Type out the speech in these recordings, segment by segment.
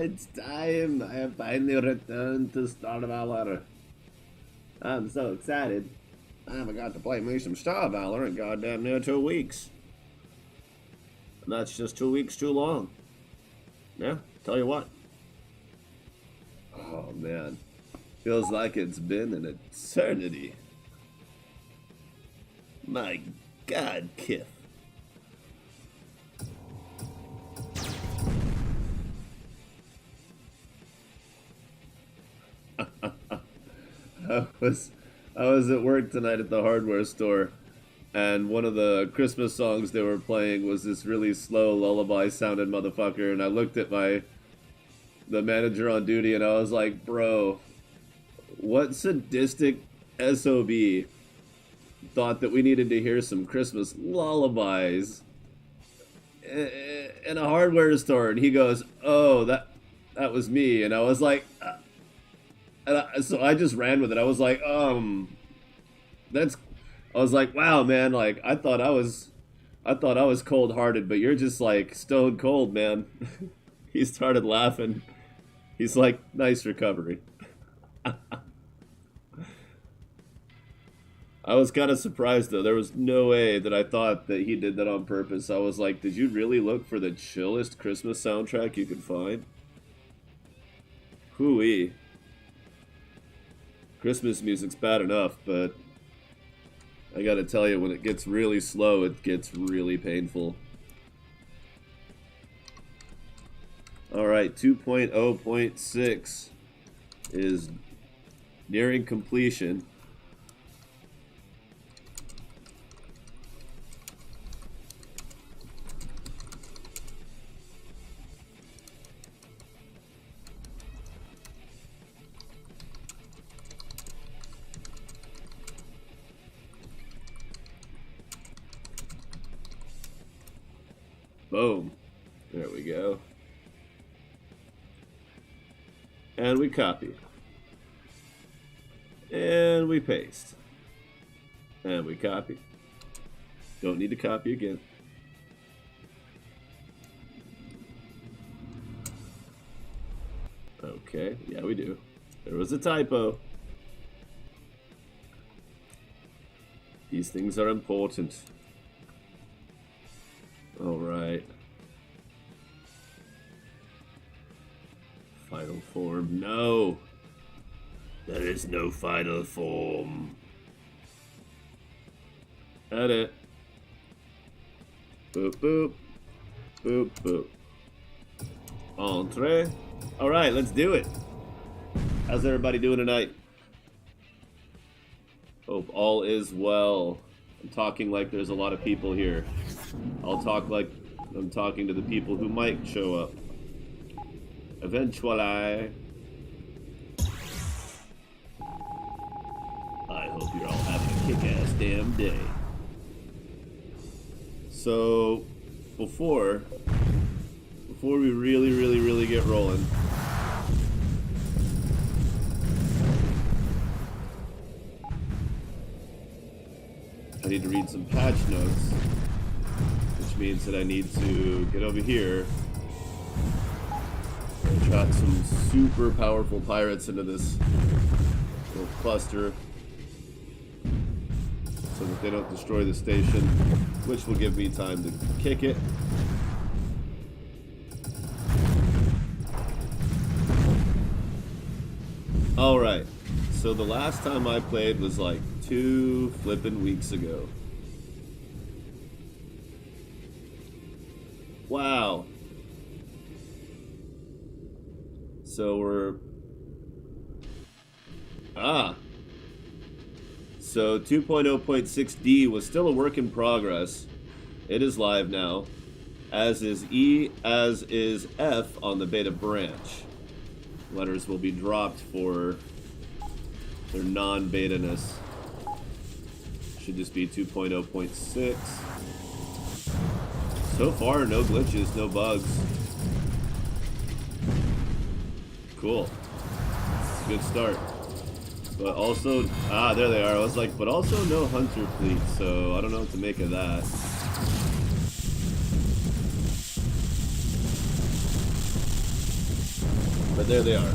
It's time. I have finally returned to Star Valor. I'm so excited. I haven't got to play me some Star Valor in goddamn near 2 weeks. And that's just 2 weeks too long. Yeah, tell you what. Oh man. Feels like it's been an eternity. My God, Kith. I was at work tonight at the hardware store, and one of the Christmas songs they were playing was this really slow lullaby sounding motherfucker, and I looked at the manager on duty and I was like, bro, what sadistic SOB thought that we needed to hear some Christmas lullabies in a hardware store? And he goes, oh, that was me. And I was like, so I just ran with it. I was like, I was like, wow, man, like I thought I was cold hearted, but you're just like stone cold, man. He started laughing. He's like, nice recovery. I was kind of surprised though. There was no way that I thought that he did that on purpose. I was like, did you really look for the chillest Christmas soundtrack you could find? Hooey. Christmas music's bad enough, but I gotta tell you, when it gets really slow, it gets really painful. Alright, 2.0.6 is nearing completion. Boom. There we go. And we copy. And we paste. And we copy. Don't need to copy again. Okay, yeah we do. There was a typo. These things are important. Alright. Final form. No! There is no final form. Edit. Boop boop. Boop boop. Entree. Alright, let's do it. How's everybody doing tonight? Hope all is well. I'm talking like there's a lot of people here. I'll talk like I'm talking to the people who might show up. Eventually. I hope you're all having a kick-ass damn day. So, before we really get rolling, I need to read some patch notes, which means that I need to get over here and shot some super powerful pirates into this little cluster so that they don't destroy the station, which will give me time to kick it. Alright, so the last time I played was like 2 flippin' weeks ago. Wow. So we're... So 2.0.6D was still a work in progress. It is live now. As is E, as is F on the beta branch. Letters will be dropped for their non-beta-ness. Should just be 2.0.6. So far, no glitches, no bugs. Cool. Good start. But also, there they are. I was like, but also no hunter fleet, so I don't know what to make of that. there they are.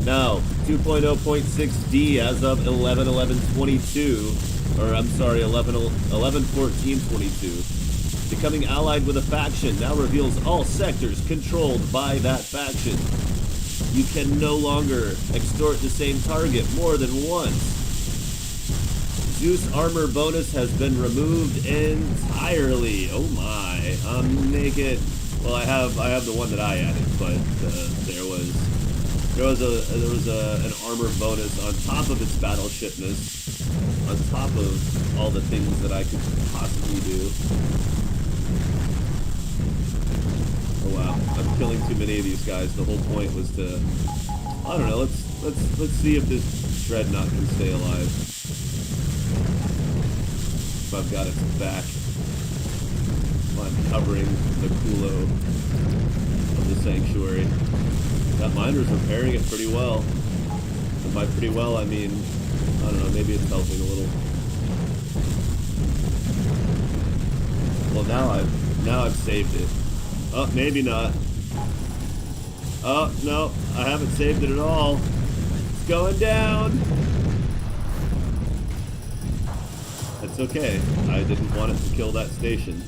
Now, 2.0.6D as of 11/11/22, or I'm sorry, 11/14/22. Becoming allied with a faction now reveals all sectors controlled by that faction. You can no longer extort the same target more than once. Zeus armor bonus has been removed entirely. Oh my, I'm naked. Well, I have the one that I added, but there was an armor bonus on top of its battleshipness, on top of all the things that I could possibly do. Oh wow, I'm killing too many of these guys. The whole point was to, I don't know. Let's see if this dreadnought can stay alive. If I've got its back, if I'm covering the culo of the sanctuary. That miner's repairing it pretty well. And by pretty well, I mean, I don't know, maybe it's helping a little. Well, now I've saved it. Oh, maybe not. Oh, no, I haven't saved it at all. It's going down. That's okay. I didn't want it to kill that station.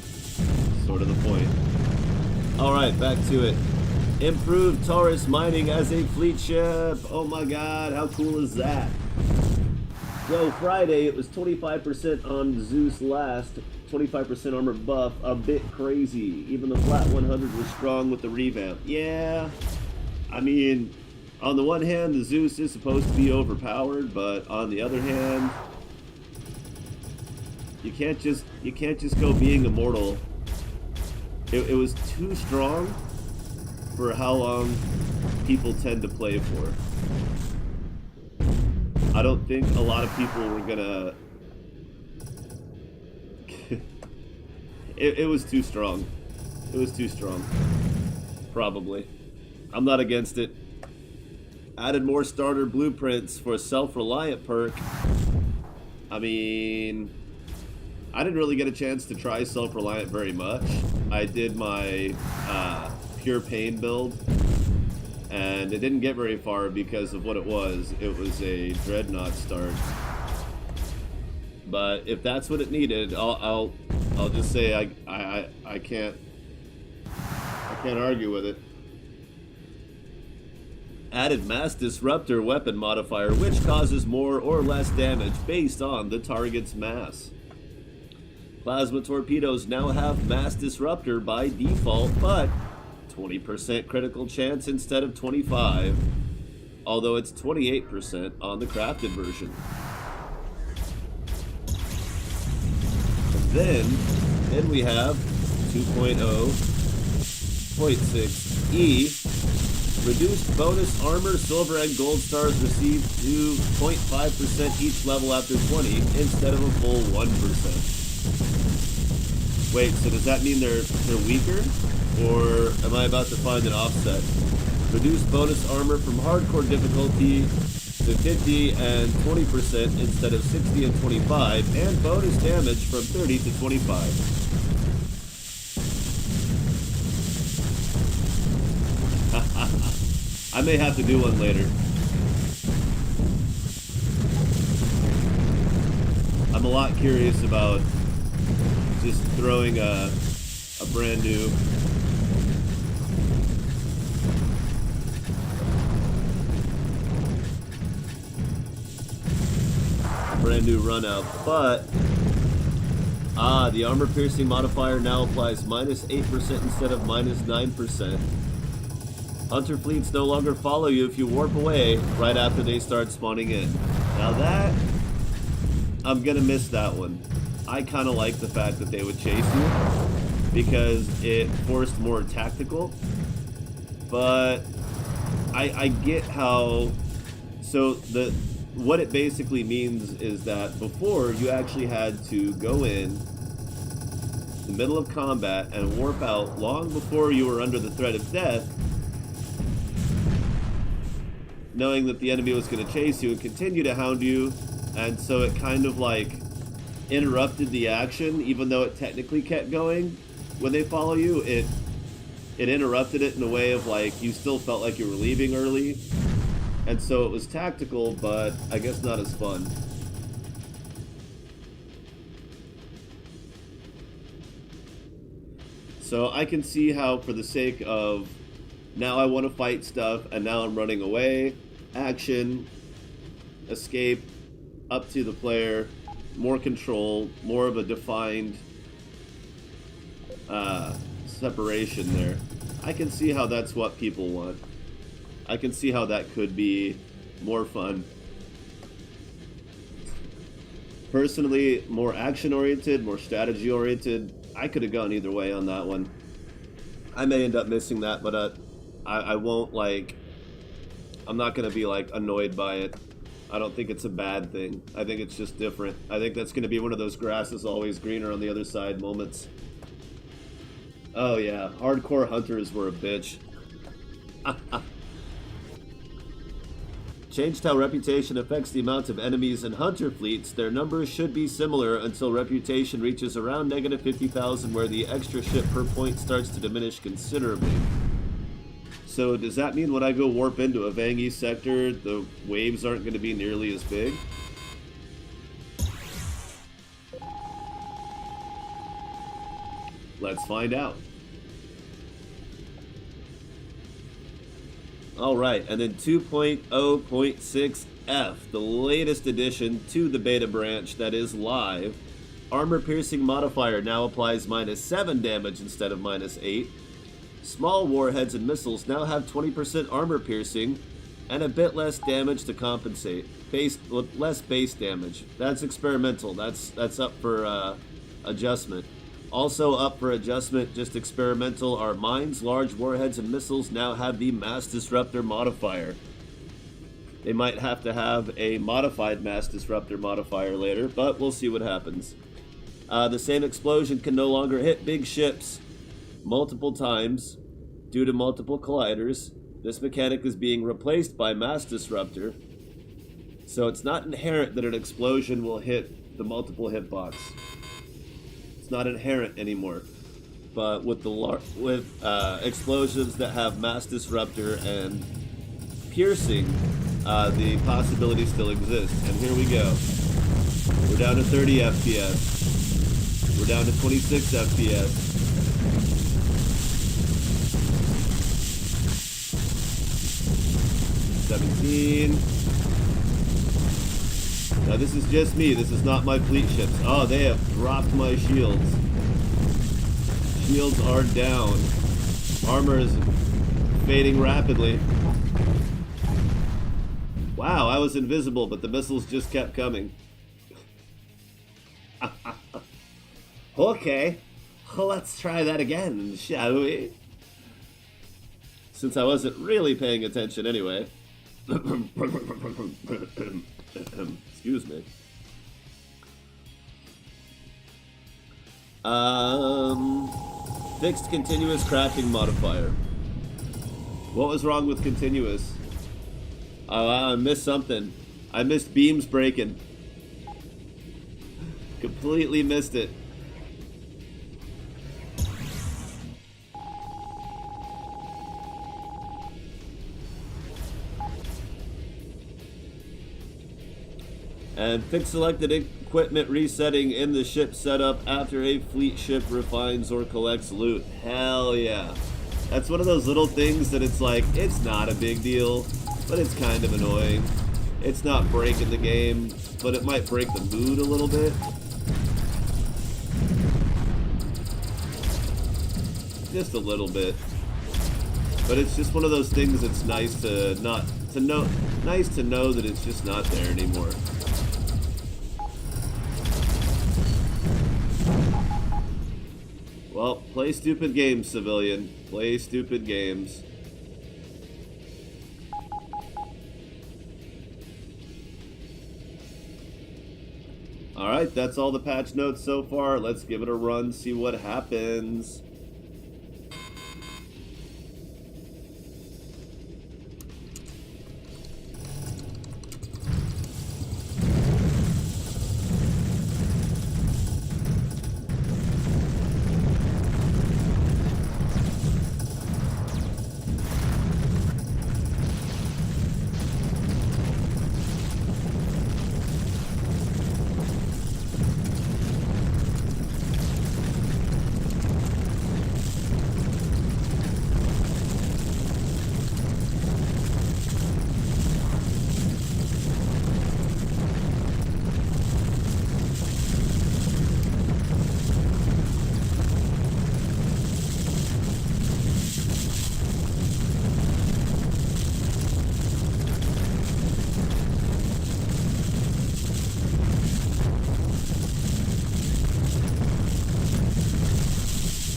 Sort of the point. Alright, back to it. Improved Taurus mining as a fleet ship. Oh my god, how cool is that? So Friday, it was 25% on Zeus last, 25% armor buff, a bit crazy. Even the flat 100 was strong with the revamp. Yeah, I mean, on the one hand, the Zeus is supposed to be overpowered, but on the other hand, you can't just go being immortal. It was too strong for how long people tend to play for. I don't think a lot of people were gonna... it was too strong. It was too strong. Probably. I'm not against it. Added more starter blueprints for a self-reliant perk. I mean... I didn't really get a chance to try self-reliant very much. I did my pure pain build, and it didn't get very far because of what it was. It was a dreadnought start. But if that's what it needed, I'll just say I can't argue with it. Added mass disruptor weapon modifier, which causes more or less damage based on the target's mass. Plasma torpedoes now have mass disruptor by default, but 20% critical chance instead of 25, although it's 28% on the crafted version. And then we have 2.0.6E, reduced bonus armor, silver and gold stars received to 0.5% each level after 20 instead of a full 1%. Wait, so does that mean they're weaker? Or am I about to find an offset? Reduced bonus armor from hardcore difficulty to 50 and 20% instead of 60 and 25, and bonus damage from 30 to 25. I may have to do one later. I'm a lot curious about just throwing a brand new run out, but the armor piercing modifier now applies -8% instead of -9%. Hunter fleets no longer follow you if you warp away right after they start spawning in. Now that, I'm gonna miss that one. I kind of like the fact that they would chase you because it forced more tactical, but I get how. So what it basically means is that before you actually had to go in the middle of combat and warp out long before you were under the threat of death, knowing that the enemy was going to chase you and continue to hound you, and so it kind of like interrupted the action, even though it technically kept going. When they follow you, it it interrupted it in a way of like you still felt like you were leaving early, and so it was tactical, but I guess not as fun. So I can see how, for the sake of now I want to fight stuff and now I'm running away, action, escape, up to the player, more control, more of a defined separation there. I can see how that's what people want. I can see how that could be more fun. Personally, more action-oriented, more strategy-oriented. I could have gone either way on that one. I may end up missing that, but I won't, like... I'm not going to be, like, annoyed by it. I don't think it's a bad thing. I think it's just different. I think that's going to be one of those grass is always greener on the other side moments. Oh yeah, hardcore hunters were a bitch. Changed how reputation affects the amount of enemies in hunter fleets. Their numbers should be similar until reputation reaches around negative 50,000, where the extra ship per point starts to diminish considerably. So does that mean when I go warp into a Vangi sector, the waves aren't going to be nearly as big? Let's find out. Alright, and then 2.0.6F, the latest addition to the beta branch that is live. Armor piercing modifier now applies -7 damage instead of -8. Small warheads and missiles now have 20% armor piercing and a bit less damage to compensate. Less base damage. That's experimental. That's up for adjustment. Also up for adjustment, just experimental, are mines, large warheads, and missiles now have the mass disruptor modifier. They might have to have a modified mass disruptor modifier later, but we'll see what happens. The same explosion can no longer hit big ships multiple times due to multiple colliders. This mechanic is being replaced by mass disruptor, so it's not inherent that an explosion will hit the multiple hitbox. It's not inherent anymore. But with explosions that have mass disruptor and piercing, the possibility still exists. And here we go. We're down to 30 FPS. We're down to 26 FPS. Now this is just me. This is not my fleet ships. Oh, they have dropped my shields. Shields are down. Armor is fading rapidly. Wow, I was invisible, but the missiles just kept coming. Okay, let's try that again, shall we? Since I wasn't really paying attention anyway. Excuse me. Fixed continuous crafting modifier. What was wrong with continuous? I missed something. I missed beams breaking. Completely missed it. And fix selected equipment resetting in the ship setup after a fleet ship refines or collects loot. Hell yeah. That's one of those little things that it's like, it's not a big deal, but it's kind of annoying. It's not breaking the game, but it might break the mood a little bit. Just a little bit. But it's just one of those things that's nice to know that it's just not there anymore. Well, play stupid games, civilian. Play stupid games. Alright, that's all the patch notes so far. Let's give it a run, see what happens.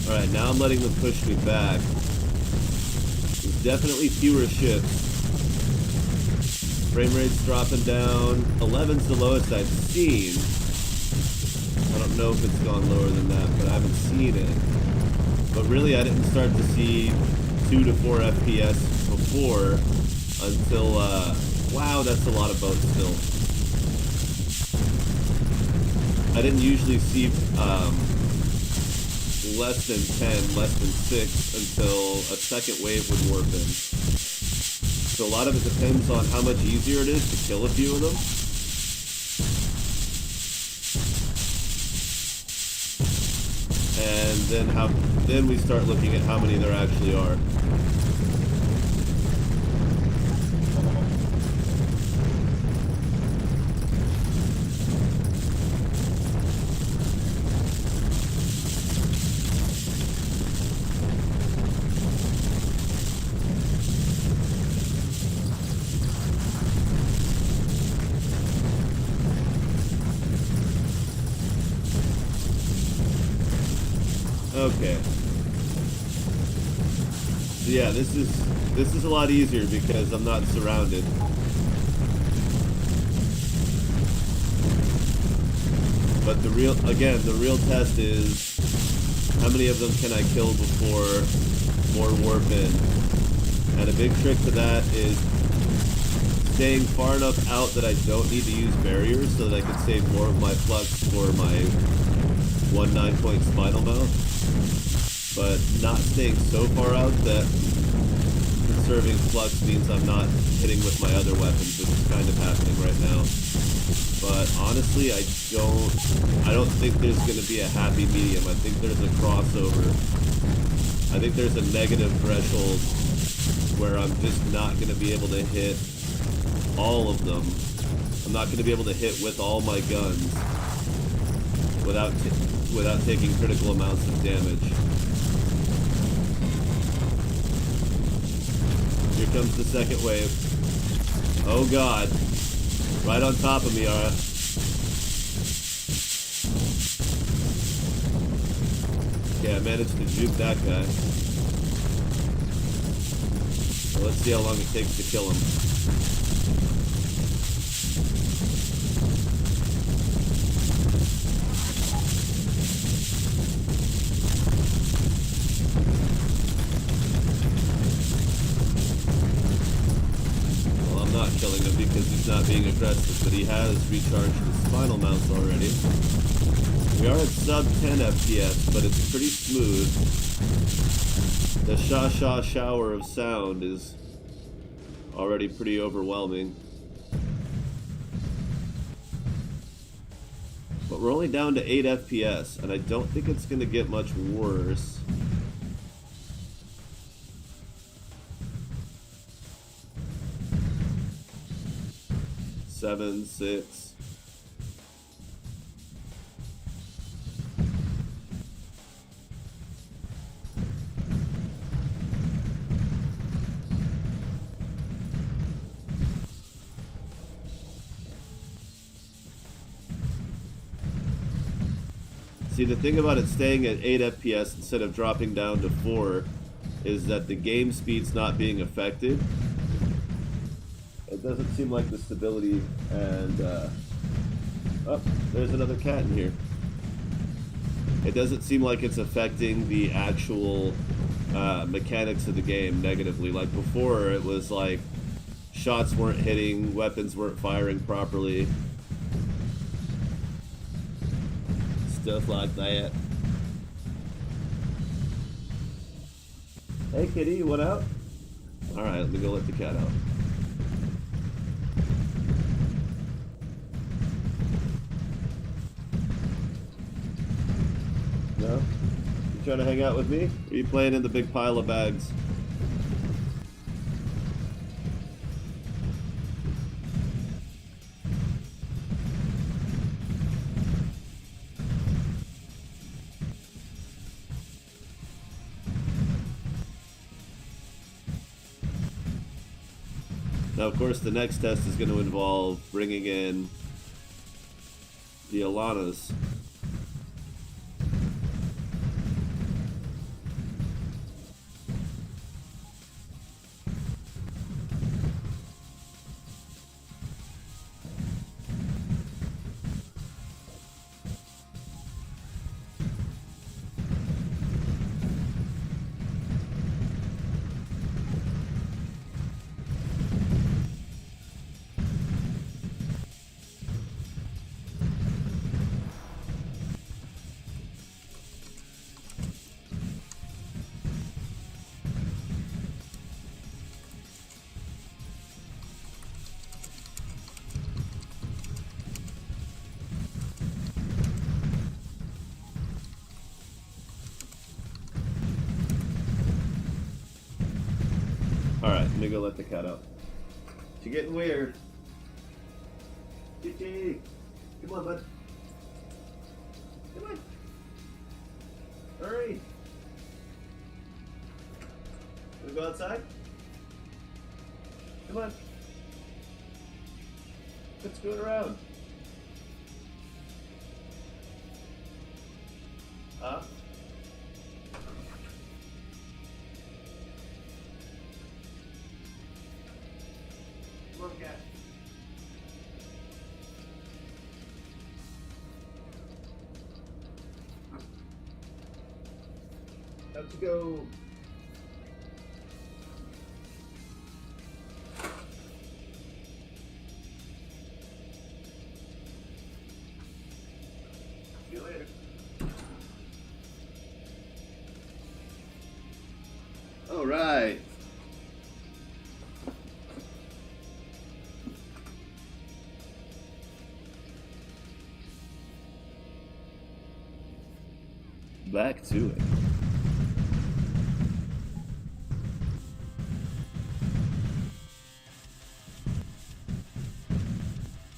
Alright, now I'm letting them push me back. There's definitely fewer ships. Frame rate's dropping down. 11's the lowest I've seen. I don't know if it's gone lower than that, but I haven't seen it. But really, I didn't start to see 2 to 4 FPS before until, wow, that's a lot of boats still. I didn't usually see less than 10, less than 6 until a second wave would warp in. So a lot of it depends on how much easier it is to kill a few of them. And then we start looking at how many there actually are. Okay. So yeah, this is a lot easier because I'm not surrounded. But the real test is how many of them can I kill before more warp in. And a big trick to that is staying far enough out that I don't need to use barriers so that I can save more of my flux for my 1/9-point spinal mount. But not staying so far out that conserving flux means I'm not hitting with my other weapons, which is kind of happening right now. But honestly, I don't think there's going to be a happy medium. I think there's a crossover. I think there's a negative threshold where I'm just not going to be able to hit all of them. I'm not going to be able to hit with all my guns without taking critical amounts of damage. Here comes the second wave. Oh god. Right on top of me, Ara. Okay, I managed to juke that guy. Well, let's see how long it takes to kill him. Killing him because he's not being aggressive, but he has recharged his spinal mounts already. We are at sub 10 FPS, but it's pretty smooth. The sha-sha shower of sound is already pretty overwhelming. But we're only down to 8 FPS, and I don't think it's going to get much worse. Seven, 6. See, the thing about it staying at 8 FPS instead of dropping down to 4 is that the game speed's not being affected. It doesn't seem like the stability and, oh, there's another cat in here. It doesn't seem like it's affecting the actual mechanics of the game negatively. Like before, it was like shots weren't hitting, weapons weren't firing properly. Stuff like that. Hey kitty, you want out? Alright, let me go let the cat out. No? You trying to hang out with me? Or are you playing in the big pile of bags? Now, of course, the next test is going to involve bringing in the Alanas. Alright, let me go let the cat out. She's getting weird. Kitty! Come on, bud. Come on. Hurry. Wanna go outside? Come on. Let's go around. Huh? Come on, cat. Let's go. See you later. All right. Back to it.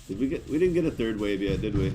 We didn't get a third wave yet, did we?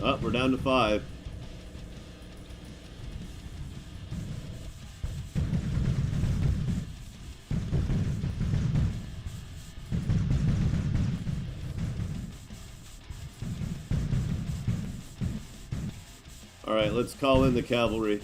Oh, we're down to 5. All right, let's call in the cavalry.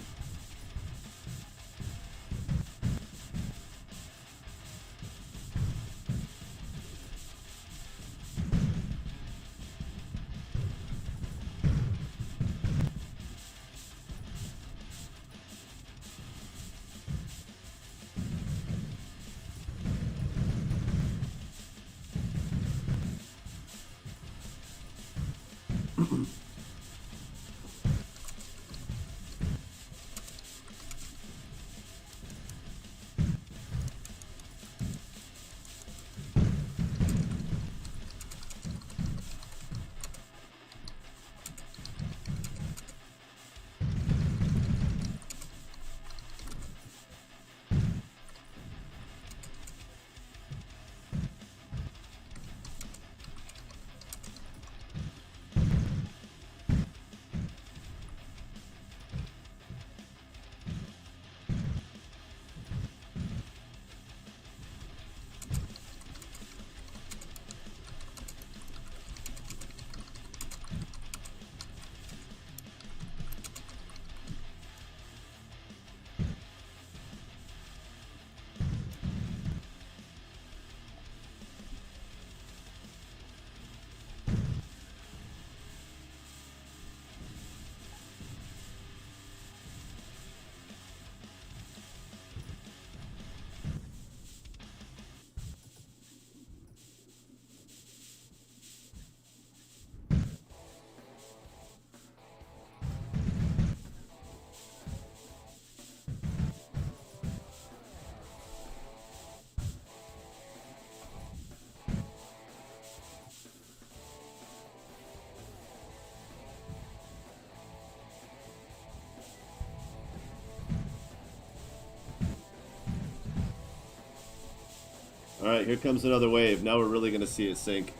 All right, here comes another wave. Now we're really going to see it sink.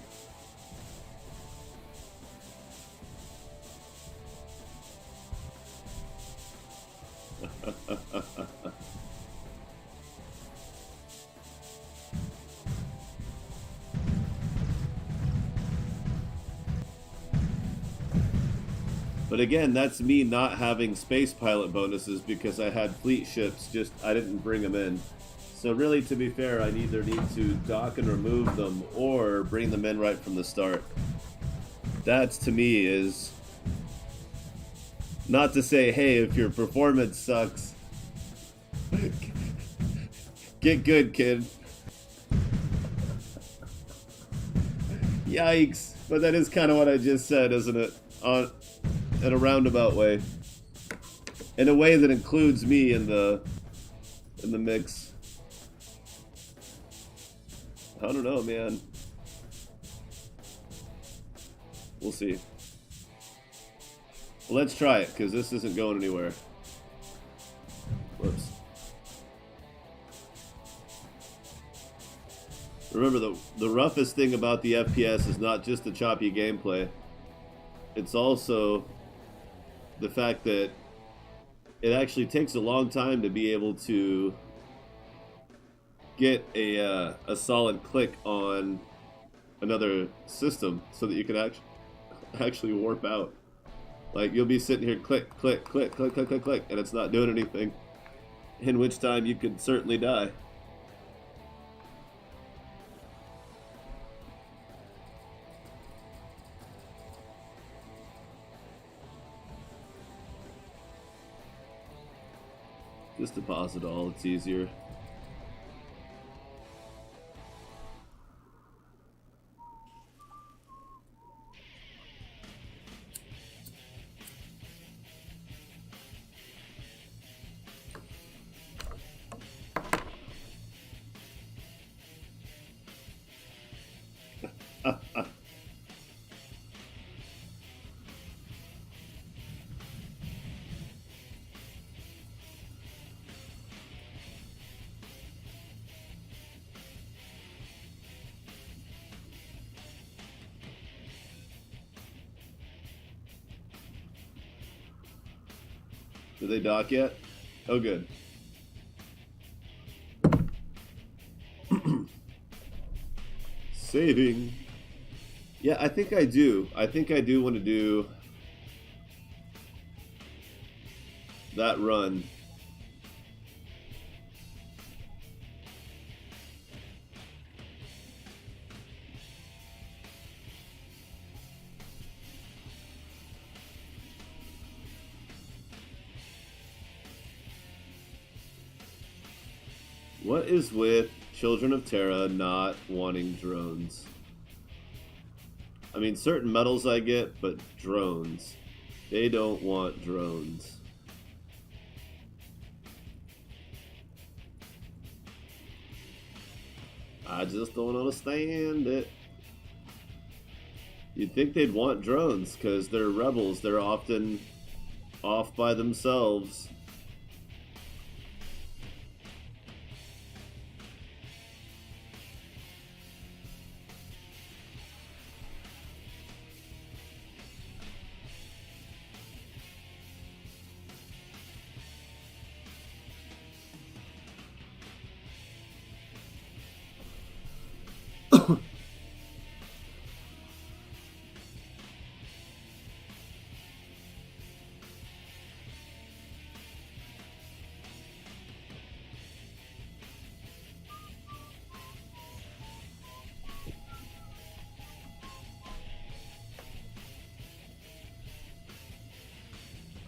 But again, that's me not having space pilot bonuses because I had fleet ships, just I didn't bring them in. So really, to be fair, I either need to dock and remove them or bring them in right from the start. That, to me, is not to say, hey, if your performance sucks, get good, kid. Yikes. But that is kind of what I just said, isn't it? In a roundabout way. In a way that includes me in the mix. I don't know, man. We'll see. Well, let's try it, because this isn't going anywhere. Whoops. Remember, the roughest thing about the FPS is not just the choppy gameplay. It's also the fact that it actually takes a long time to be able to get a solid click on another system so that you can actually warp out. Like, you'll be sitting here click, click, click, click, click, click, click, and it's not doing anything. In which time you could certainly die. Just deposit all, it's easier. Did they dock yet? Oh, good. Saving. Yeah, I think I do. I think I do want to do that run. What is with Children of Terra not wanting drones? I mean, certain metals I get, but drones. They don't want drones. I just don't understand it. You'd think they'd want drones, because they're rebels. They're often off by themselves.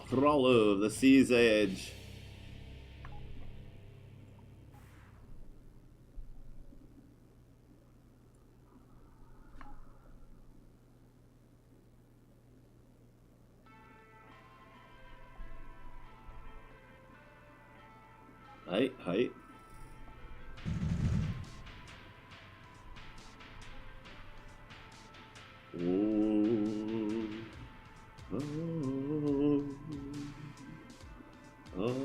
Frollo, the sea's edge. Height. Ooh. Oh. Oh.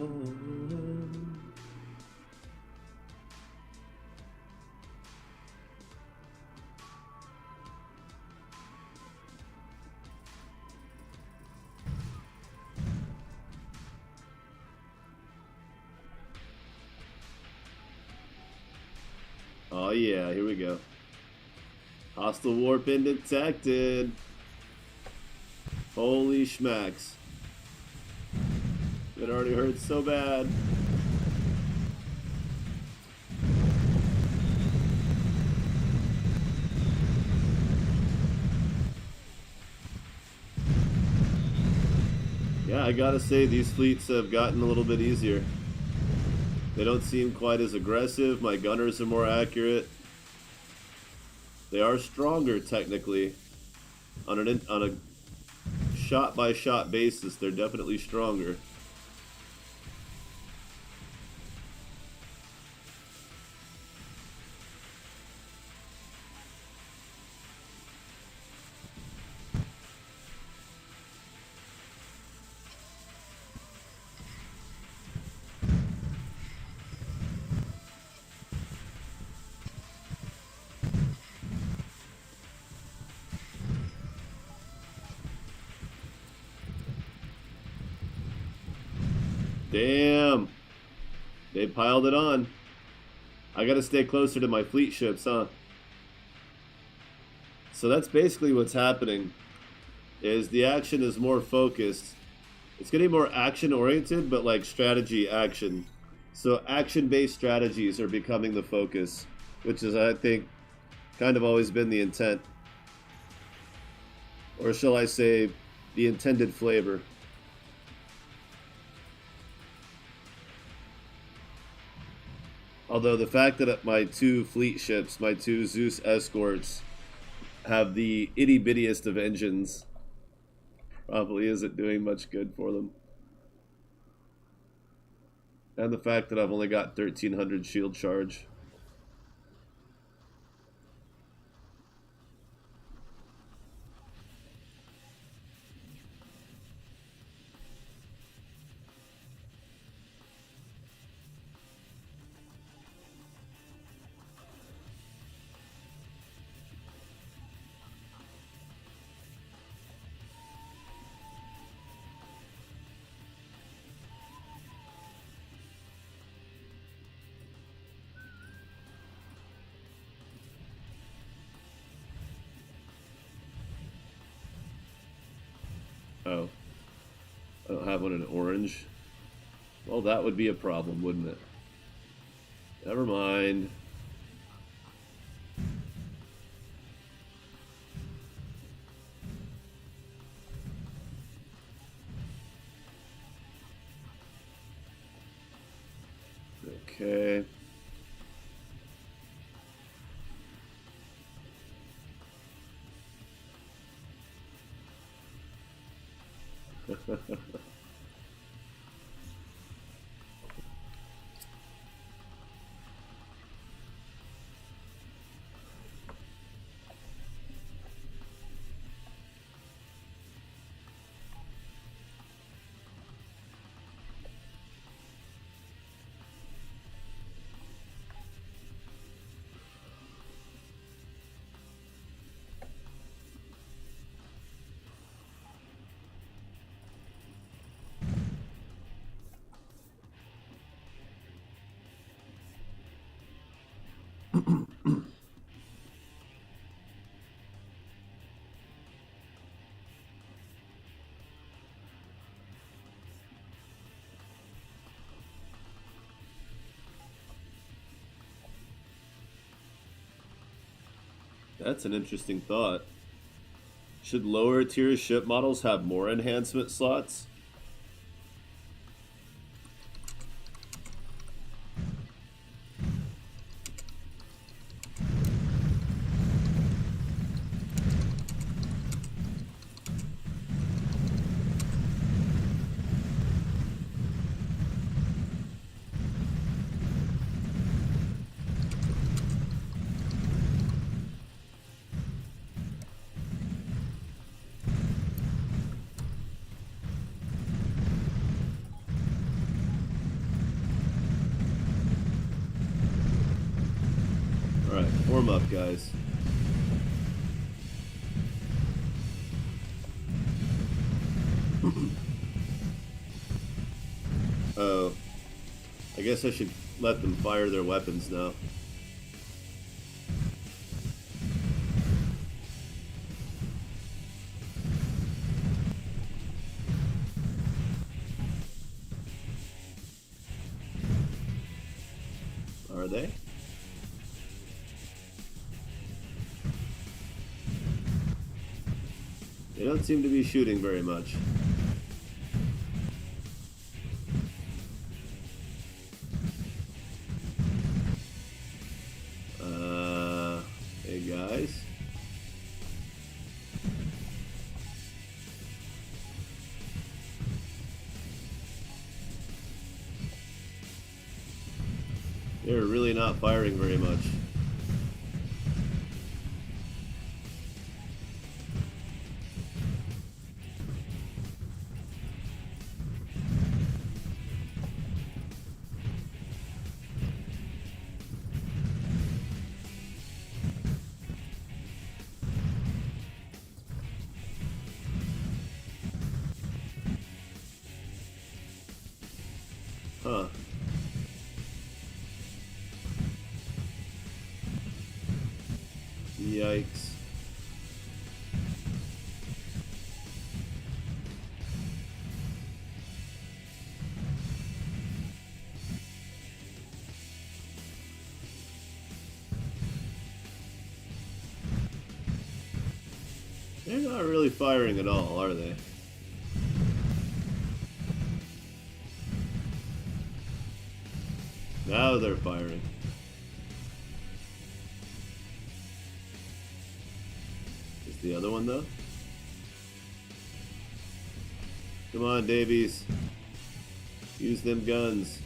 Oh yeah, here we go. Hostile warp detected. Holy schmacks. It already hurts so bad. Yeah, I gotta say, these fleets have gotten a little bit easier. They don't seem quite as aggressive. My gunners are more accurate. They are stronger technically on a shot by shot basis. They're definitely stronger. Damn. They piled it on. I gotta stay closer to my fleet ships, huh? So that's basically what's happening. Is the action is more focused. It's getting more action oriented, but like strategy action. So action based strategies are becoming the focus, which is, I think, kind of always been the intent. Or shall I say, the intended flavor. Although the fact that my two fleet ships, my two Zeus escorts, have the itty bittiest of engines probably isn't doing much good for them. And the fact that I've only got 1300 shield charge. Oh, I don't have one in orange. Well, that would be a problem, wouldn't it? Never mind. Okay. That's an interesting thought. Should lower tier ship models have more enhancement slots? Alright, form up, guys. Oh. I guess I should let them fire their weapons now. Are they? They don't seem to be shooting very much. guys. They're really not firing very much. Huh. Yikes. They're not really firing at all, are they? Now they're firing. Is the other one though? Come on, Davies. Use them guns.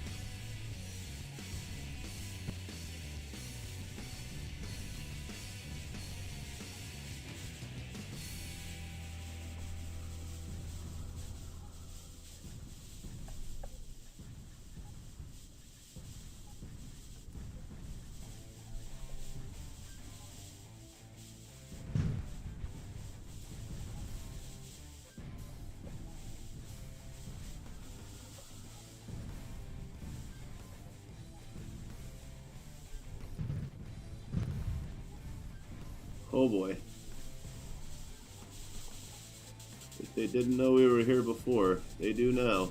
Oh boy. If they didn't know we were here before, they do now.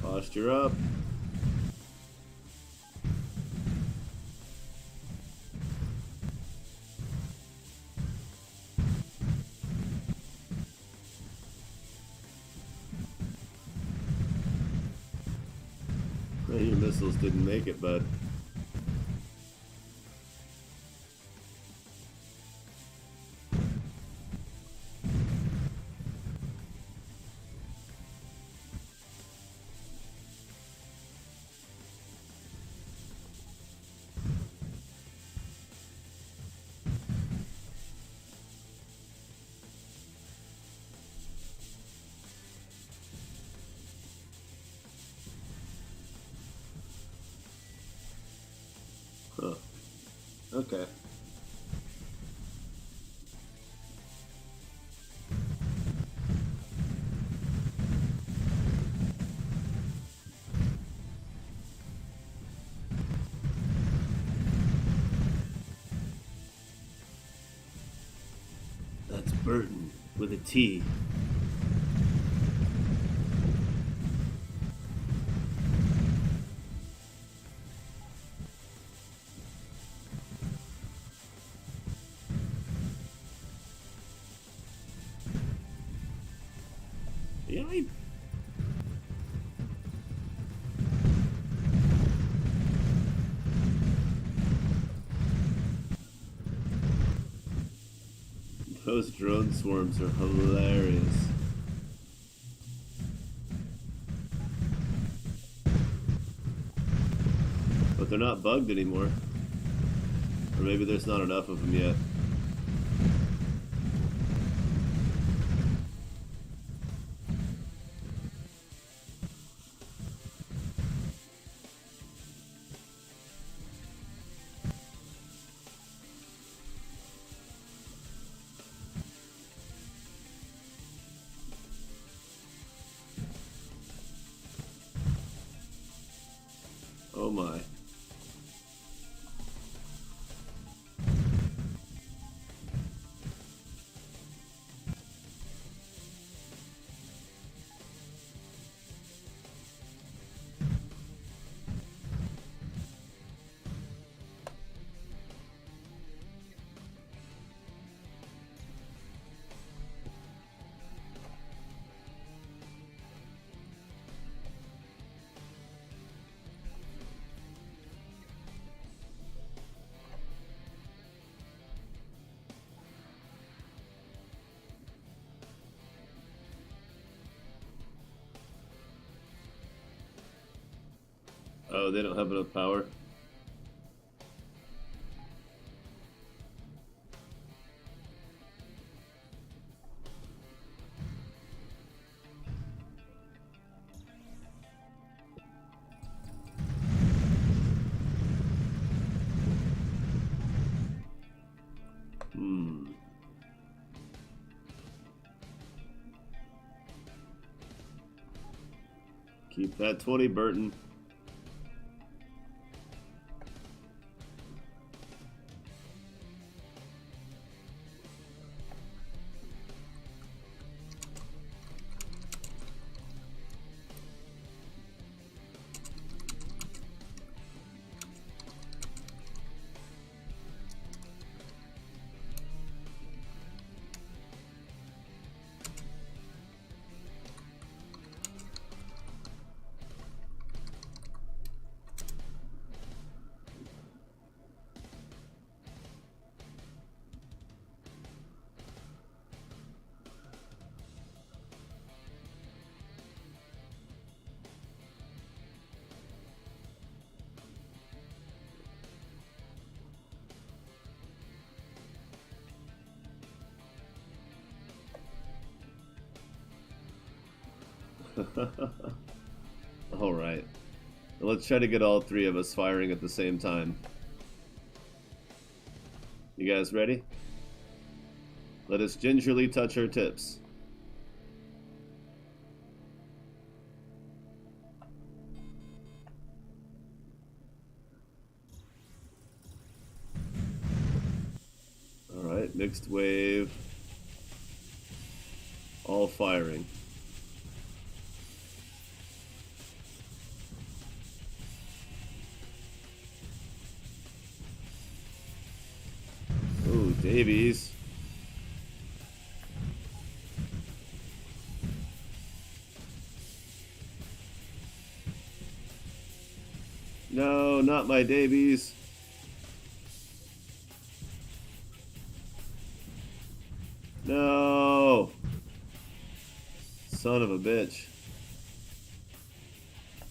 Posture up. Well, your missiles didn't make it, bud. Huh. Okay. That's burden with a T. Yeah, those drone swarms are hilarious. But they're not bugged anymore. Or maybe there's not enough of them yet. Oh, they don't have enough power. Keep that 20, Burton. Alright. Let's try to get all three of us firing at the same time. You guys ready? Let us gingerly touch our tips. Alright, mixed wave. All firing. Ooh, Davies. No, not my Davies. No! Son of a bitch.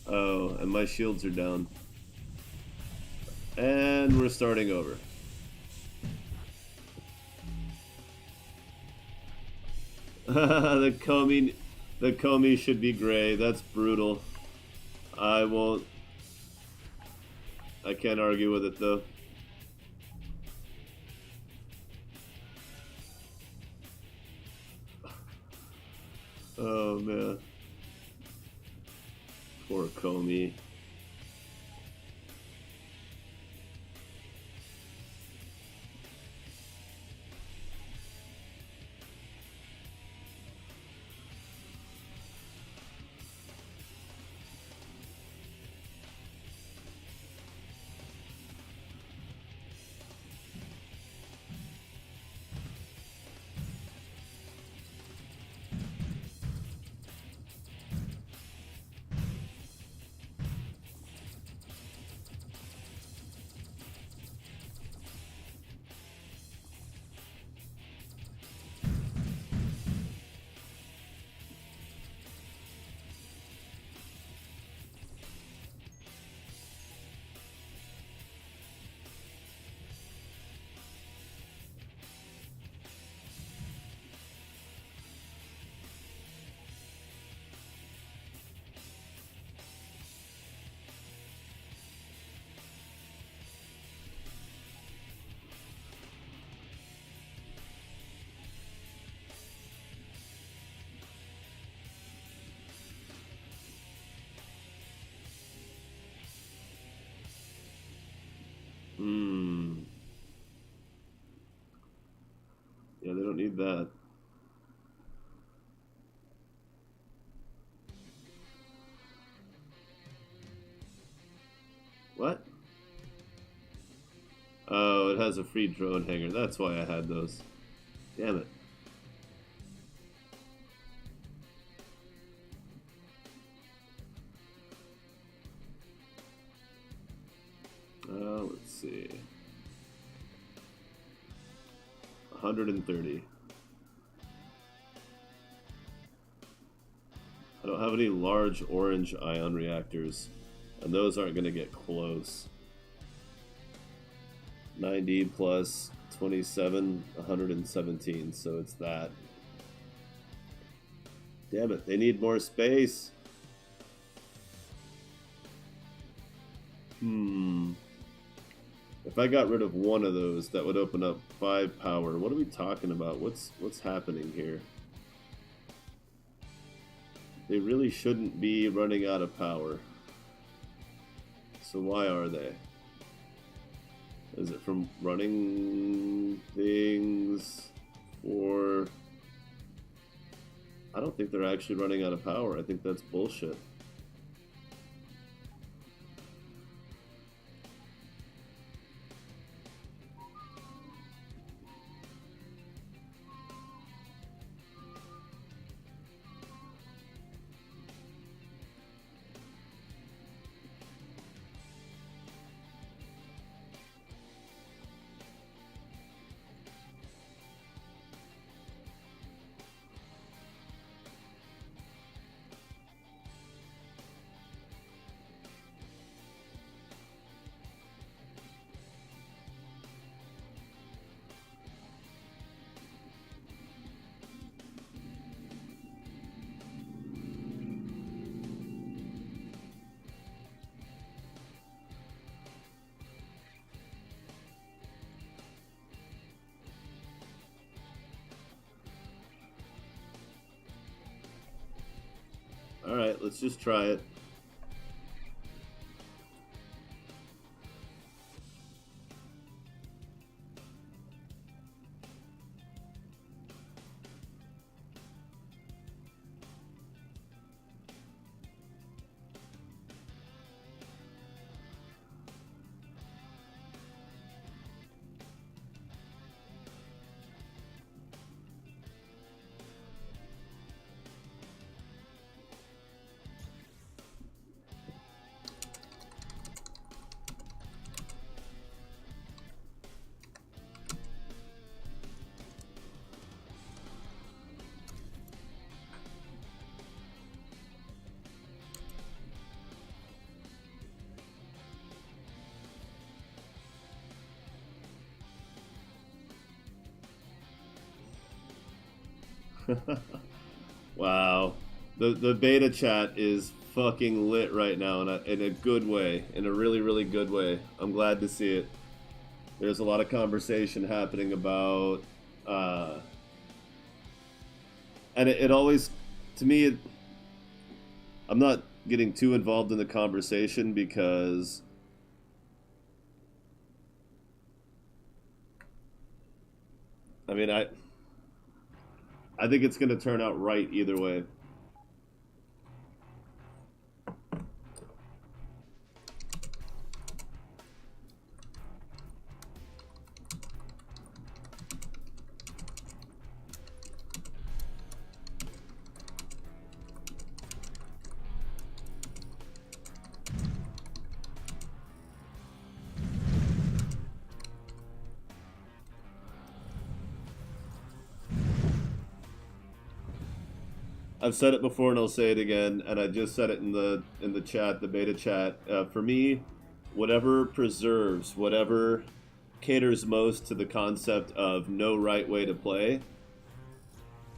Oh, and my shields are down. And we're starting over. the Comey should be gray. That's brutal. I can't argue with it though. Oh man. Poor Comey. Yeah, they don't need that. What? Oh, it has a free drone hanger. That's why I had those. Damn it. Let's see. 130. I don't have any large orange ion reactors And those aren't going to get close. 90 plus 27, 117. So it's that. Damn it, they need more space. If I got rid of one of those, that would open up 5 power. What are we talking about? What's happening here? They really shouldn't be running out of power. So why are they? Is it from running things? Or I don't think they're actually running out of power. I think that's bullshit. Alright, let's just try it. Wow. The beta chat is fucking lit right now in a good way. In a really, really good way. I'm glad to see it. There's a lot of conversation happening about... and it always... To me, I'm not getting too involved in the conversation because... I mean, I think it's going to turn out right either way. I've said it before and I'll say it again, and I just said it in the chat, the beta chat. For me, whatever preserves, whatever caters most to the concept of no right way to play,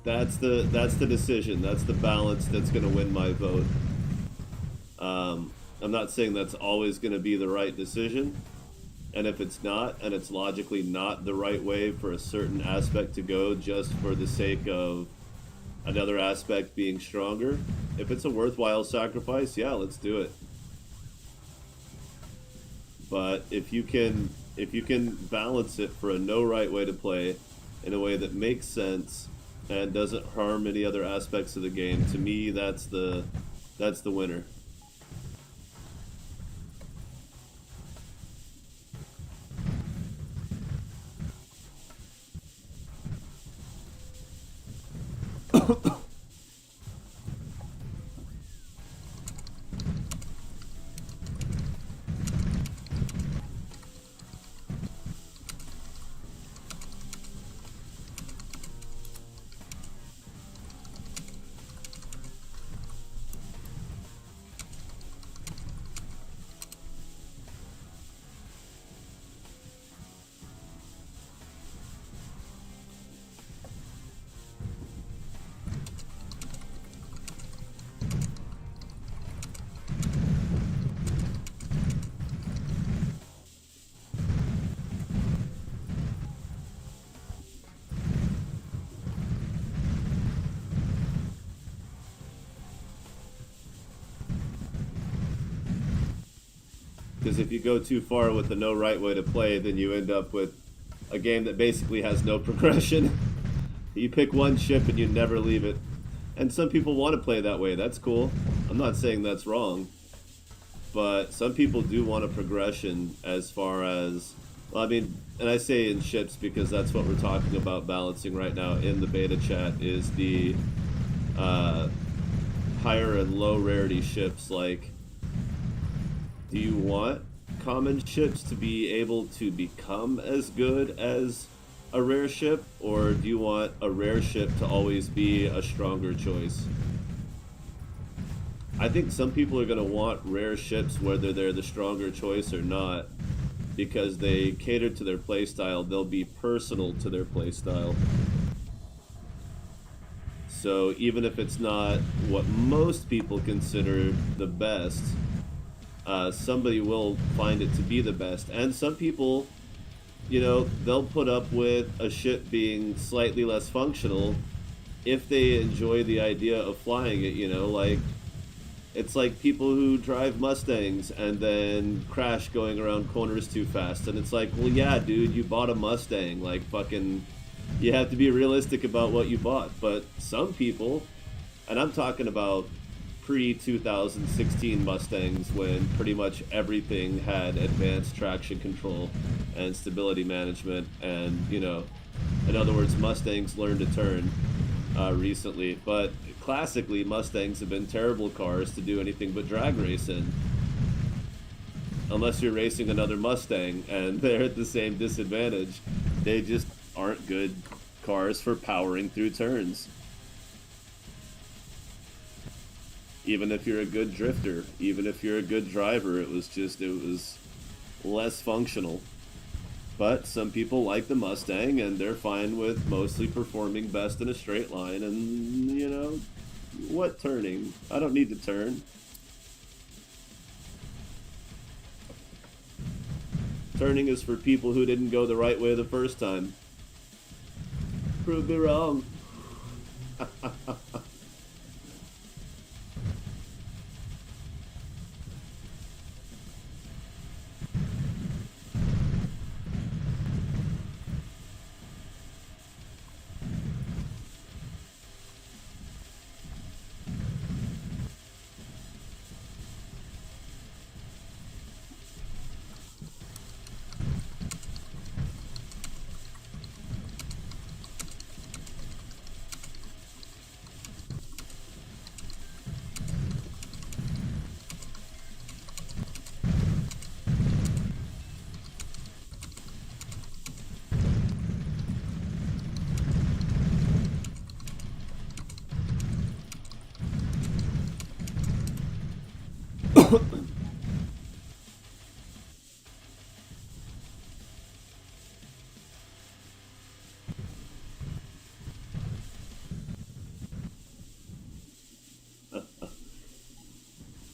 that's the decision. That's the balance that's going to win my vote. I'm not saying that's always going to be the right decision, and if it's not, and it's logically not the right way for a certain aspect to go just for the sake of another aspect being stronger, if it's a worthwhile sacrifice, yeah, let's do it. But if you can balance it for a no right way to play in a way that makes sense and doesn't harm any other aspects of the game, to me that's the winner. because if you go too far with the no right way to play, then you end up with a game that basically has no progression. You pick one ship and you never leave it. And some people want to play that way. That's cool. I'm not saying that's wrong. But some people do want a progression as far as, well, I mean, and I say in ships because that's what we're talking about balancing right now in the beta chat is the higher and low rarity ships. Like, do you want common ships to be able to become as good as a rare ship, or do you want a rare ship to always be a stronger choice? I think some people are going to want rare ships whether they're the stronger choice or not, because they cater to their playstyle. They'll be personal to their playstyle. So even if it's not what most people consider the best, somebody will find it to be the best. And some people, you know, they'll put up with a ship being slightly less functional if they enjoy the idea of flying it, you know, like, it's like people who drive Mustangs and then crash going around corners too fast. And it's like, well, yeah, dude, you bought a Mustang. Like, fucking, you have to be realistic about what you bought. But some people, and I'm talking about pre-2016 Mustangs when pretty much everything had advanced traction control and stability management. And, you know, in other words, Mustangs learned to turn recently. But classically, Mustangs have been terrible cars to do anything but drag race in. Unless you're racing another Mustang, and they're at the same disadvantage. They just aren't good cars for powering through turns. Even if you're a good drifter, even if you're a good driver, it was less functional. But some people like the Mustang, and they're fine with mostly performing best in a straight line. And, you know, what turning? I don't need to turn. Turning is for people who didn't go the right way the first time. Prove me wrong.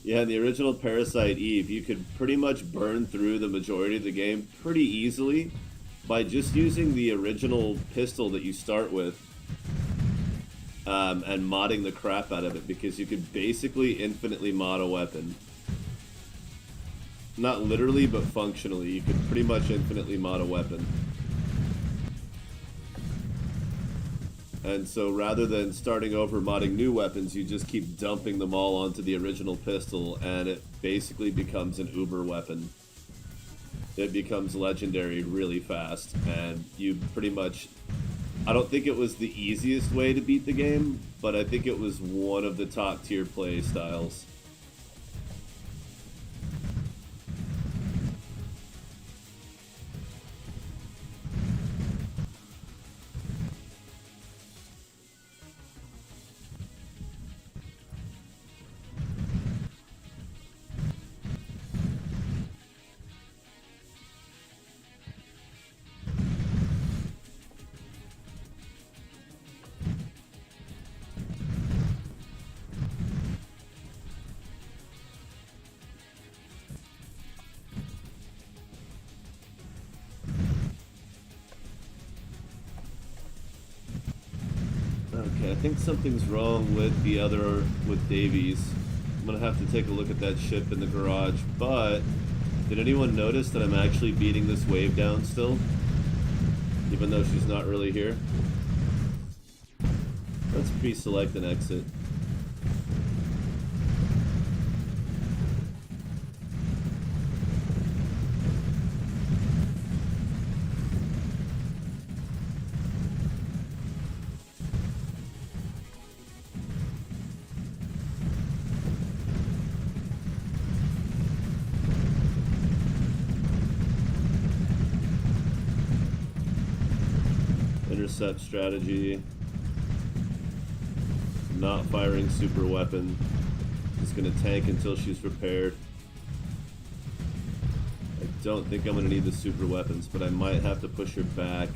Yeah, in the original Parasite Eve, you could pretty much burn through the majority of the game pretty easily by just using the original pistol that you start with and modding the crap out of it, because you could basically infinitely mod a weapon. Not literally, but functionally. You could pretty much infinitely mod a weapon. And so rather than starting over modding new weapons, you just keep dumping them all onto the original pistol, and it basically becomes an uber weapon. It becomes legendary really fast, and you pretty much... I don't think it was the easiest way to beat the game, but I think it was one of the top tier play styles. Okay, I think something's wrong with with Davies. I'm gonna have to take a look at that ship in the garage, but Did anyone notice that I'm actually beating this wave down still? Even though she's not really here? Let's pre-select an exit. Intercept strategy. Not firing super weapon. Just gonna tank until she's prepared. I don't think I'm gonna need the super weapons, but I might have to push her back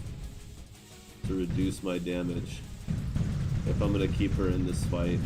to reduce my damage if I'm gonna keep her in this fight.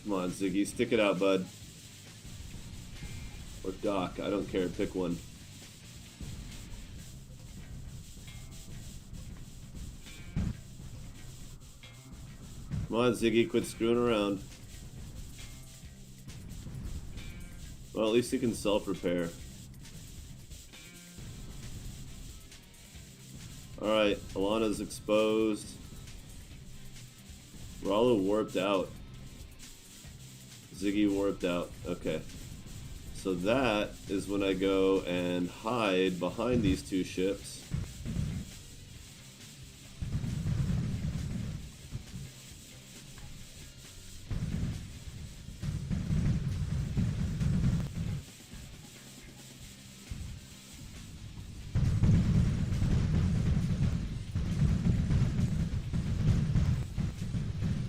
Come on, Ziggy, stick it out, bud. Or Doc, I don't care, pick one. Come on, Ziggy, quit screwing around. Well, at least he can self-repair. Alright, Alana's exposed. Rollo warped out. Ziggy warped out. Okay. So that is when I go and hide behind these two ships.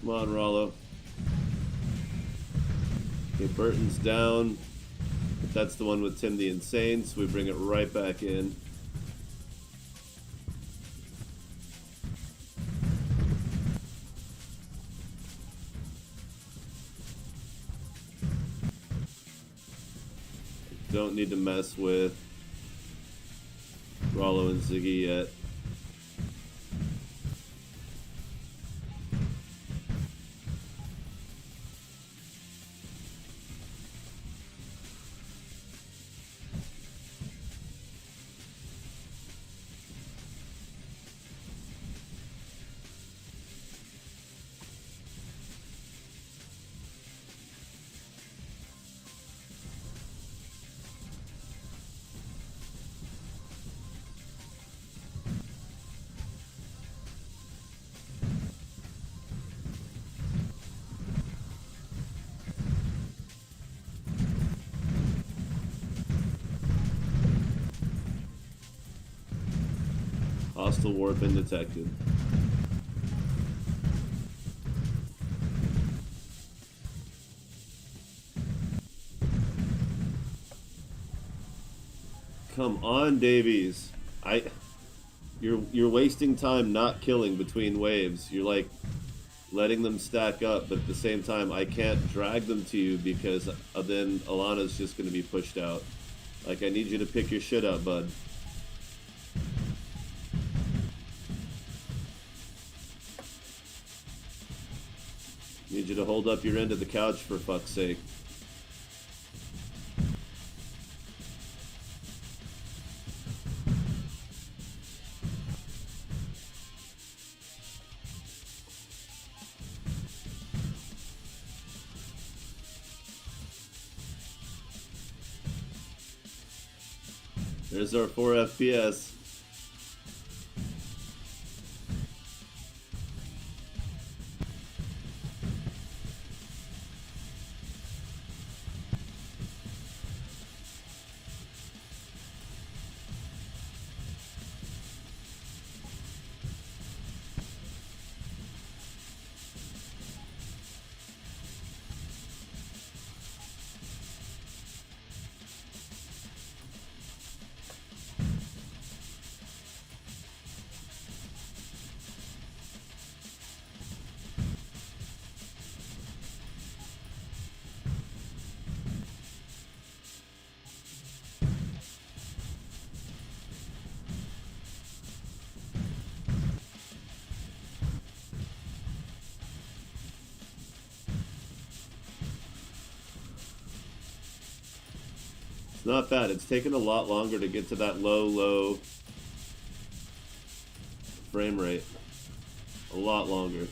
Come on, Rollo. Okay, Burton's down. But that's the one with Tim the Insane, so we bring it right back in. Don't need to mess with Rollo and Ziggy yet. Hostile warp been detected. Come on, Davies. You're wasting time not killing between waves. You're like letting them stack up, but at the same time I can't drag them to you because then Alana's just going to be pushed out. Like, I need you to pick your shit up, bud. Need you to hold up your end of the couch, for fuck's sake. There's our 4 FPS. It's not bad. It's taken a lot longer to get to that low frame rate. A lot longer.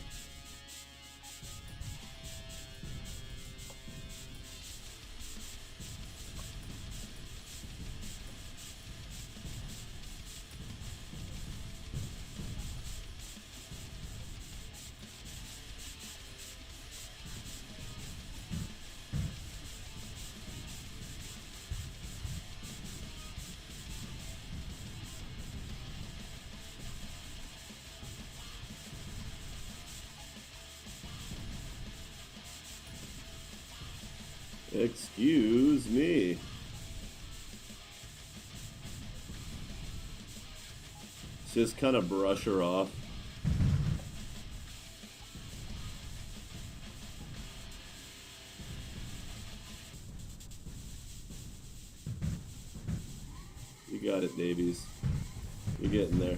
Excuse me. Just kind of brush her off. You got it, Davies. You're getting there.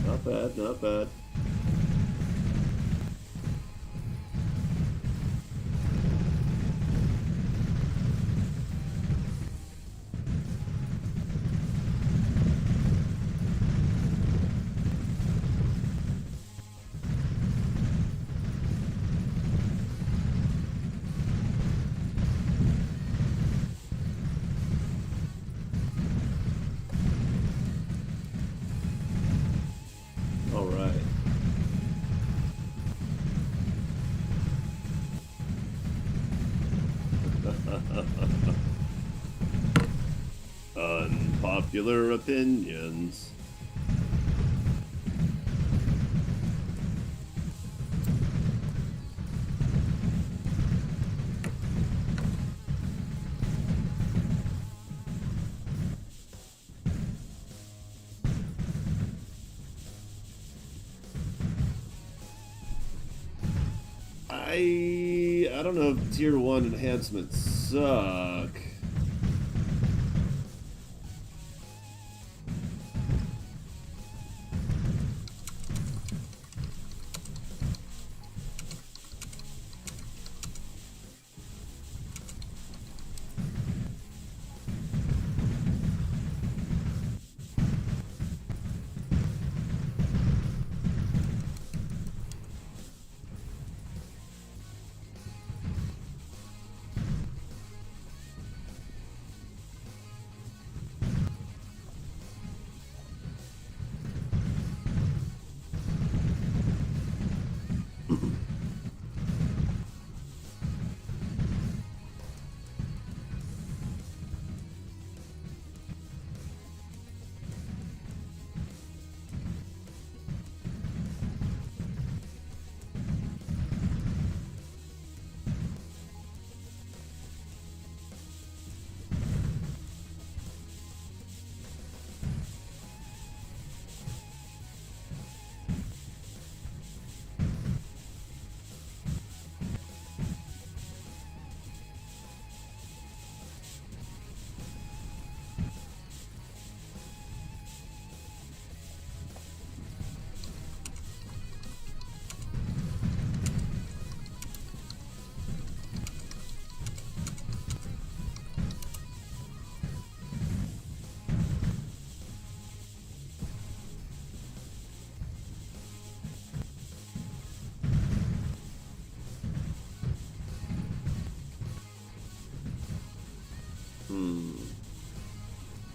Not bad, not bad. All right. Unpopular opinions. I don't know if tier 1 enhancements suck.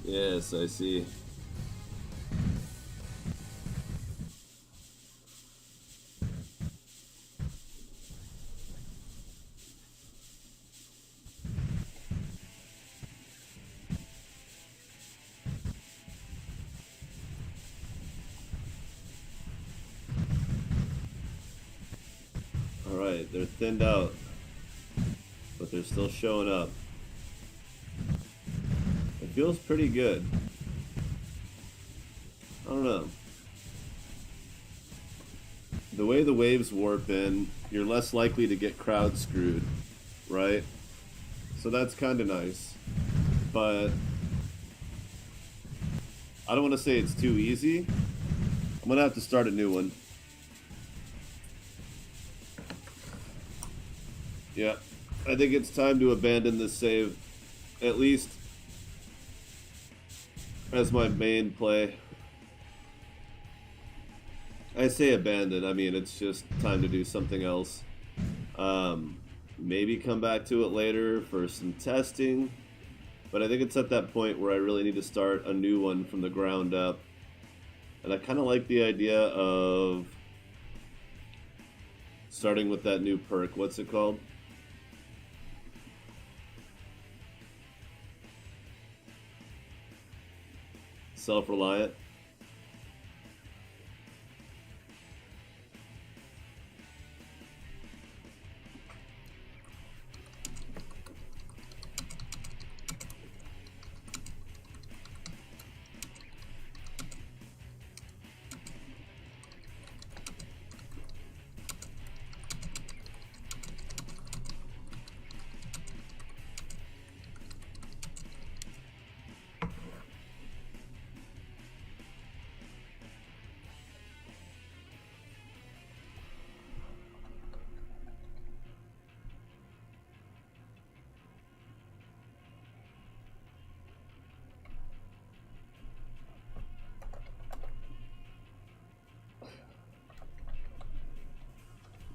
Yes, I see. Alright, they're thinned out, but they're still showing up. It feels pretty good. I don't know. The way the waves warp in, you're less likely to get crowd screwed, right? So that's kind of nice. But I don't want to say it's too easy. I'm going to have to start a new one. Yeah. I think it's time to abandon this save. At least as my main play. I say abandon, I mean it's just time to do something else. Maybe come back to it later for some testing. But I think it's at that point where I really need to start a new one from the ground up. And I kind of like the idea of starting with that new perk. What's it called? Self-reliant.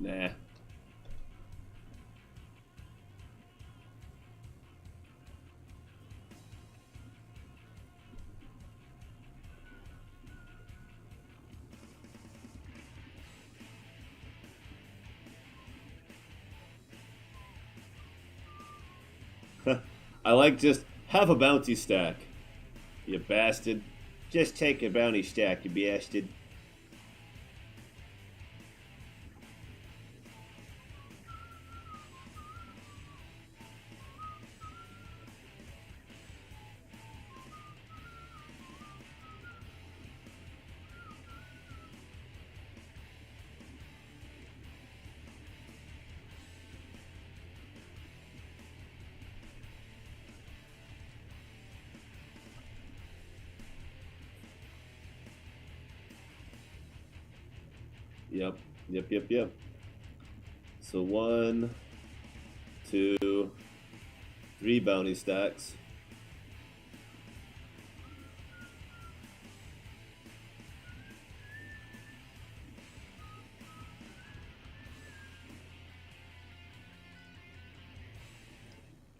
Nah. I like just have a bounty stack. You bastard. Just take a bounty stack, you bastard. Yep, yep. So 1, 2, 3 bounty stacks.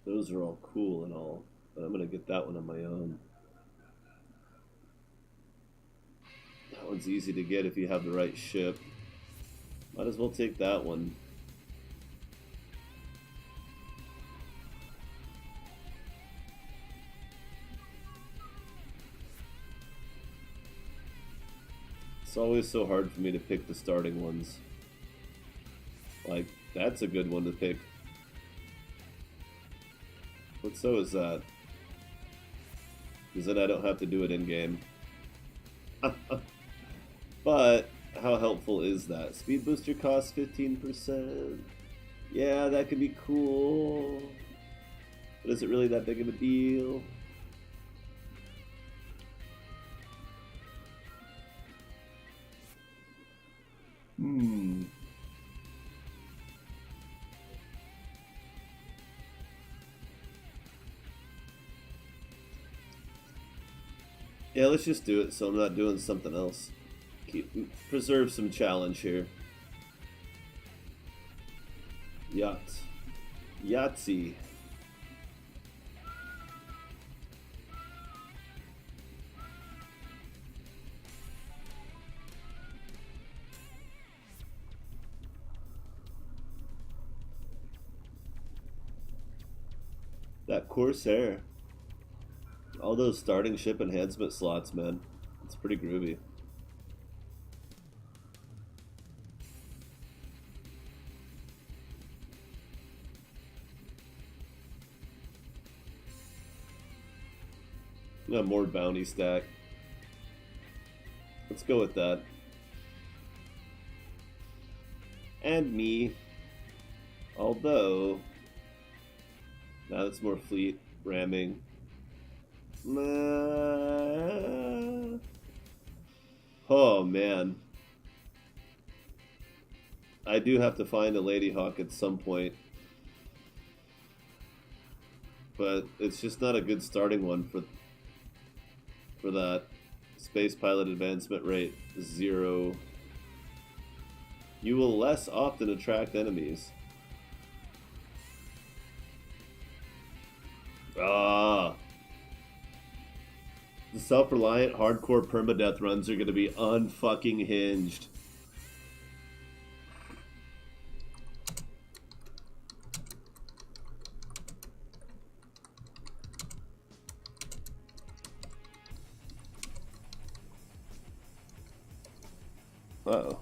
Those are all cool and all, but I'm gonna get that one on my own. That one's easy to get if you have the right ship. Might as well take that one. It's always so hard for me to pick the starting ones. Like, that's a good one to pick. But so is that. Because then I don't have to do it in-game. But how helpful is that? Speed booster costs 15%. Yeah, that could be cool. But is it really that big of a deal? Yeah, let's just do it so I'm not doing something else. Preserve some challenge here. Yahtzee. That Corsair. All those starting ship enhancement slots, man. It's pretty groovy. Yeah, more bounty stack. Let's go with that. And me. Although, Now that's more fleet ramming. Oh man. I do have to find a Lady Hawk at some point, but it's just not a good starting one for that. Space pilot advancement rate 0. You will less often attract enemies. Ah. The self-reliant hardcore permadeath runs are going to be unfucking hinged. Uh-oh.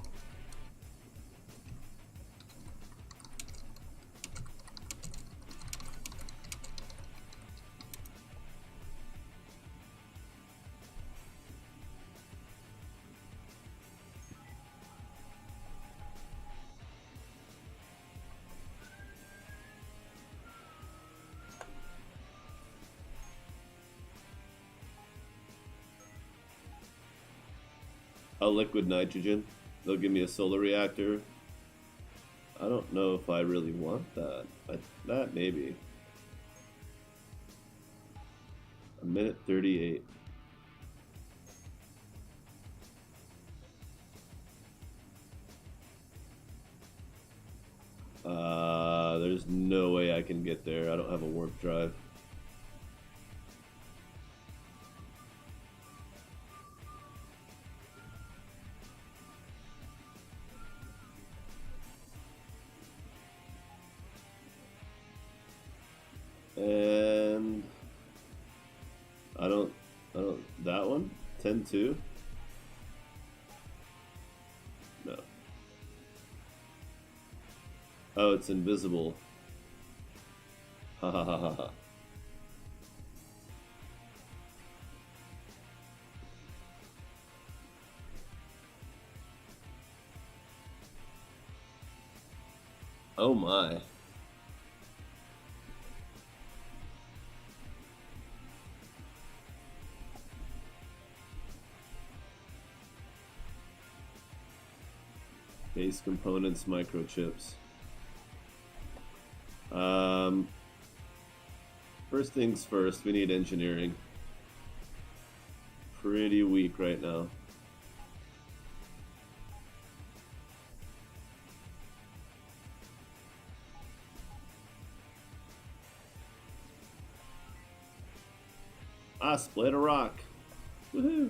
A liquid nitrogen. They'll give me a solar reactor. I don't know if I really want that. That maybe. A minute 38. There's no way I can get there. I don't have a warp drive. And I don't, that one? 10-2? No. Oh, it's invisible. Ha ha ha ha ha. Oh my. Base components, microchips. First things first, we need engineering. Pretty weak right now. Ah, split a rock. Woohoo!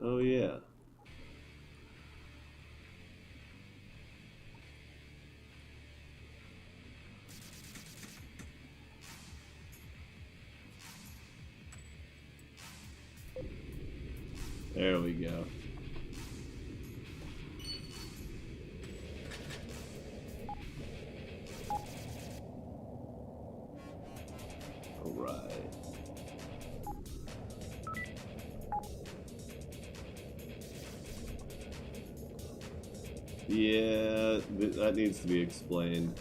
Oh yeah. There we go. All right. Yeah, that needs to be explained.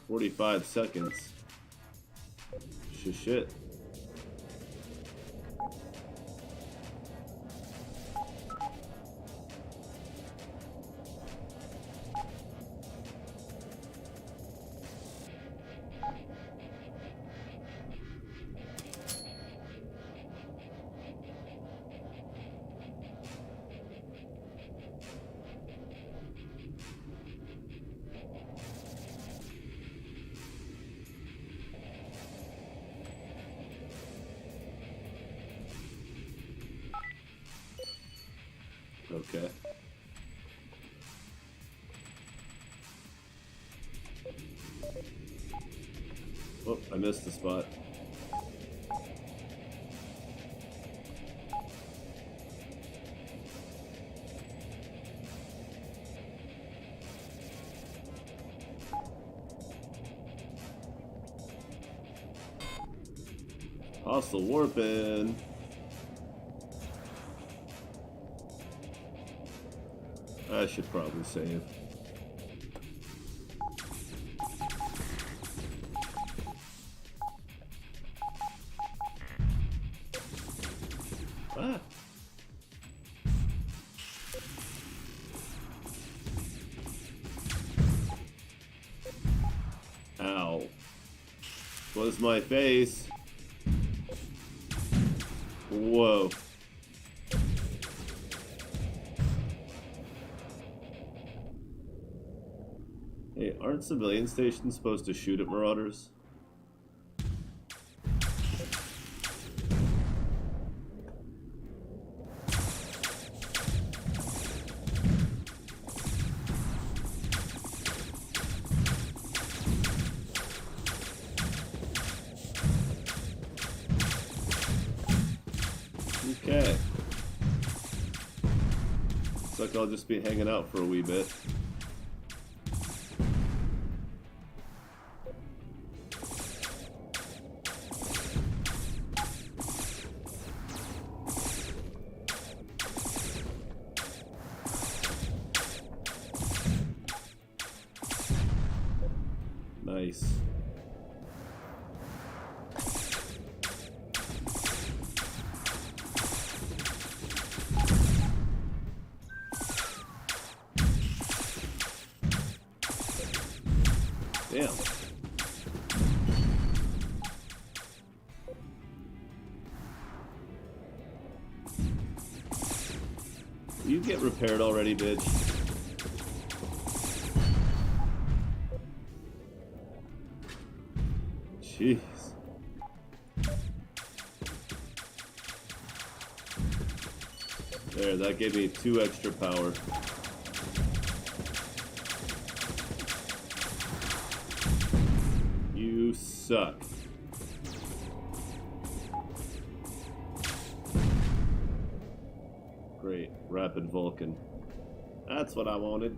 "45 seconds. Shit. Okay. Oh, I missed the spot. Hostile warping. I should probably save. Ah. Ow. Was my face. Whoa. Hey, aren't civilian stations supposed to shoot at marauders? Okay. Looks like I'll just be hanging out for a wee bit. Nice. Damn. Will you get repaired already, bitch? Jeez. There, that gave me 2 extra power. You suck. Great. Rapid Vulcan. That's what I wanted.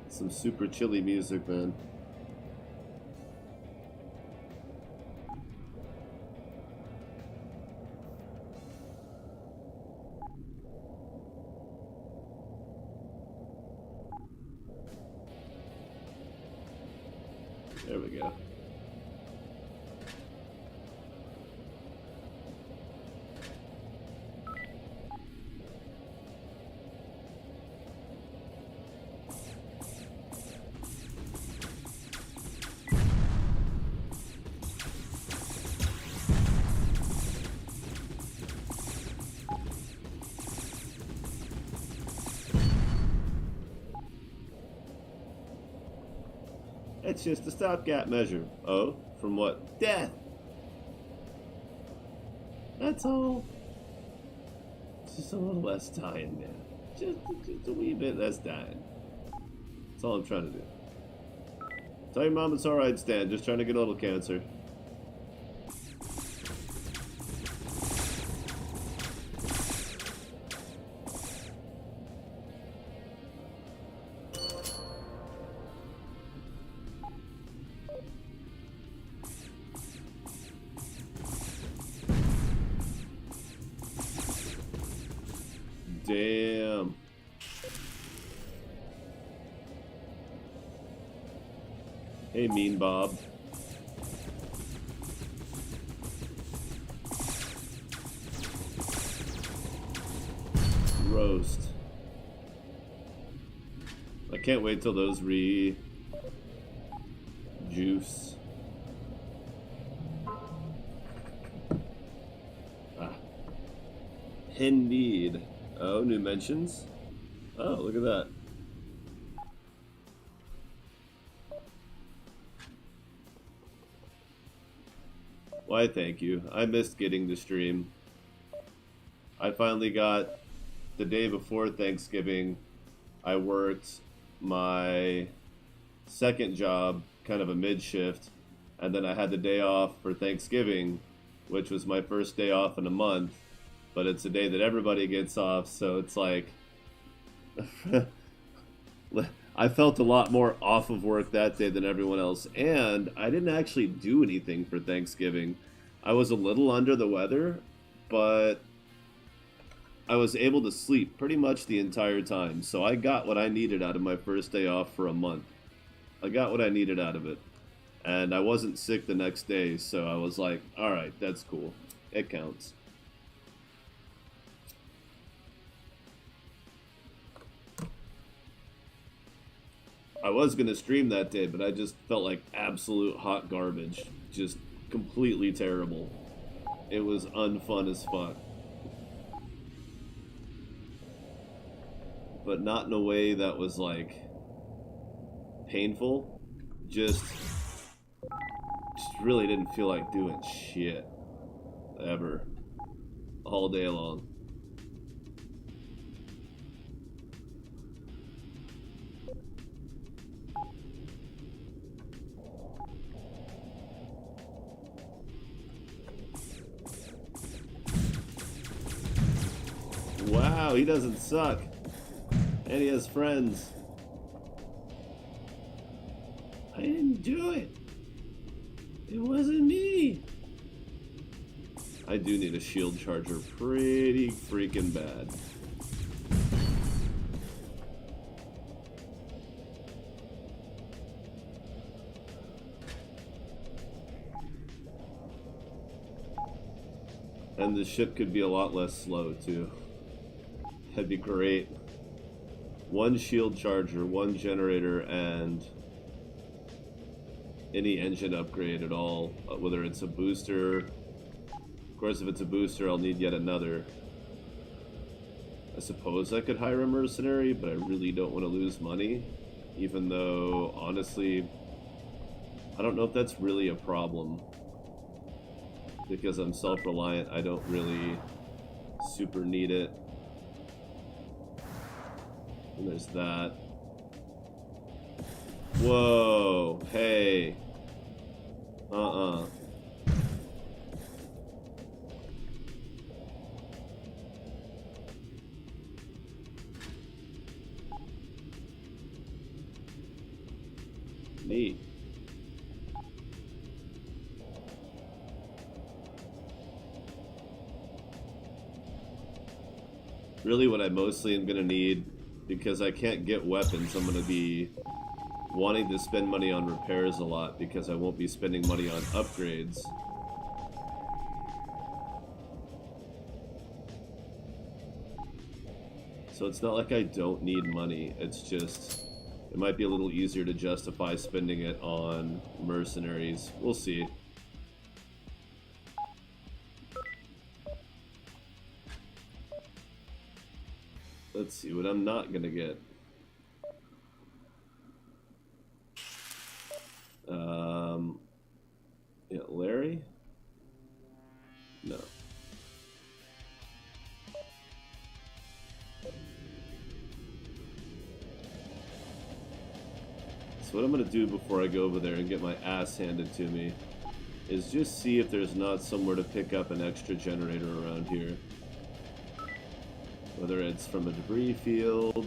Some super chilly music, man. There we go. It's just a stopgap measure. Oh, from what? Death! That's all. Just a little less dying, man. Just a wee bit less dying. That's all I'm trying to do. Tell your mom it's alright, Stan. Just trying to get a little cancer. Damn. Hey, Mean Bob. Roast. I can't wait till those juice. Ah. Indeed. Oh, new mentions? Oh, look at that. Why, thank you. I missed getting to stream. I finally got, the day before Thanksgiving, I worked my second job, kind of a mid-shift, and then I had the day off for Thanksgiving, which was my first day off in a month, but it's a day that everybody gets off, so it's like... I felt a lot more off of work that day than everyone else, and I didn't actually do anything for Thanksgiving. I was a little under the weather, but I was able to sleep pretty much the entire time, so I got what I needed out of my first day off for a month. I got what I needed out of it, and I wasn't sick the next day, so I was like, alright, that's cool. It counts. I was going to stream that day, but I just felt like absolute hot garbage. Just completely terrible. It was unfun as fuck. But not in a way that was like painful. Just really didn't feel like doing shit. Ever. All day long. Wow, he doesn't suck. And he has friends. I didn't do it. It wasn't me. I do need a shield charger pretty freaking bad. And the ship could be a lot less slow too. That'd be great. One shield charger, one generator, and any engine upgrade at all, whether it's a booster. Of course, if it's a booster, I'll need yet another. I suppose I could hire a mercenary, but I really don't want to lose money, even though, honestly, I don't know if that's really a problem. Because I'm self-reliant, I don't really super need it. And there's that. Whoa, hey. Neat. Really what I mostly am going to need, because I can't get weapons, I'm going to be wanting to spend money on repairs a lot, because I won't be spending money on upgrades. So it's not like I don't need money, it's just, it might be a little easier to justify spending it on mercenaries. We'll see. Let's see what I'm not gonna get. Yeah, Larry? No. So what I'm going to do before I go over there and get my ass handed to me is just see if there's not somewhere to pick up an extra generator around here. Whether it's from a debris field.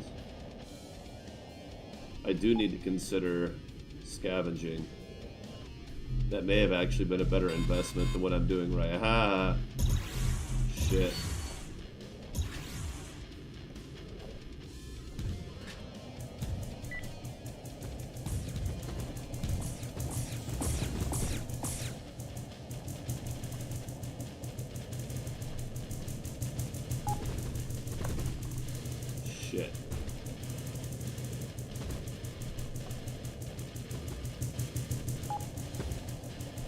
I do need to consider scavenging. That may have actually been a better investment than what I'm doing right. Ha! Shit. Shit.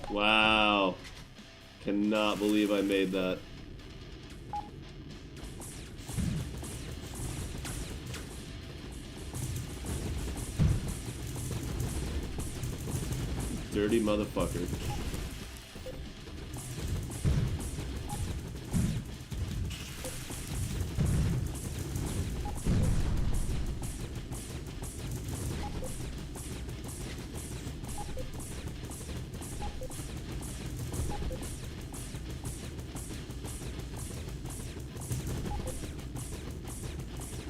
Wow. Cannot believe I made that. Dirty motherfucker.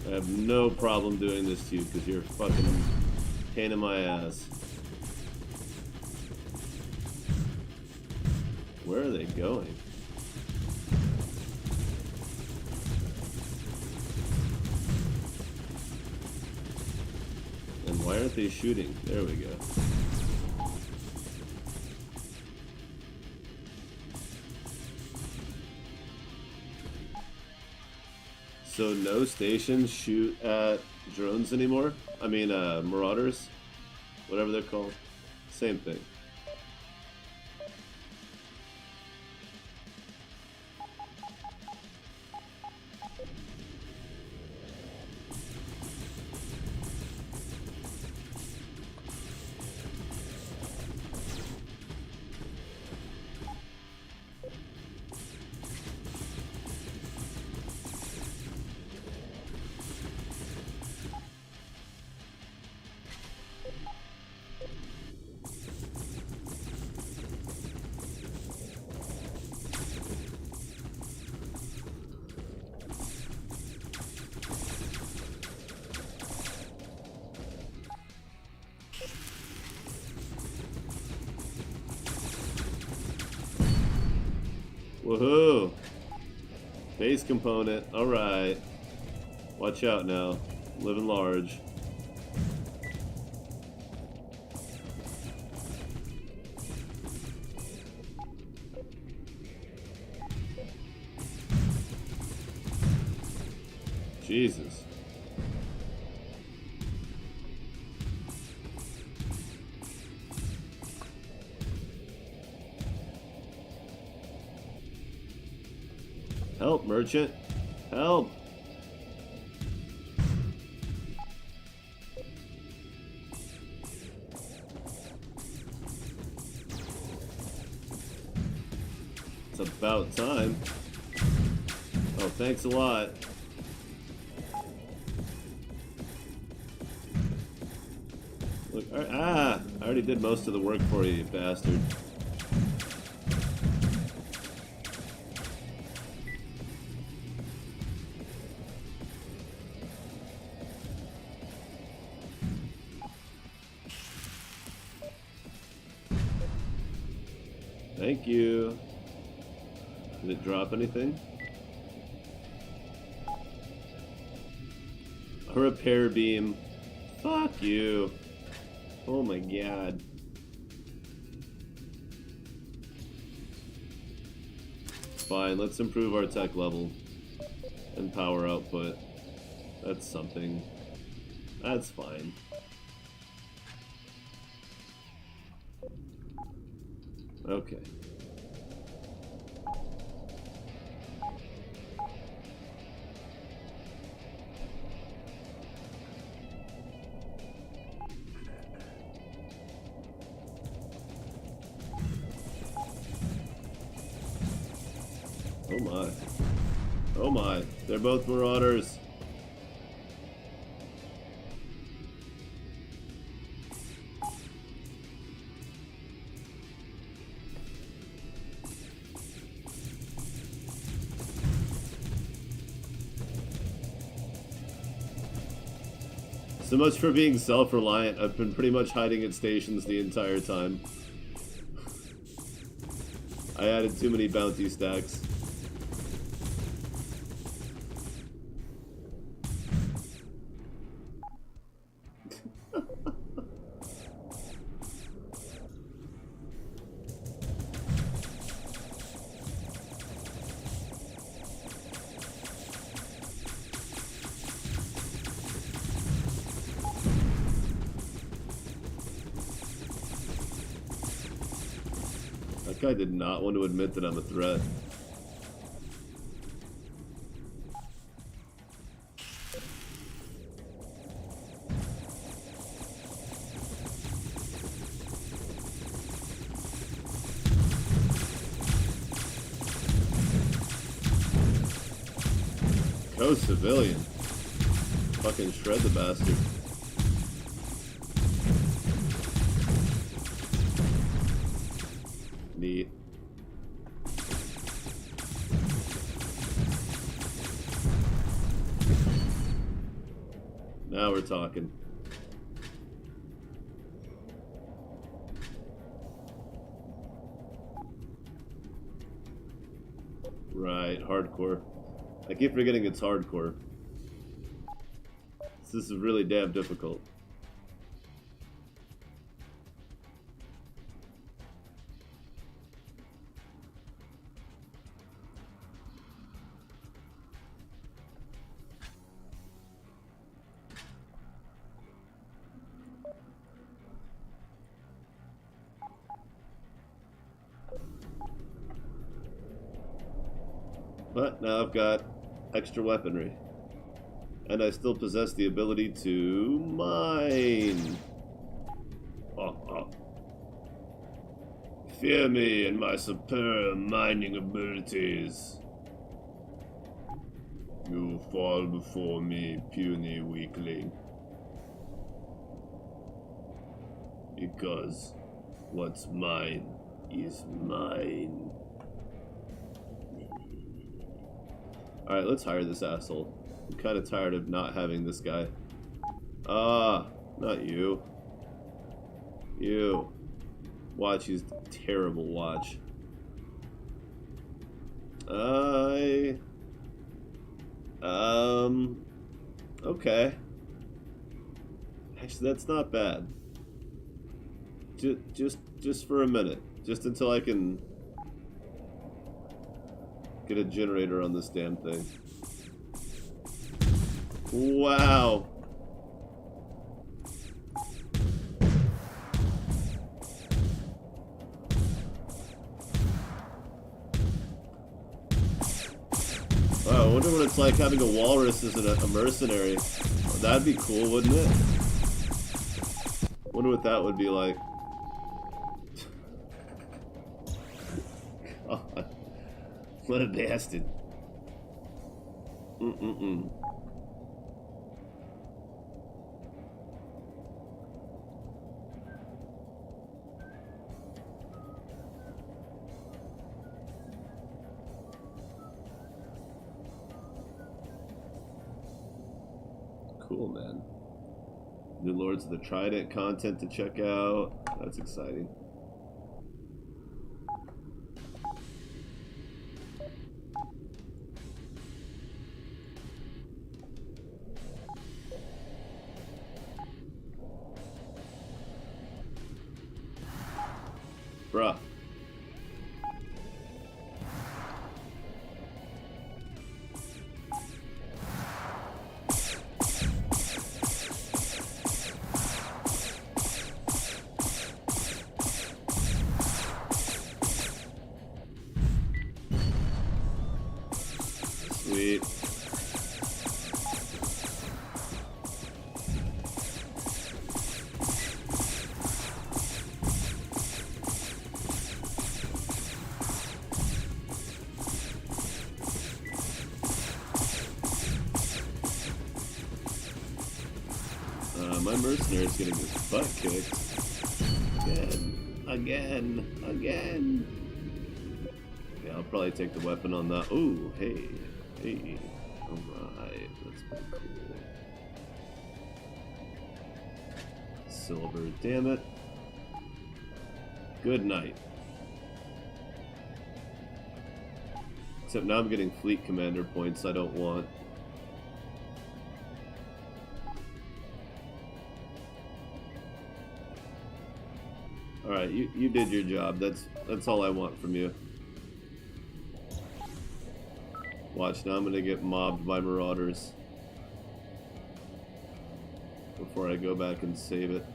I have no problem doing this to you because you're a fucking pain in my ass. Where are they going? And why aren't they shooting? There we go. So no stations shoot at drones anymore? I mean, marauders? Whatever they're called. Same thing. Woohoo! Base component, alright. Watch out now. Living large. Jesus. Help, merchant. Help. It's about time. Oh, thanks a lot. Look, I already did most of the work for you, you bastard. Thank you. Did it drop anything? A repair beam. Fuck you. Oh my god. Fine, let's improve our tech level and power output. That's something. That's fine. Okay. Oh my. Oh my. They're both marauders. So much for being self-reliant. I've been pretty much hiding at stations the entire time. I added too many bounty stacks. That guy did not want to admit that I'm a threat. Go civilian. Fucking shred the bastard. Neat. Now we're talking. Right, hardcore. I keep forgetting it's hardcore. This is really damn difficult. But now I've got extra weaponry. And I still possess the ability to mine. Fear me and my superior mining abilities. You fall before me, puny weakling. Because what's mine is mine. Alright, let's hire this asshole. I'm kind of tired of not having this guy. Not you. You. Watch is terrible watch. Okay. Actually, that's not bad. Just for a minute. Just until I can get a generator on this damn thing. Wow. Wow, I wonder what it's like having a walrus as a mercenary. Oh, that'd be cool, wouldn't it? Wonder what that would be like. God. What a bastard. Cool, man. New Lords of the Trident content to check out. That's exciting. Bruh. Sweet. My mercenary's getting his butt kicked. Again. Yeah, I'll probably take the weapon on that. Ooh, hey. Alright, that's pretty cool. silver. Damn it. Good night. Except now I'm getting fleet commander points I don't want. Alright, you did your job. That's all I want from you. Watch, now I'm gonna get mobbed by marauders before I go back and save it.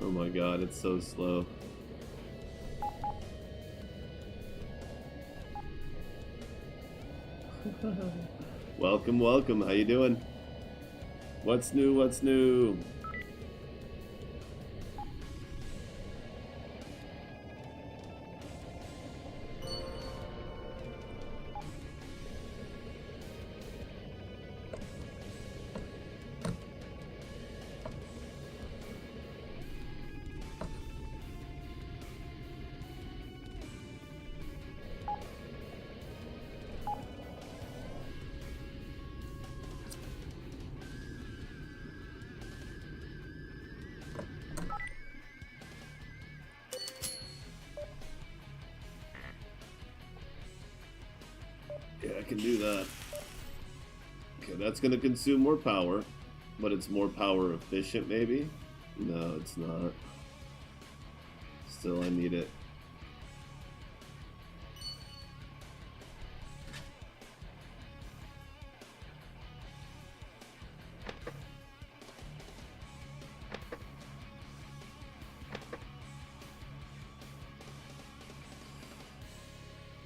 Oh my god, it's so slow. Welcome, welcome. How you doing? What's new? What's new? Yeah, I can do that. Okay, that's gonna consume more power, but it's more power efficient, maybe? No, it's not. Still, I need it.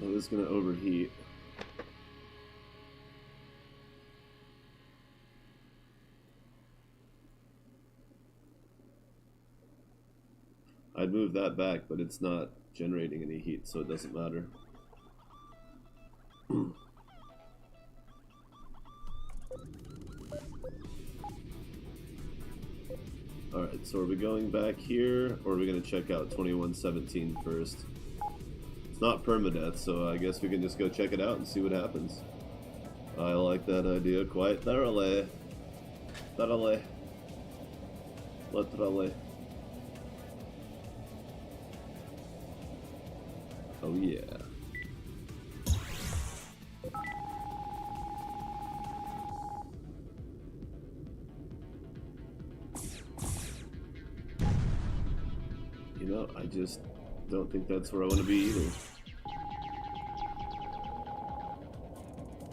Oh, this is gonna overheat. I'd move that back, but it's not generating any heat, so it doesn't matter. Alright, so are we going back here, or are we going to check out 2117 first? It's not permadeath, so I guess we can just go check it out and see what happens. I like that idea quite thoroughly. Thoroughly. Literally. Oh yeah. You know, I just don't think that's where I want to be either.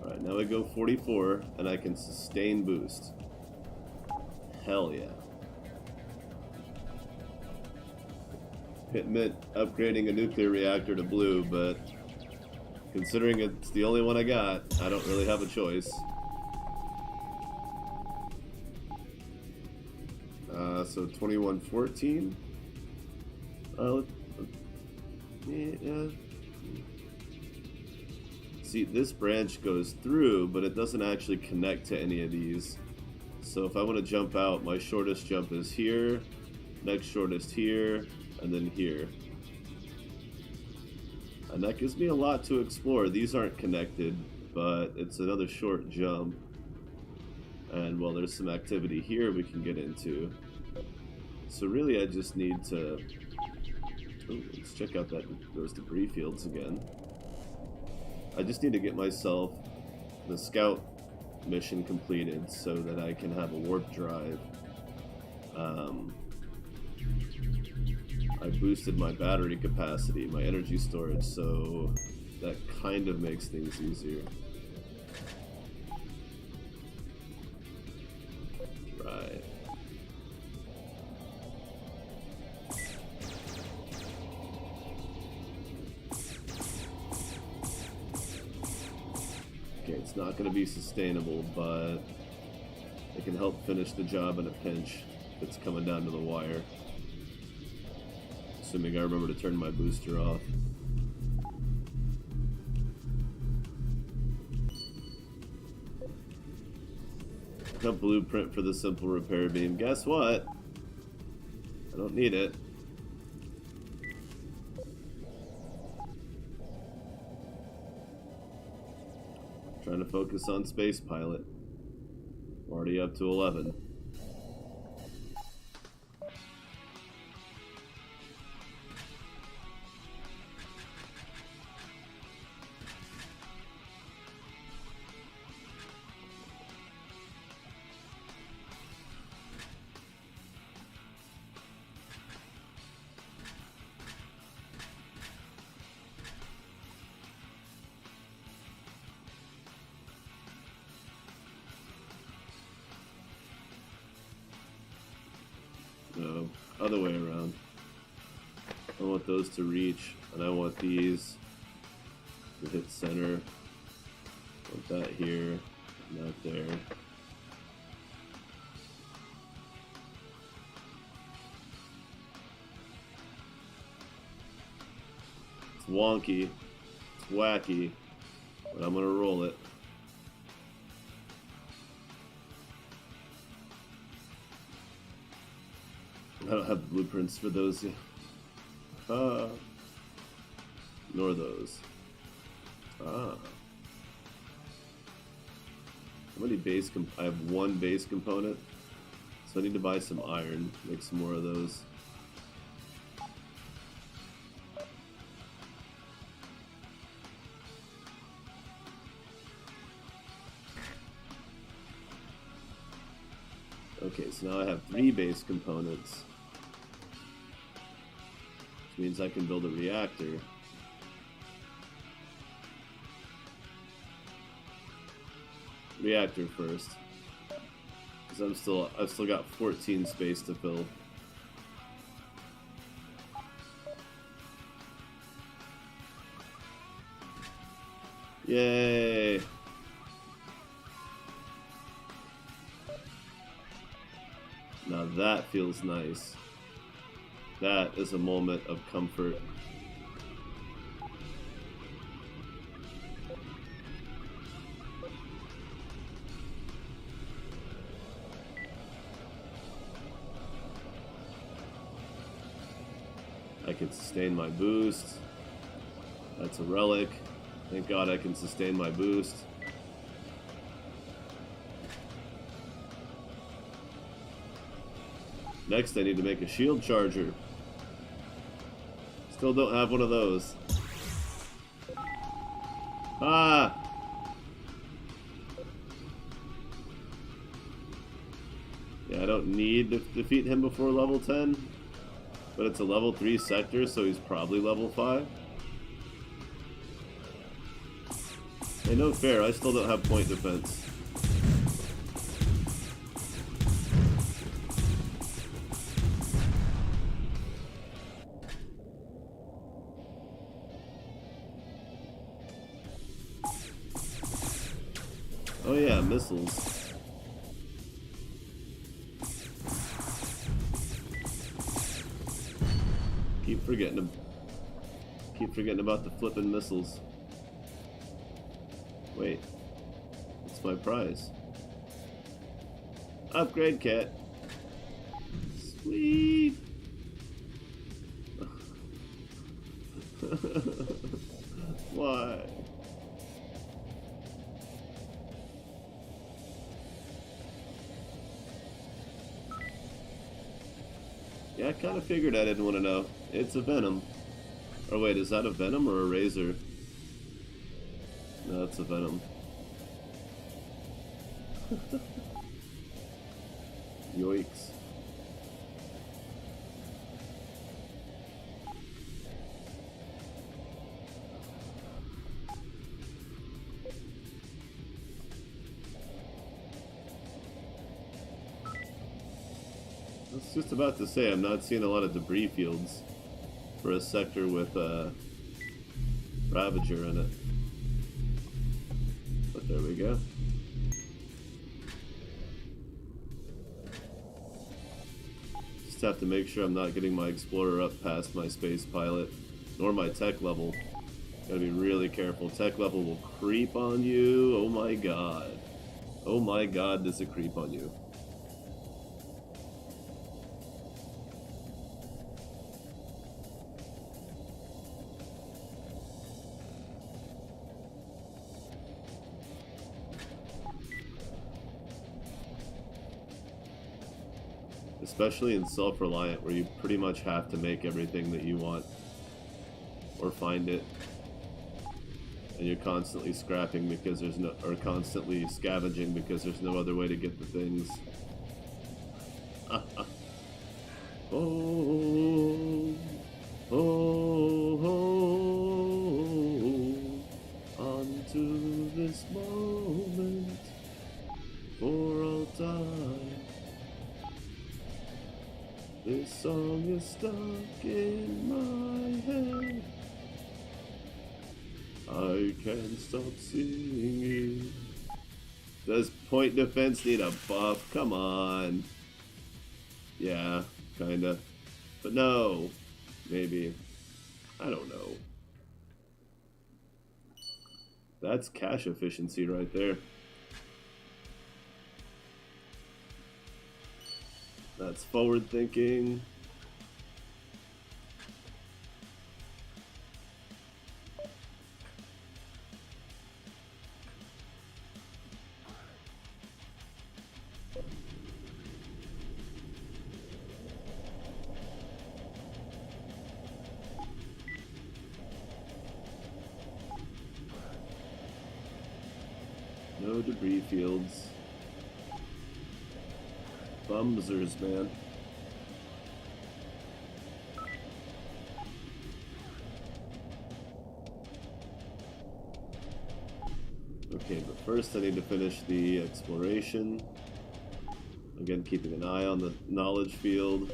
Alright, now I go 44, and I can sustain boost. Hell yeah. It meant upgrading a nuclear reactor to blue, but considering it's the only one I got, I don't really have a choice. So 2114. Yeah. See, this branch goes through, but it doesn't actually connect to any of these. So if I want to jump out, my shortest jump is here, next shortest here, and then here. And that gives me a lot to explore. These aren't connected, but it's another short jump. And well, there's some activity here we can get into. So really I just need to... Oh, let's check out those debris fields again. I just need to get myself the scout mission completed so that I can have a warp drive. I boosted my battery capacity, my energy storage, so that kind of makes things easier. Right. Okay, it's not going to be sustainable, but it can help finish the job in a pinch if it's coming down to the wire. Assuming I remember to turn my booster off. A blueprint for the simple repair beam. Guess what? I don't need it. Trying to focus on space pilot. Already up to 11. No, other way around. I want those to reach, and I want these to hit center. I want that here, and that there. It's wonky, it's wacky, but I'm gonna roll it. I don't have blueprints for those yet. Nor those. How many base I have one base component, so I need to buy some iron, make some more of those. Okay, so now I have 3 base components. Which means I can build a reactor. Reactor first. Because I've still got 14 space to fill. Yay! Now that feels nice. That is a moment of comfort. I can sustain my boost. That's a relic. Thank God I can sustain my boost. Next, I need to make a shield charger. Still don't have one of those. Ah! Yeah, I don't need to defeat him before level 10. But it's a level 3 sector, so he's probably level 5. Hey, no fair, I still don't have point defense. Oh yeah, missiles. Keep forgetting about the flippin' missiles. Wait. It's my prize. Upgrade kit. Sweet. Why? Yeah, I kind of figured I didn't want to know. It's a Venom. Or wait, is that a Venom or a Razor? No, it's a Venom. Yoicks. I was just about to say, I'm not seeing a lot of debris fields for a sector with Ravager in it. But there we go. Just have to make sure I'm not getting my Explorer up past my space pilot, nor my tech level. Gotta be really careful. Tech level will creep on you. Oh my god. Oh my god, does it creep on you. Especially in Self-Reliant, where you pretty much have to make everything that you want. Or find it. And you're constantly scrapping because there's no, or constantly scavenging because there's no other way to get the things. Oh, oh, oh, onto this moment for all time. This song is stuck in my head. I can't stop singing. Does point defense need a buff? Come on. Yeah, kinda. But no. Maybe. I don't know. That's cash efficiency right there. That's forward thinking. No debris fields. Bumsers, man. Okay, but first I need to finish the exploration. Again, keeping an eye on the knowledge field.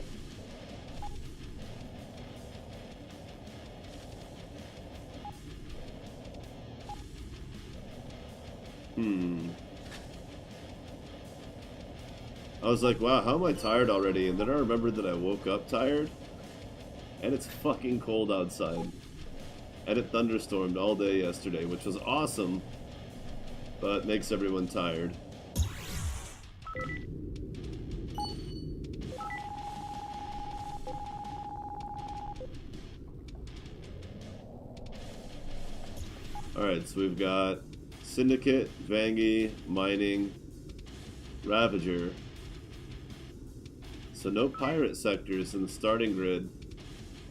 I was like, wow, how am I tired already? And then I remembered that I woke up tired. And it's fucking cold outside. And it thunderstormed all day yesterday, which was awesome. But makes everyone tired. Alright, so we've got Syndicate, Vangie, Mining, Ravager. So no pirate sectors in the starting grid.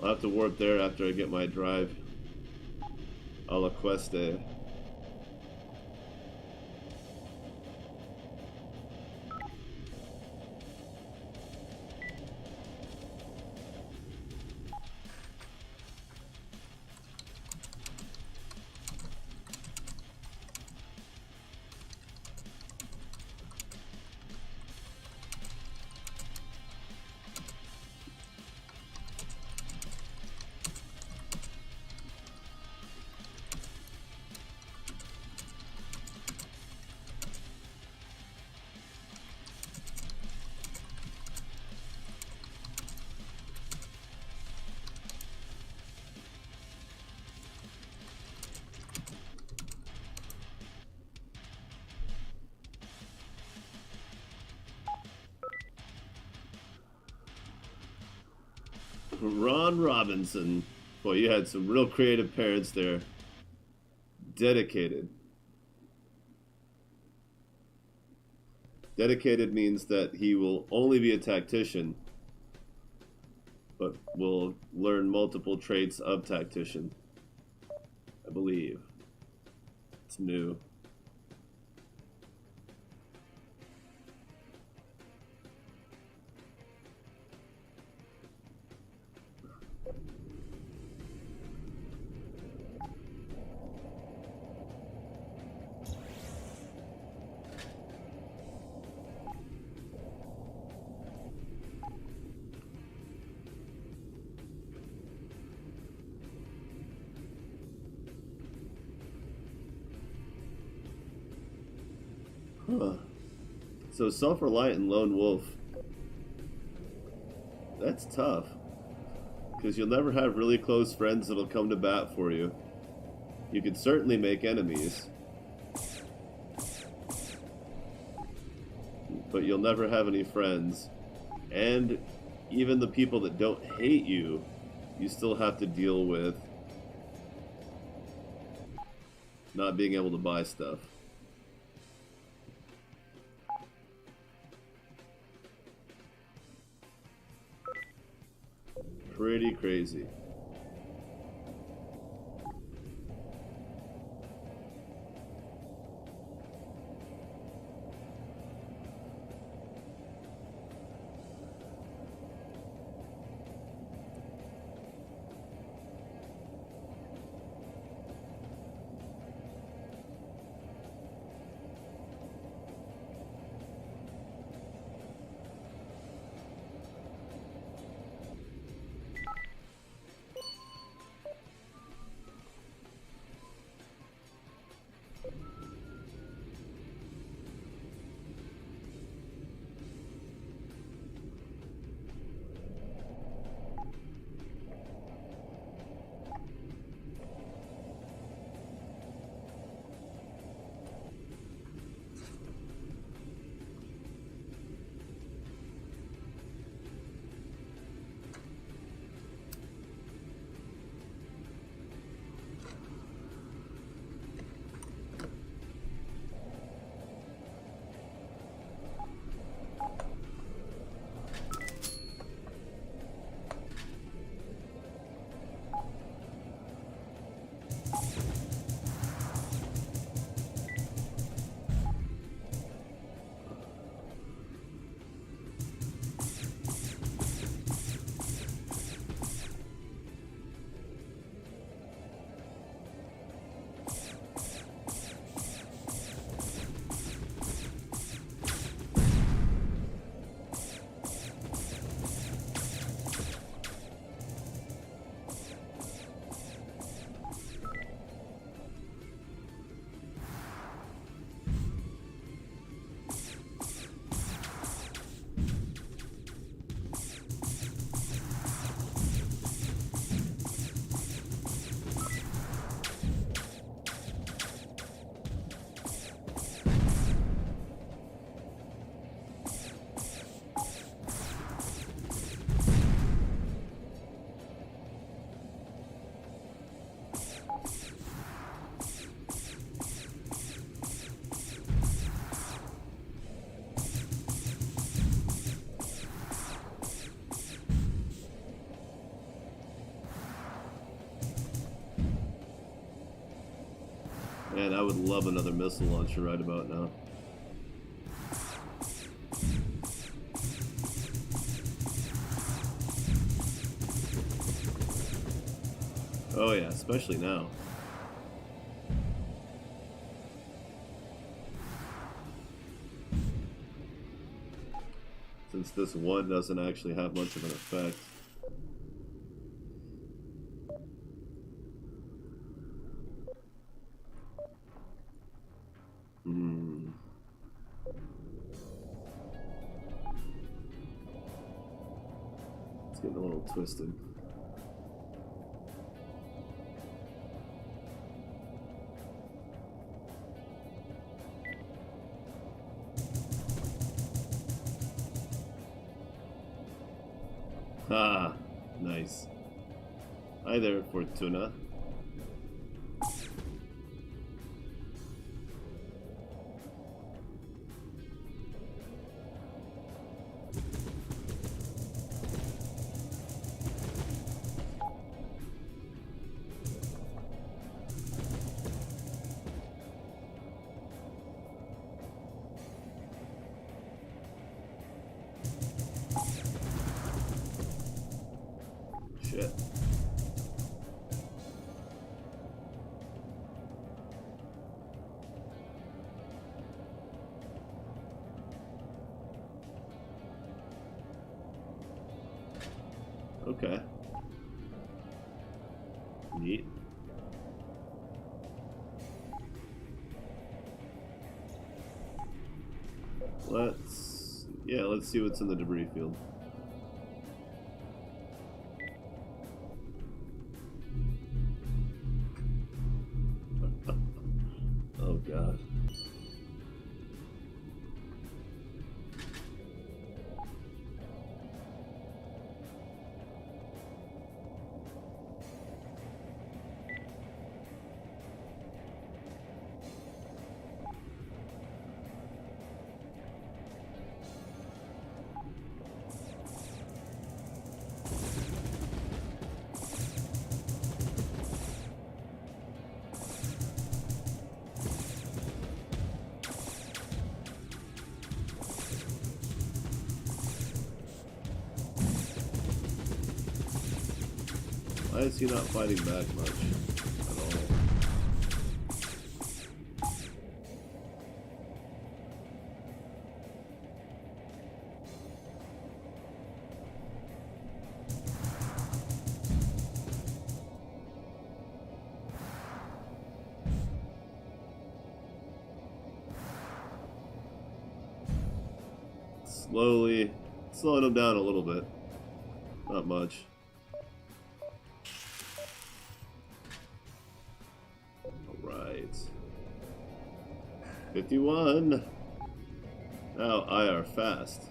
I'll have to warp there after I get my drive a la Cueste. Ron Robinson. Boy, you had some real creative parents there. Dedicated. Dedicated means that he will only be a tactician, but will learn multiple traits of tactician. I believe. It's new. Huh. So self-reliant and lone wolf. That's tough. Because you'll never have really close friends that'll come to bat for you. You could certainly make enemies. but you'll never have any friends. And even the people that don't hate you, you still have to deal with not being able to buy stuff. Pretty crazy. Man, I would love another missile launcher right about now. Oh yeah, especially now. Since this one doesn't actually have much of an effect. It's getting a little twisted. Ah, nice. Hi there, Fortuna. Shit. Okay. Neat. Let's see what's in the debris field. Oh god. Why is he not fighting back much at all? Slowing him down a little bit. Not much. Alright. 51. Now I are fast.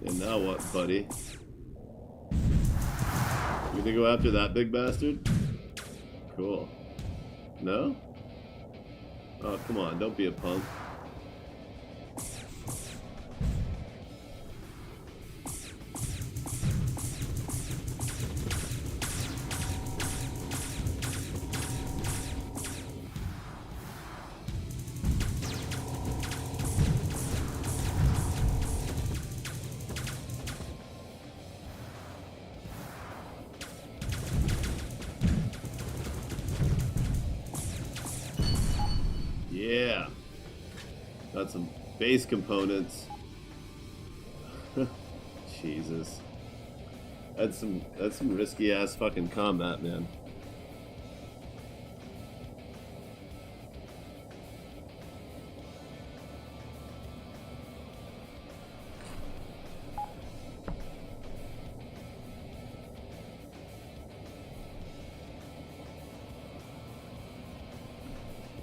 And now what, buddy? You gonna go after that big bastard? Cool. No? Oh, come on, don't be a punk. Yeah. Got some base components. Jesus. That's some risky ass fucking combat, man.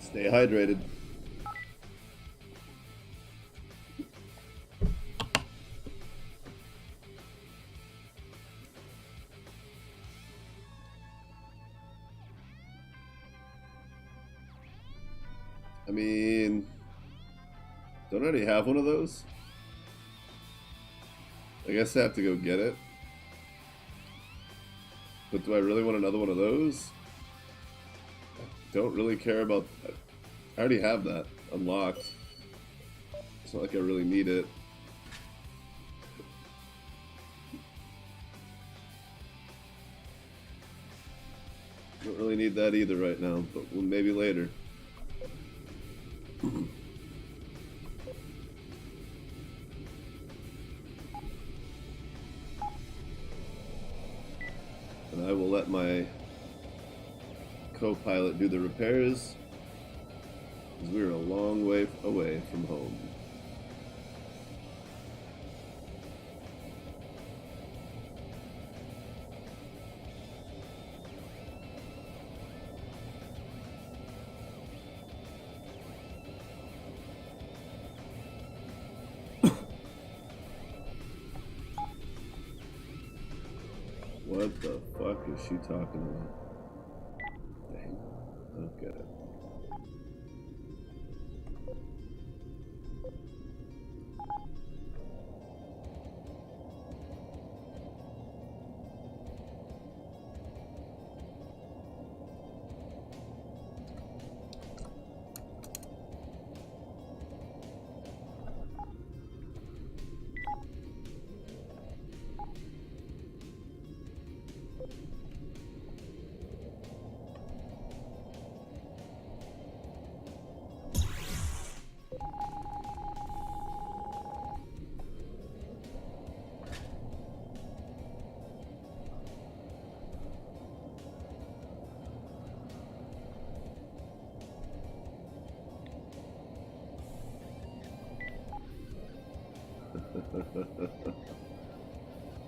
Stay hydrated. I mean, don't I already have one of those? I guess I have to go get it. But do I really want another one of those? Don't really care about... I already have that unlocked. It's not like I really need it. Don't really need that either right now, but maybe later. And I will let my co-pilot do the repairs, because we're a long way away from home. What the fuck is she talking about? Dang. Okay.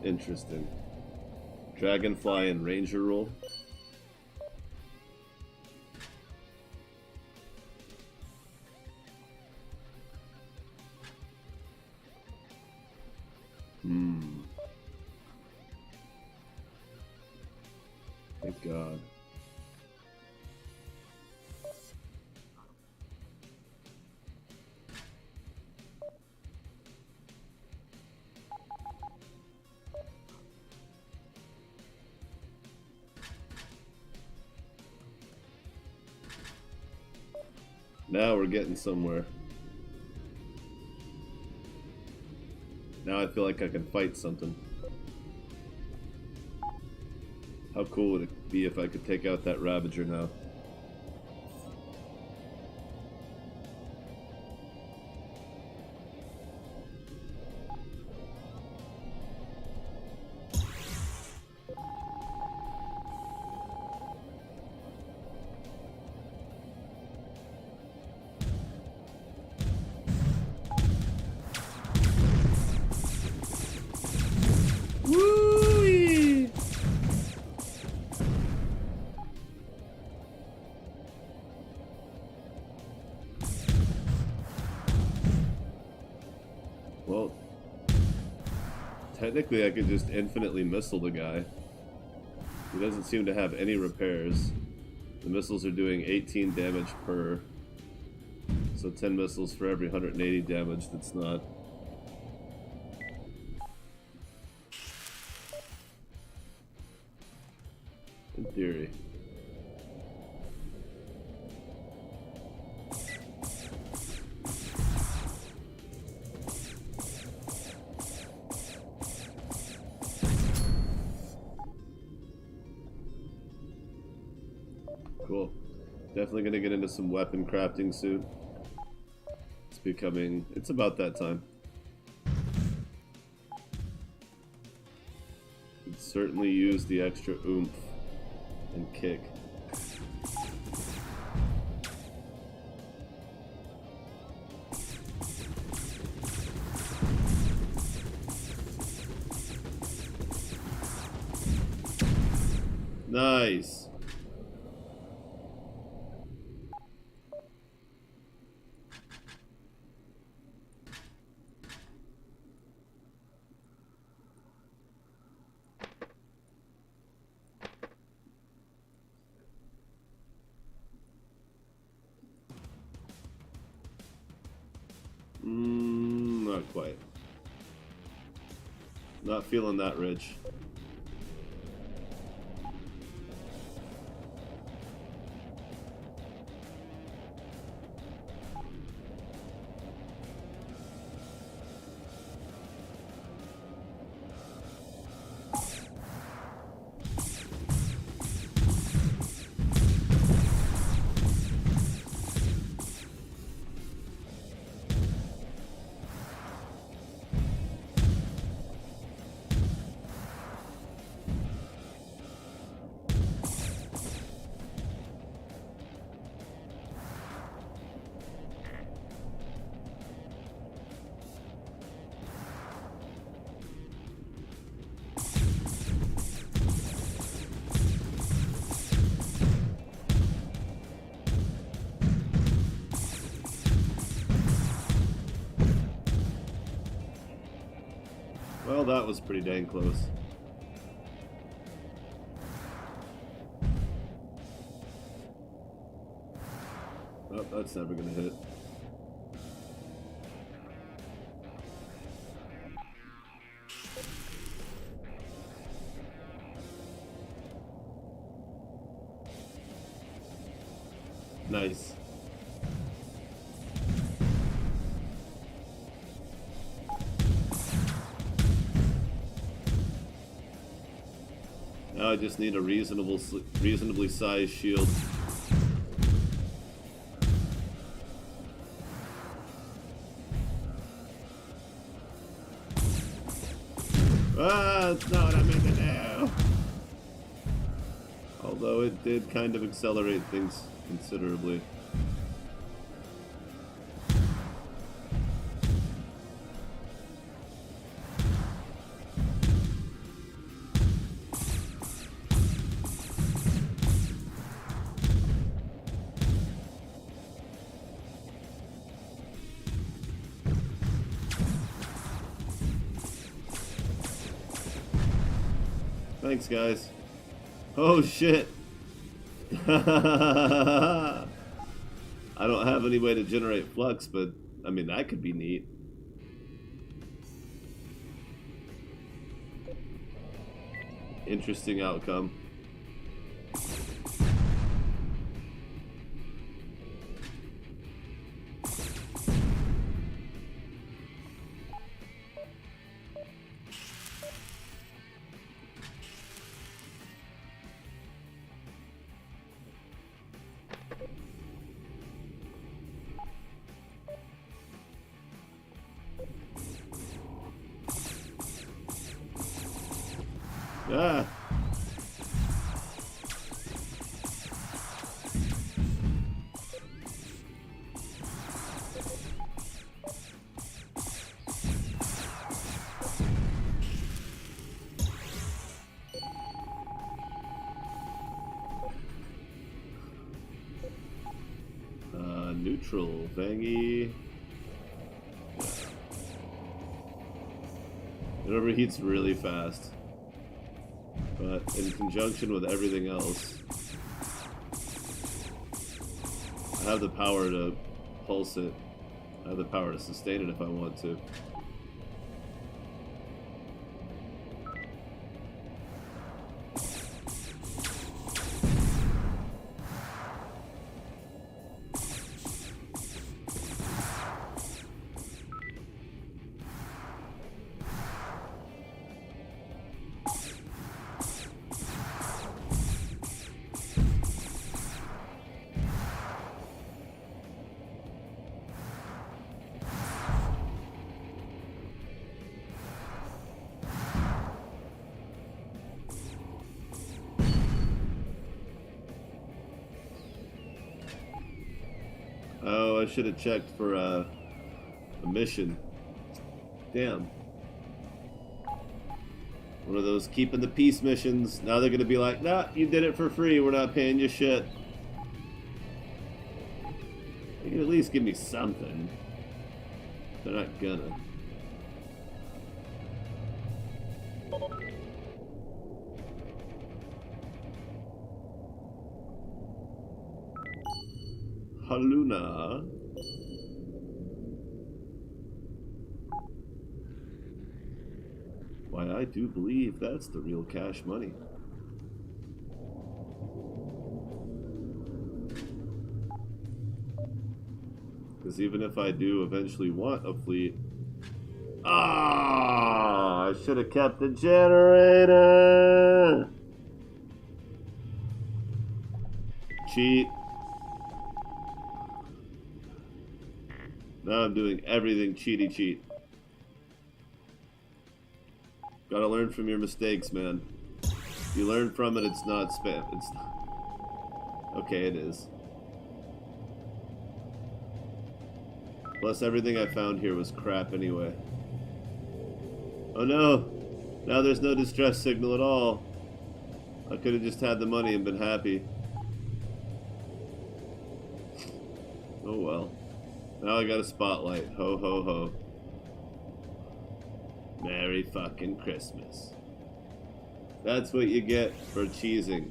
Interesting. Dragonfly and Ranger roll. Thank God. Now we're getting somewhere. Now I feel like I can fight something. How cool would it be if I could take out that Ravager now? Woo-wee! Well, technically I could just infinitely missile the guy. He doesn't seem to have any repairs. The missiles are doing 18 damage per. So 10 missiles for every 180 damage that's not. In theory. Cool. Definitely gonna get into some weapon crafting soon. It's about that time. Could certainly use the extra oomph and kick. Nice. Not quite. Not feeling that rich. Well, that was pretty dang close. Oh, that's never gonna hit. Nice. Now I just need a reasonably sized shield. Ah, that's not what I meant to do. Although it did kind of accelerate things considerably. Thanks, guys. Oh, shit. I don't have any way to generate flux, but, I mean, that could be neat. Interesting outcome. Ah! Neutral, Vangy. It overheats really fast. But in conjunction with everything else, I have the power to pulse it. I have the power to sustain it if I want to. Oh, I should have checked for a mission. Damn. One of those keeping the peace missions. Now they're gonna be like, nah, you did it for free. We're not paying you shit. You can at least give me something. They're not gonna. Haluna. Why, I do believe that's the real cash money. Because even if I do eventually want a fleet... Ah! I should have kept the generator! Cheat. Now I'm doing everything cheaty cheat. Gotta learn from your mistakes, man. If you learn from it, it's not spam. It's okay, it is. Plus, everything I found here was crap anyway. Oh no! Now there's no distress signal at all. I could have just had the money and been happy. Oh well. Now I got a spotlight. Ho ho ho. Merry fucking Christmas. That's what you get for cheesing.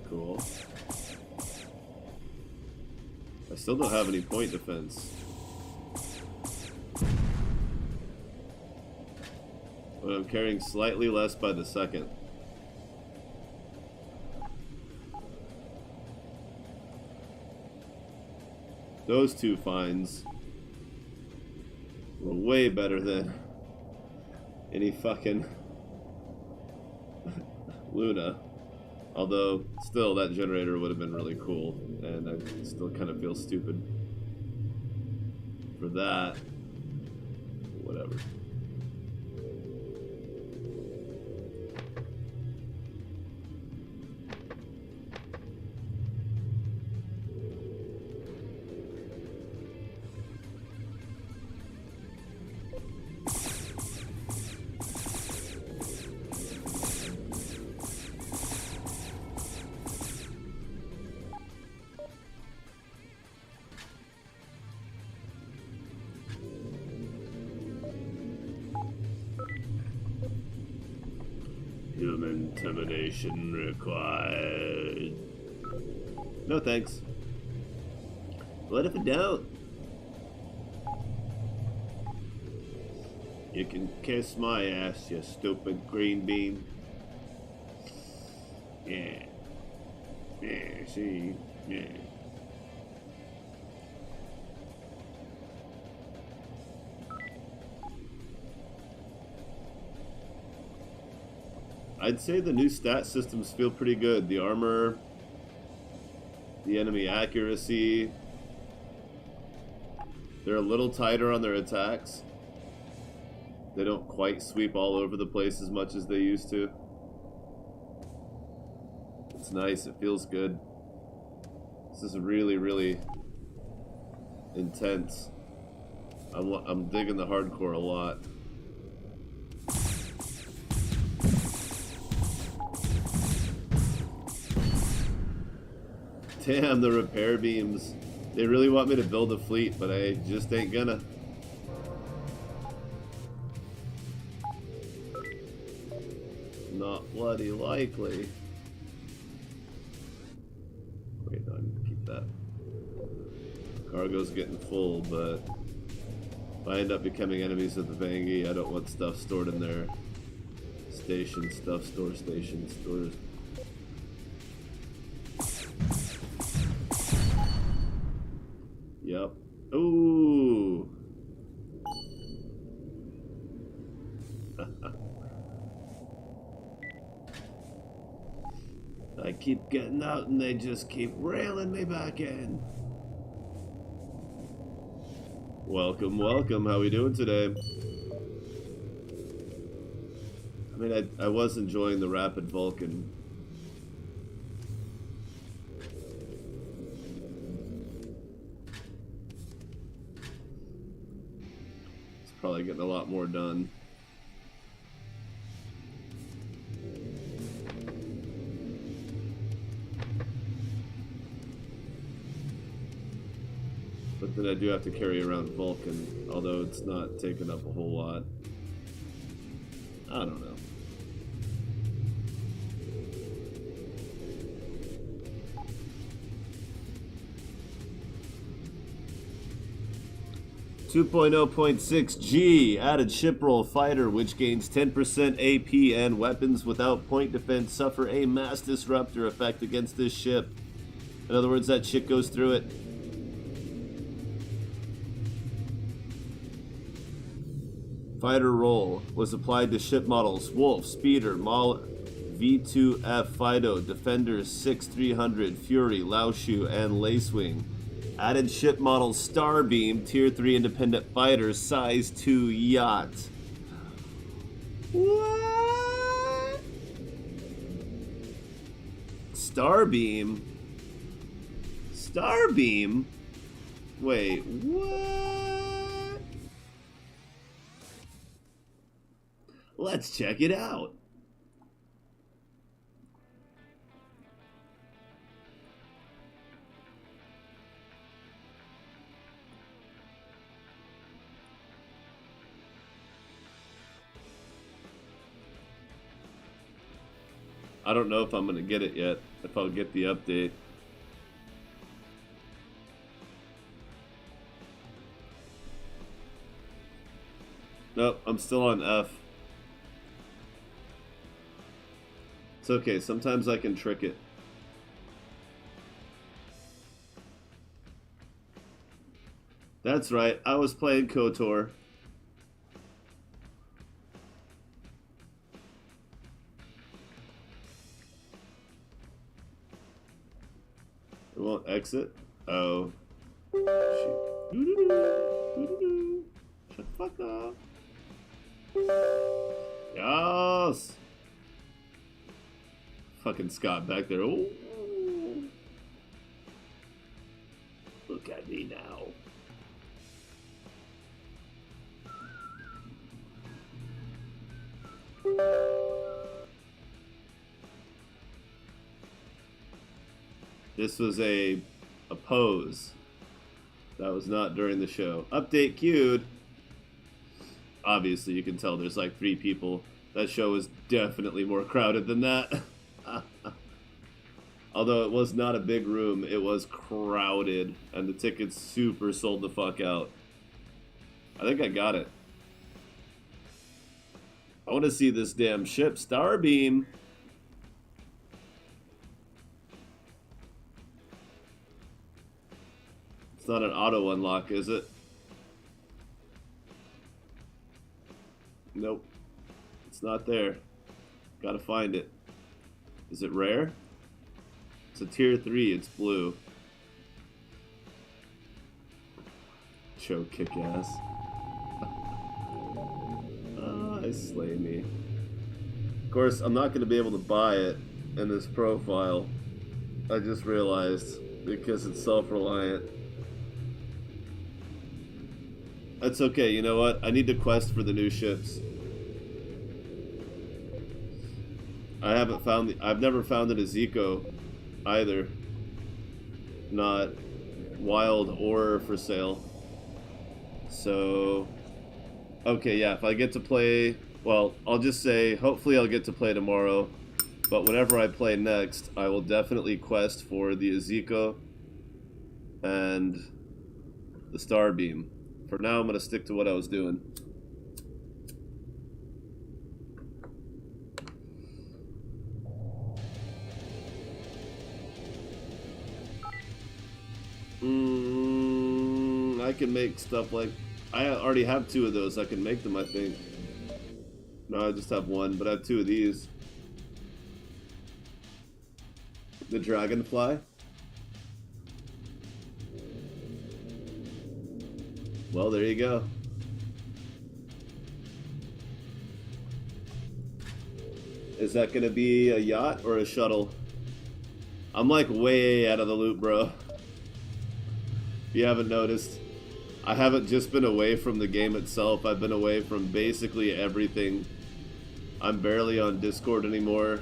Cool. I still don't have any point defense. But I'm carrying slightly less by the second. Those two finds were way better than any fucking Luna. Although, still, that generator would have been really cool, and I still kind of feel stupid for that. Whatever. Human intimidation required. No thanks. What if I don't? You can kiss my ass, you stupid green bean. Yeah. Yeah, see? Yeah. I'd say the new stat systems feel pretty good. The the enemy accuracy. They're a little tighter on their attacks. They don't quite sweep all over the place as much as they used to. It's nice, it feels good. This is really, really intense. I'm digging the hardcore a lot. Damn, the repair beams. They really want me to build a fleet, but I just ain't gonna. Not bloody likely. Wait, no, I need to keep that. Cargo's getting full, but if I end up becoming enemies of the Vangie, I don't want stuff stored in their station, stuff store station stores. Yep. Ooh. I keep getting out and they just keep railing me back in. Welcome, welcome. How we doing today? I mean, I was enjoying the Rapid Vulcan. It's probably getting a lot more done. But then I do have to carry around Vulcan, although it's not taking up a whole lot. I don't know. .6G added ship roll fighter, which gains 10% AP and weapons without point defense suffer a mass disruptor effect against this ship. In other words, that shit goes through it. Fighter roll was applied to ship models Wolf, Speeder, Maul, V2F, Fido, Defenders 6-300, Fury, Laoshu, and Lacewing. Added ship model Starbeam, Tier 3 independent fighter, size 2 yacht. What? Starbeam? Starbeam? Wait, what? Let's check it out. I don't know if I'm going to get it yet, if I'll get the update. Nope, I'm still on F. It's okay, sometimes I can trick it. That's right, I was playing KOTOR. It won't exit? Oh. Shoot. Shut the fuck up. Yes! Fucking Scott back there. Oh. Look at me now. This was a pose. That was not during the show. Update queued. Obviously, you can tell there's like 3 people. That show was definitely more crowded than that. Although it was not a big room, it was crowded, and the tickets super sold the fuck out. I think I got it. I want to see this damn ship, Starbeam. It's not an auto unlock, is it? Nope. It's not there. Gotta find it. Is it rare? It's a tier 3, it's blue. Choke kick ass. I slay me. Of course, I'm not going to be able to buy it in this profile. I just realized because it's self-reliant. That's okay, you know what? I need to quest for the new ships. I've never found an Ezeco either. Not wild or for sale. So, okay, yeah, if I get to play, well, I'll just say, hopefully I'll get to play tomorrow, but whenever I play next, I will definitely quest for the Ezeco and the Starbeam. For now, I'm going to stick to what I was doing. I can make stuff like... I already have 2 of those. I can make them, I think. No, I just have 1, but I have 2 of these. The Dragonfly. Well, there you go. Is that gonna be a yacht or a shuttle? I'm like way out of the loop, bro. If you haven't noticed, I haven't just been away from the game itself. I've been away from basically everything. I'm barely on Discord anymore.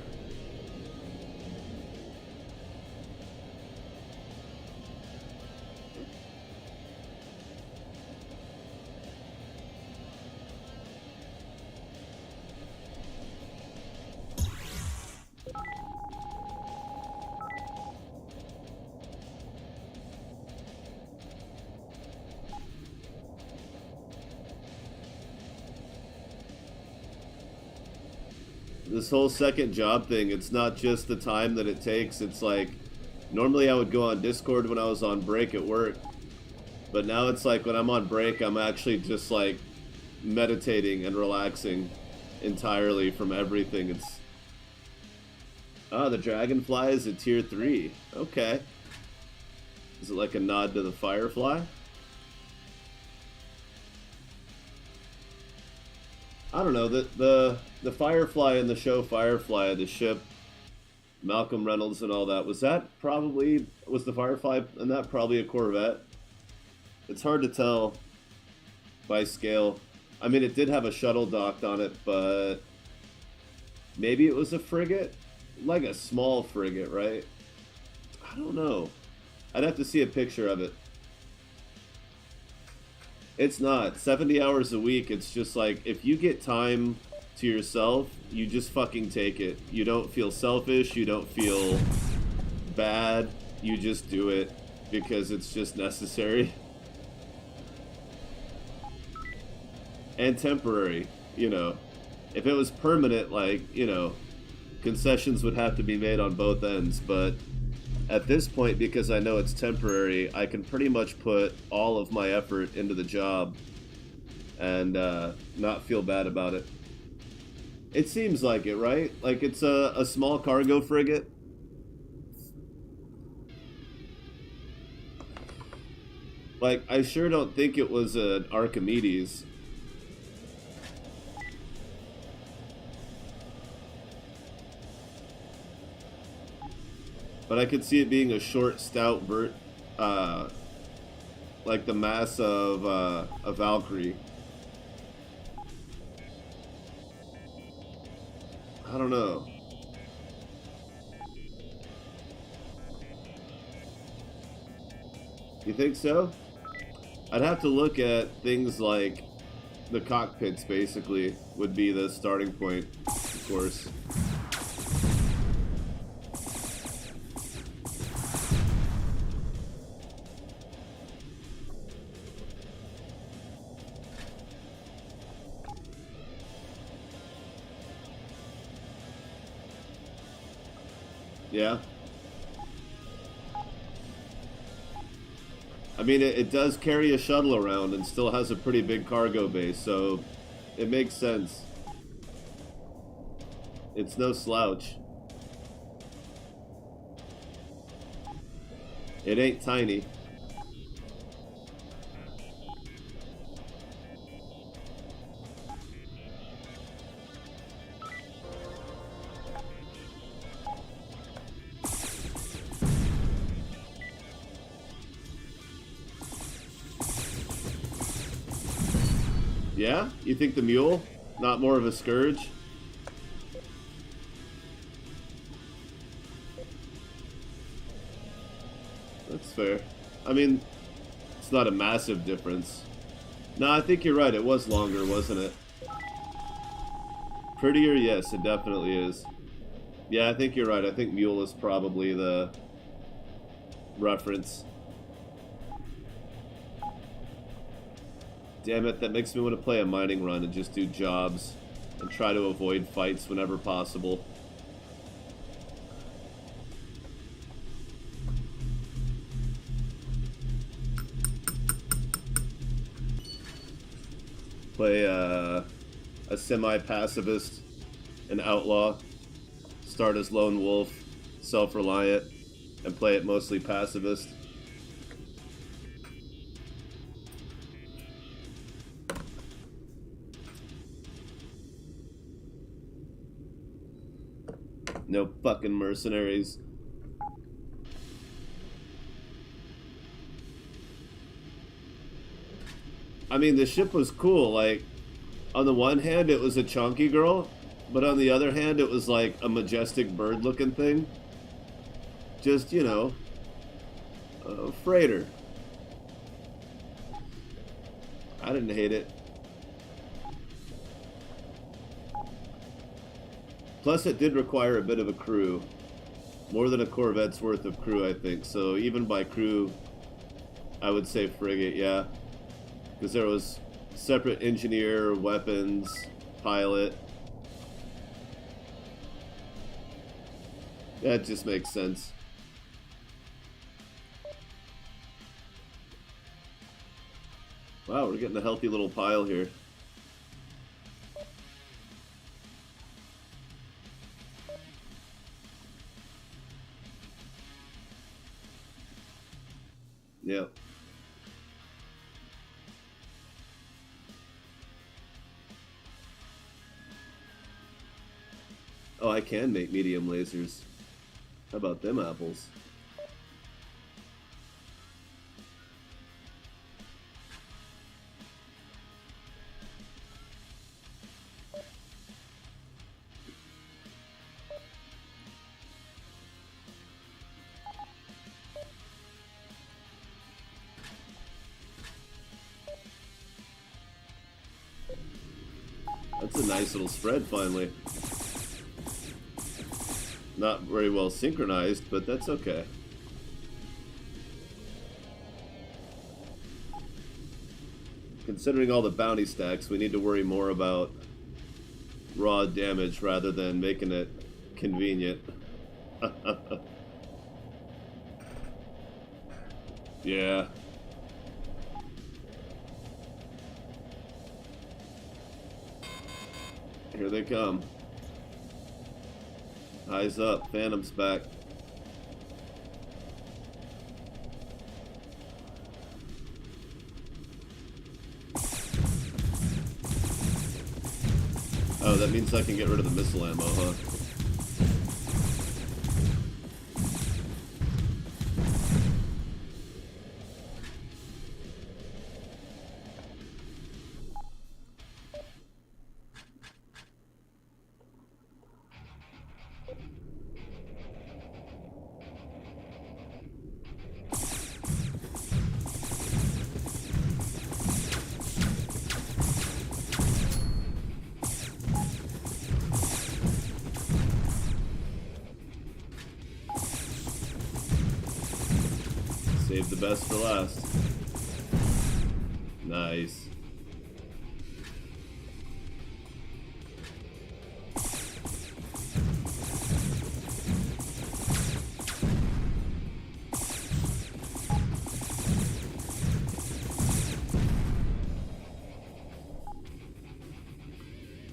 This whole second job thing, it's not just the time that it takes. It's like, normally I would go on Discord when I was on break at work. But now it's like when I'm on break, I'm actually just like meditating and relaxing entirely from everything. It's... Ah, the Dragonfly is a tier 3. Okay. Is it like a nod to the Firefly? I don't know, the Firefly in the show Firefly, the ship, Malcolm Reynolds and all that, was the Firefly in that probably a Corvette? It's hard to tell by scale. I mean, it did have a shuttle docked on it, but maybe it was a frigate? Like a small frigate, right? I don't know. I'd have to see a picture of it. It's not. 70 hours a week, it's just like, if you get time to yourself, you just fucking take it. You don't feel selfish, you don't feel bad, you just do it because it's just necessary. And temporary, you know. If it was permanent, like, you know, concessions would have to be made on both ends, but at this point, because I know it's temporary, I can pretty much put all of my effort into the job and not feel bad about it. It seems like it, right? Like it's a small cargo frigate. Like, I sure don't think it was an Archimedes. But I could see it being a short, stout like the mass of a Valkyrie. I don't know. You think so? I'd have to look at things like the cockpits, basically, would be the starting point, of course. Yeah. I mean, it does carry a shuttle around and still has a pretty big cargo base, so it makes sense. It's no slouch. It ain't tiny. Yeah? You think the mule? Not more of a scourge? That's fair. I mean, it's not a massive difference. No, I think you're right. It was longer, wasn't it? Prettier? Yes, it definitely is. Yeah, I think you're right. I think mule is probably the reference. Damn it, that makes me want to play a mining run and just do jobs and try to avoid fights whenever possible. Play a semi-pacifist, an outlaw, start as lone wolf, self-reliant, and play it mostly pacifist. No fucking mercenaries. I mean, the ship was cool. Like, on the one hand, it was a chunky girl, but on the other hand, it was like a majestic bird-looking thing. Just, you know, a freighter. I didn't hate it. Plus, it did require a bit of a crew. More than a Corvette's worth of crew, I think. So even by crew, I would say frigate, yeah. Because there was separate engineer, weapons, pilot. That just makes sense. Wow, we're getting a healthy little pile here. Yeah. Oh, I can make medium lasers. How about them apples? That's a nice little spread, finally. Not very well synchronized, but that's okay. Considering all the bounty stacks, we need to worry more about raw damage rather than making it convenient. Yeah. Here they come. Eyes up, Phantom's back. Oh, that means I can get rid of the missile ammo, huh? Save the best for last. Nice.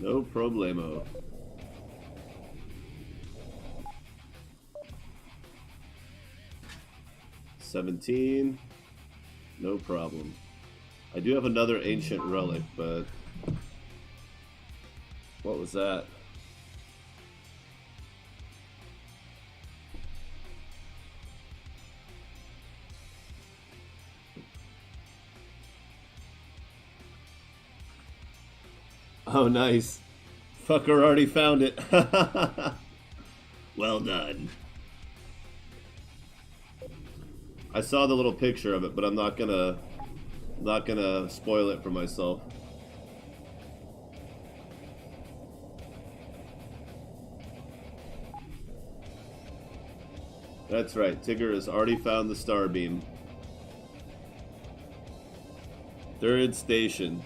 No problemo. $17. No problem. I do have another ancient relic, but what was that? Oh, nice. Fucker already found it. Well done. I saw the little picture of it, but I'm not gonna spoil it for myself. That's right, Tigger has already found the star beam. Third station.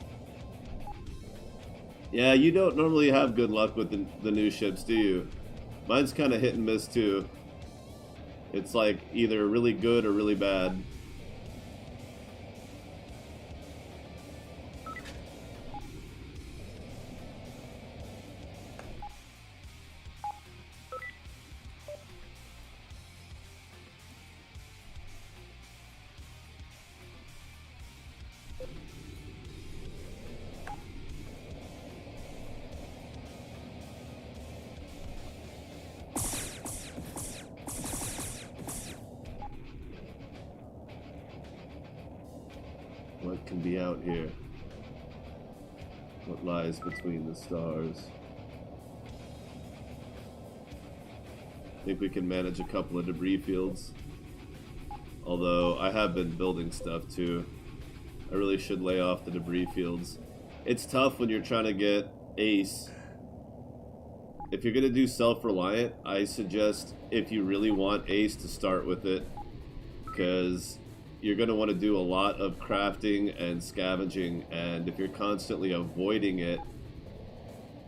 Yeah, you don't normally have good luck with the new ships, do you? Mine's kind of hit and miss too. It's like either really good or really bad. What can be out here? What lies between the stars? Think we can manage a couple of debris fields. Although I have been building stuff too. I really should lay off the debris fields. It's tough when you're trying to get ace. If you're gonna do self-reliant, I suggest if you really want ace to start with it, because you're going to want to do a lot of crafting and scavenging, and if you're constantly avoiding it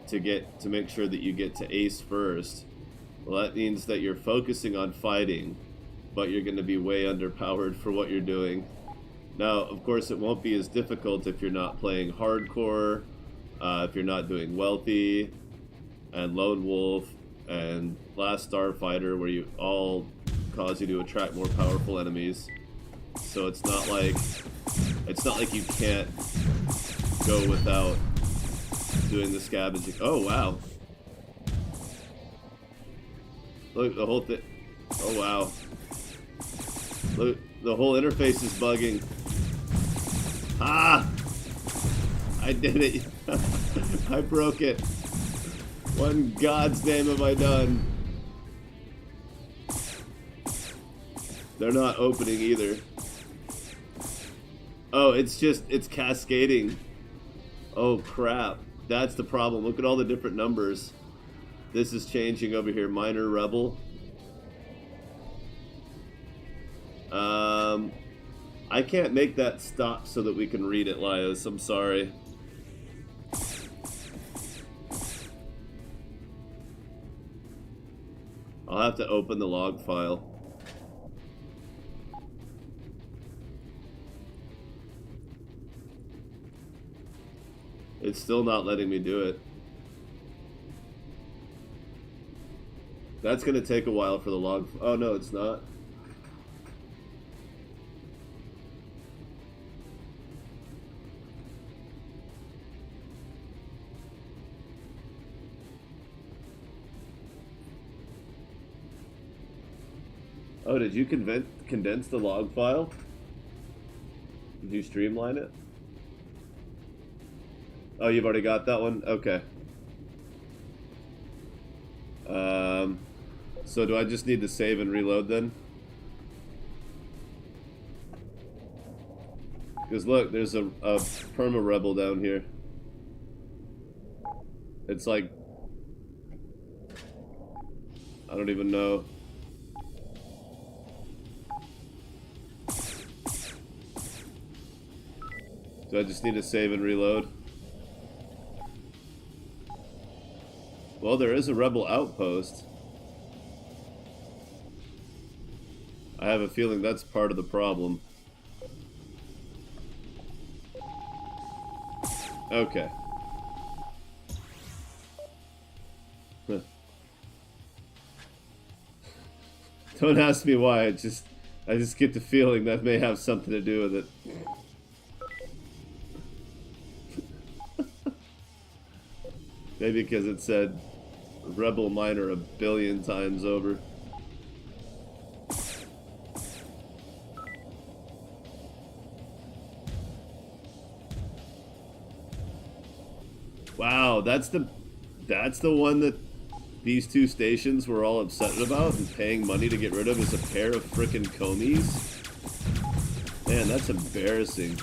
to make sure that you get to ace first, well, that means that you're focusing on fighting, but you're going to be way underpowered for what you're doing. Now, of course, it won't be as difficult if you're not playing hardcore, if you're not doing wealthy and lone wolf and last starfighter, where you all cause you to attract more powerful enemies. So it's not like you can't go without doing the scavenging. Oh wow! Look, the whole thing. Oh wow! Look, the whole interface is bugging. Ah! I did it! I broke it. What in God's name have I done? They're not opening either. Oh, it's cascading. Oh crap. That's the problem. Look at all the different numbers. This is changing over here. Minor rebel. I can't make that stop so that we can read it, Lios. I'm sorry. I'll have to open the log file. It's still not letting me do it. That's gonna take a while for the log. Oh no, it's not. Oh, did you condense the log file? Did you streamline it? Oh, you've already got that one? Okay. So do I just need to save and reload then? Because look, there's a perma rebel down here. It's like, I don't even know. Do I just need to save and reload? Well, there is a rebel outpost. I have a feeling that's part of the problem. Okay. Don't ask me why, I just get the feeling that may have something to do with it. Maybe because it said Rebel Miner a billion times over. Wow, that's the one that these two stations were all upset about and paying money to get rid of is a pair of frickin' Comies? Man, that's embarrassing.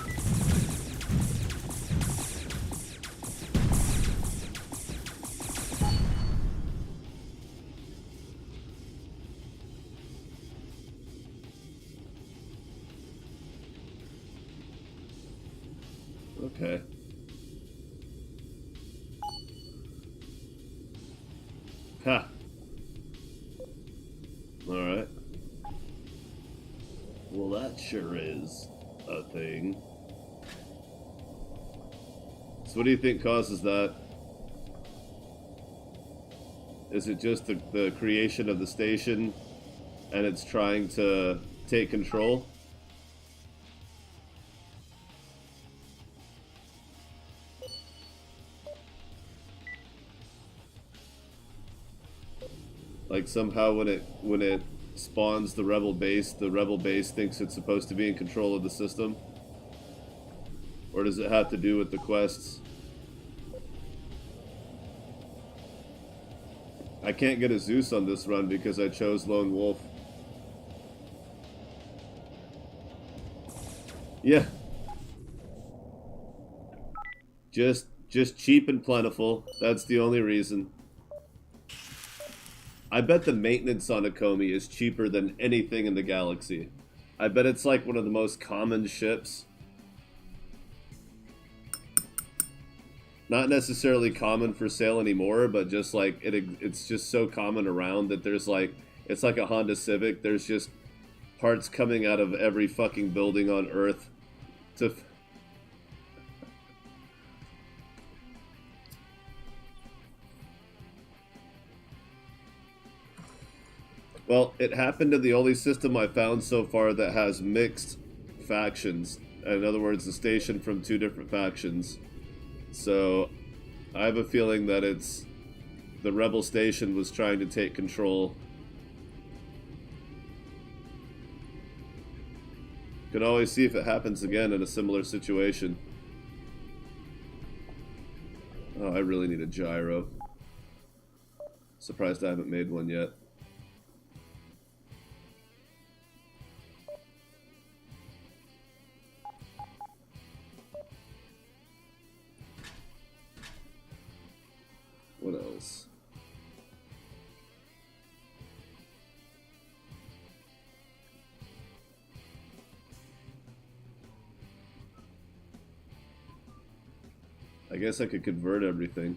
Okay. Ha. Alright. Well, that sure is a thing. So what do you think causes that? Is it just the creation of the station and it's trying to take control? Like somehow when it spawns the rebel base thinks it's supposed to be in control of the system? Or does it have to do with the quests? I can't get a Zeus on this run because I chose Lone Wolf. Yeah. Just cheap and plentiful. That's the only reason. I bet the maintenance on a Comey is cheaper than anything in the galaxy. I bet it's like one of the most common ships. Not necessarily common for sale anymore, but just like it's just so common around that there's like it's like a Honda Civic. There's just parts coming out of every fucking building on Earth to well, it happened to the only system I found so far that has mixed factions. In other words, the station from two different factions. So, I have a feeling that it's the rebel station was trying to take control. Can always see if it happens again in a similar situation. Oh, I really need a gyro. Surprised I haven't made one yet. What else? I guess I could convert everything.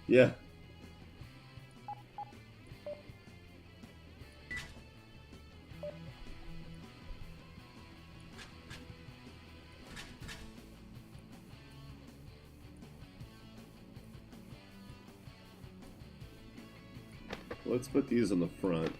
Yeah. Let's put these on the front.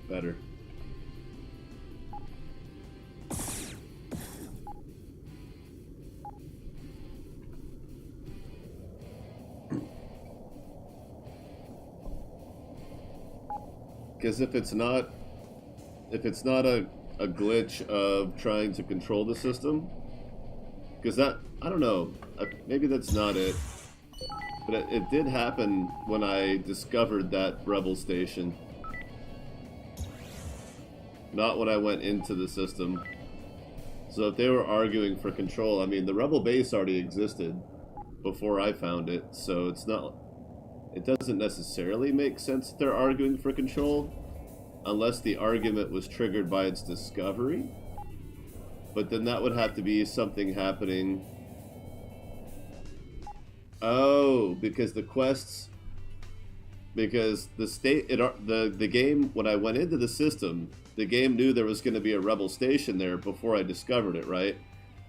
Better. Because if it's not a glitch of trying to control the system, because that, I don't know, maybe that's not it, but it did happen when I discovered that rebel station, not when I went into the system. So if they were arguing for control, I mean, the rebel base already existed before I found it, so it doesn't necessarily make sense that they're arguing for control, unless the argument was triggered by its discovery. But then that would have to be something happening. Oh, because the quests, because the game, when I went into the system, the game knew there was going to be a rebel station there before I discovered it, right?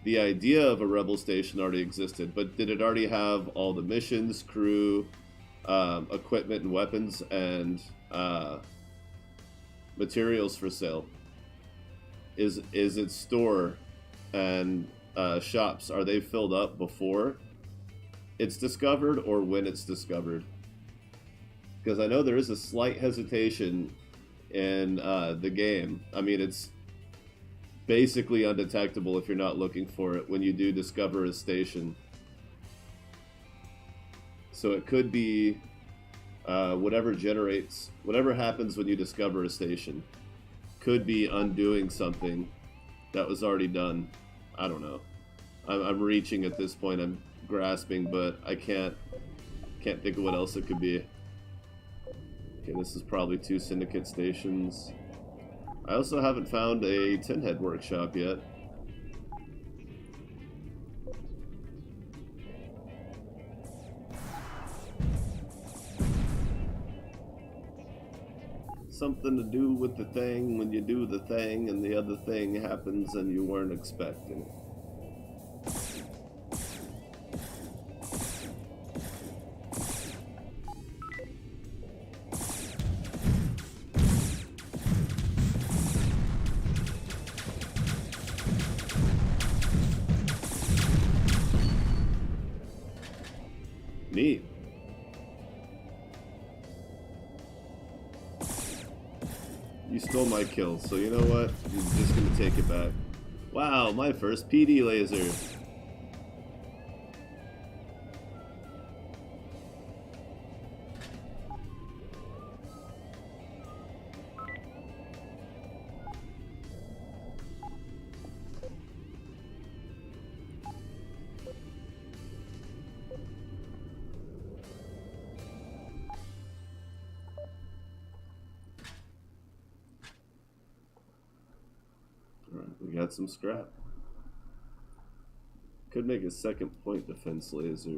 The idea of a rebel station already existed, but did it already have all the missions, crew, equipment and weapons, and materials for sale? is its store and shops, are they filled up before it's discovered or when it's discovered? Because I know there is a slight hesitation in the game. I mean, it's basically undetectable if you're not looking for it when you do discover a station. So it could be whatever happens when you discover a station could be undoing something that was already done. I don't know. I'm reaching at this point. I'm grasping, but I can't think of what else it could be. Okay, this is probably 2 Syndicate stations. I also haven't found a Tin Head workshop yet. Something to do with the thing when you do the thing and the other thing happens and you weren't expecting it. Neat. You stole my kill, so you know what? I'm just gonna take it back. Wow, my first PD laser. We got some scrap. Could make a second point defense laser.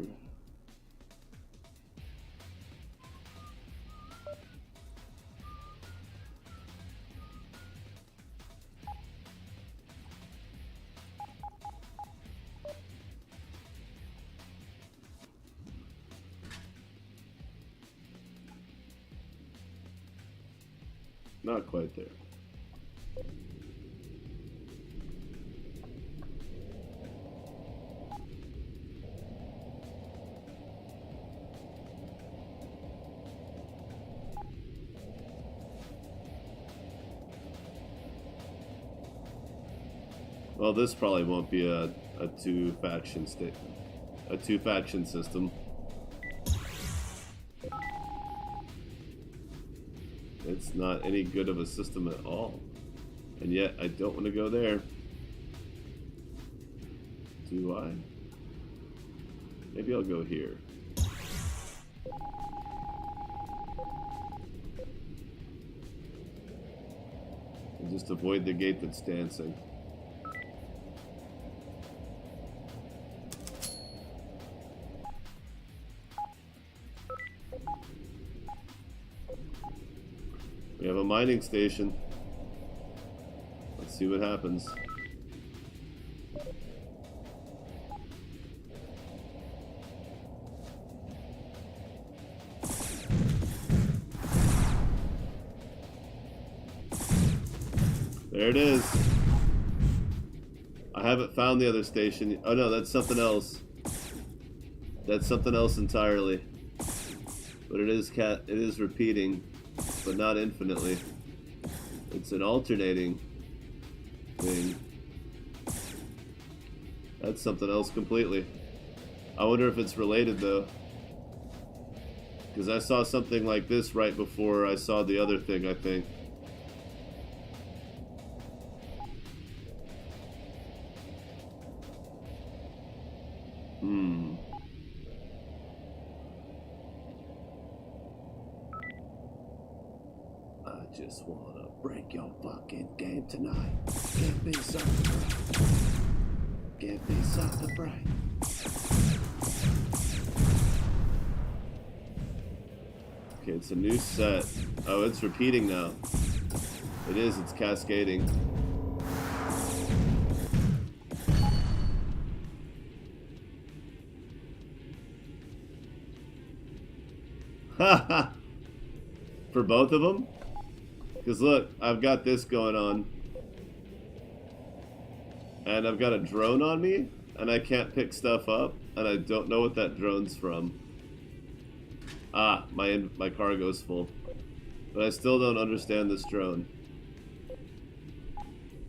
Not quite there. Well, this probably won't be a two-faction system. It's not any good of a system at all. And yet, I don't want to go there. Do I? Maybe I'll go here. And just avoid the gate that's dancing. We have a mining station. Let's see what happens. There it is. I haven't found the other station. Oh no, that's something else. That's something else entirely. But it is repeating. But not infinitely. It's an alternating thing. That's something else completely. I wonder if it's related though. Because I saw something like this right before I saw the other thing, I think. I just wanna break your fucking game tonight. Give me something bright. Give me something bright. Okay, it's a new set. Oh, it's repeating now. It is, it's cascading. Haha! For both of them? Because look, I've got this going on. And I've got a drone on me, and I can't pick stuff up, and I don't know what that drone's from. Ah, my cargo's full. But I still don't understand this drone.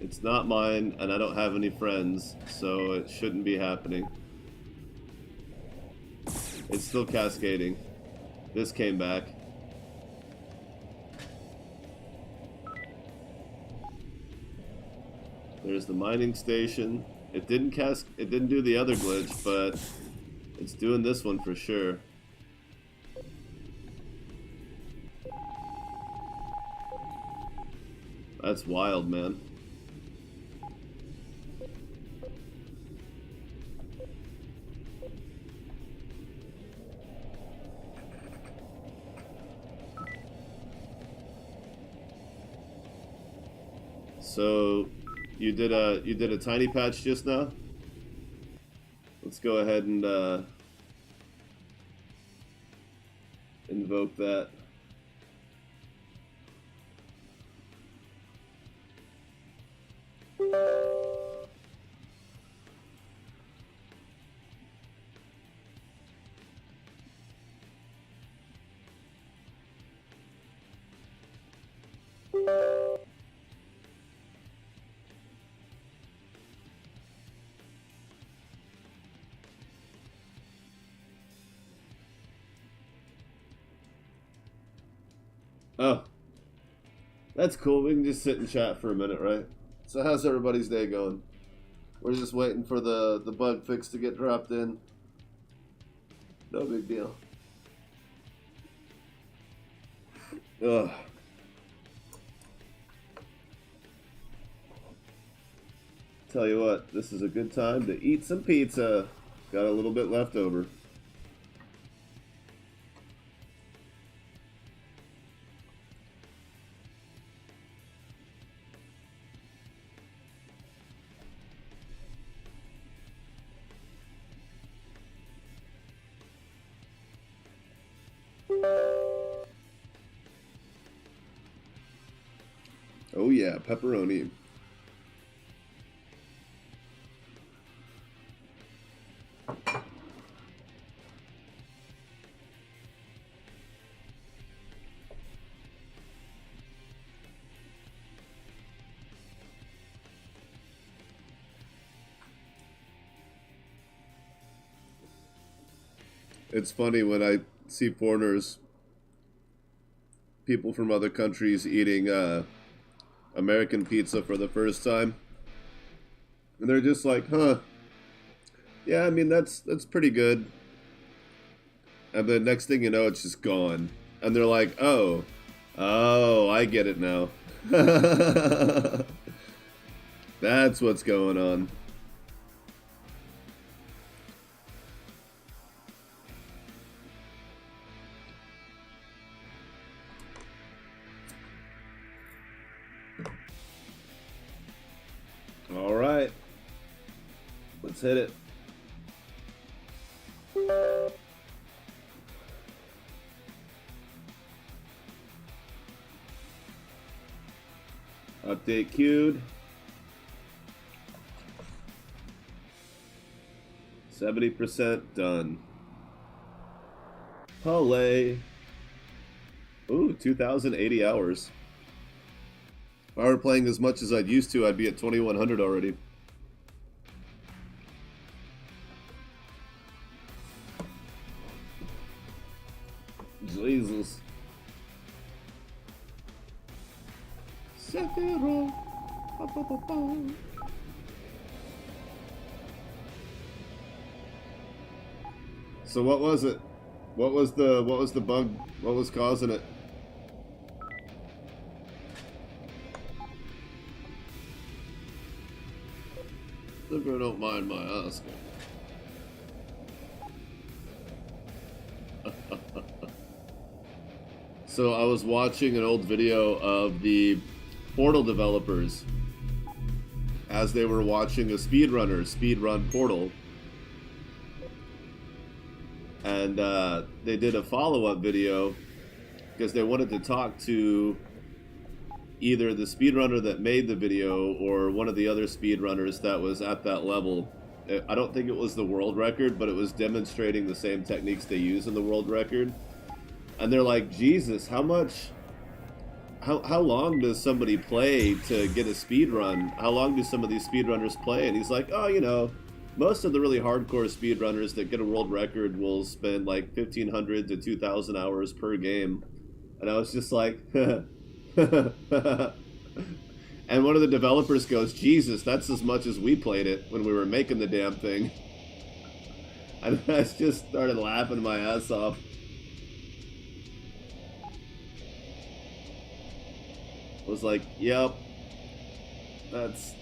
It's not mine, and I don't have any friends, so it shouldn't be happening. It's still cascading. This came back. There's the mining station. It didn't do the other glitch, but it's doing this one for sure. That's wild, man. So you did a tiny patch just now? Let's go ahead and invoke that. Oh, that's cool. We can just sit and chat for a minute, right? So how's everybody's day going? We're just waiting for the bug fix to get dropped in. No big deal. Ugh. Tell you what, this is a good time to eat some pizza. Got a little bit left over. Oh yeah, pepperoni. It's funny when I see foreigners, people from other countries eating American pizza for the first time. And they're just like, huh, yeah, I mean, that's pretty good. And the next thing you know, it's just gone. And they're like, oh, I get it now. That's what's going on. All right. Let's hit it. Update queued. 70% done. Hooray. Ooh, 2,080 hours. If I were playing as much as I'd used to, I'd be at 2,100 already. Jesus. Sekiro. Ba, ba, ba, ba. So what was it? What was the bug? What was causing it? If you don't mind my asking. So I was watching an old video of the Portal developers as they were watching a speedrun Portal. And they did a follow-up video because they wanted to talk to either the speedrunner that made the video or one of the other speedrunners that was at that level. I don't think it was the world record, but it was demonstrating the same techniques they use in the world record. And they're like, Jesus, how long does somebody play to get a speed run? How long do some of these speedrunners play? And he's like, oh, you know, most of the really hardcore speedrunners that get a world record will spend like 1,500 to 2,000 hours per game. And I was just like, and one of the developers goes, Jesus, that's as much as we played it when we were making the damn thing. And I just started laughing my ass off. I was like, yep, that's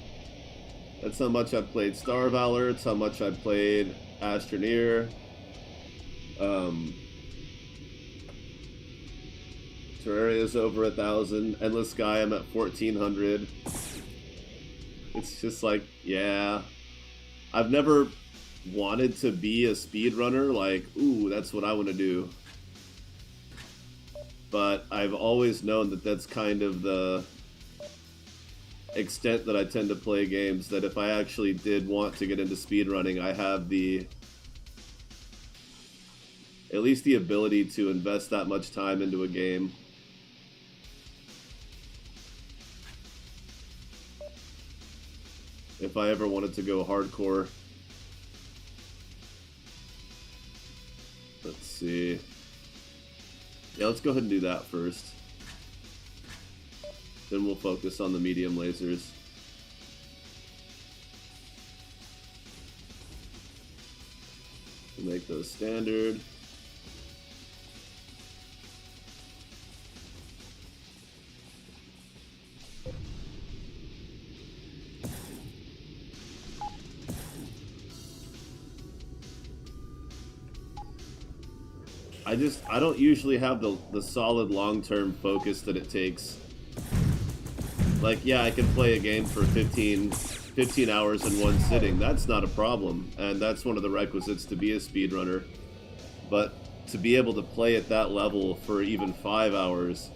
how much I've played Star Valor, it's how much I've played Astroneer. Terraria's over 1,000. Endless Sky, I'm at 1,400. It's just like, yeah. I've never wanted to be a speedrunner, like, ooh, that's what I want to do. But I've always known that that's kind of the extent that I tend to play games, that if I actually did want to get into speedrunning, I have at least the ability to invest that much time into a game. If I ever wanted to go hardcore. Let's see. Yeah, let's go ahead and do that first. Then we'll focus on the medium lasers. We'll make those standard. I don't usually have the solid long-term focus that it takes. Like, yeah, I can play a game for 15 hours in one sitting. That's not a problem, and that's one of the requisites to be a speedrunner. But to be able to play at that level for even 5 hours,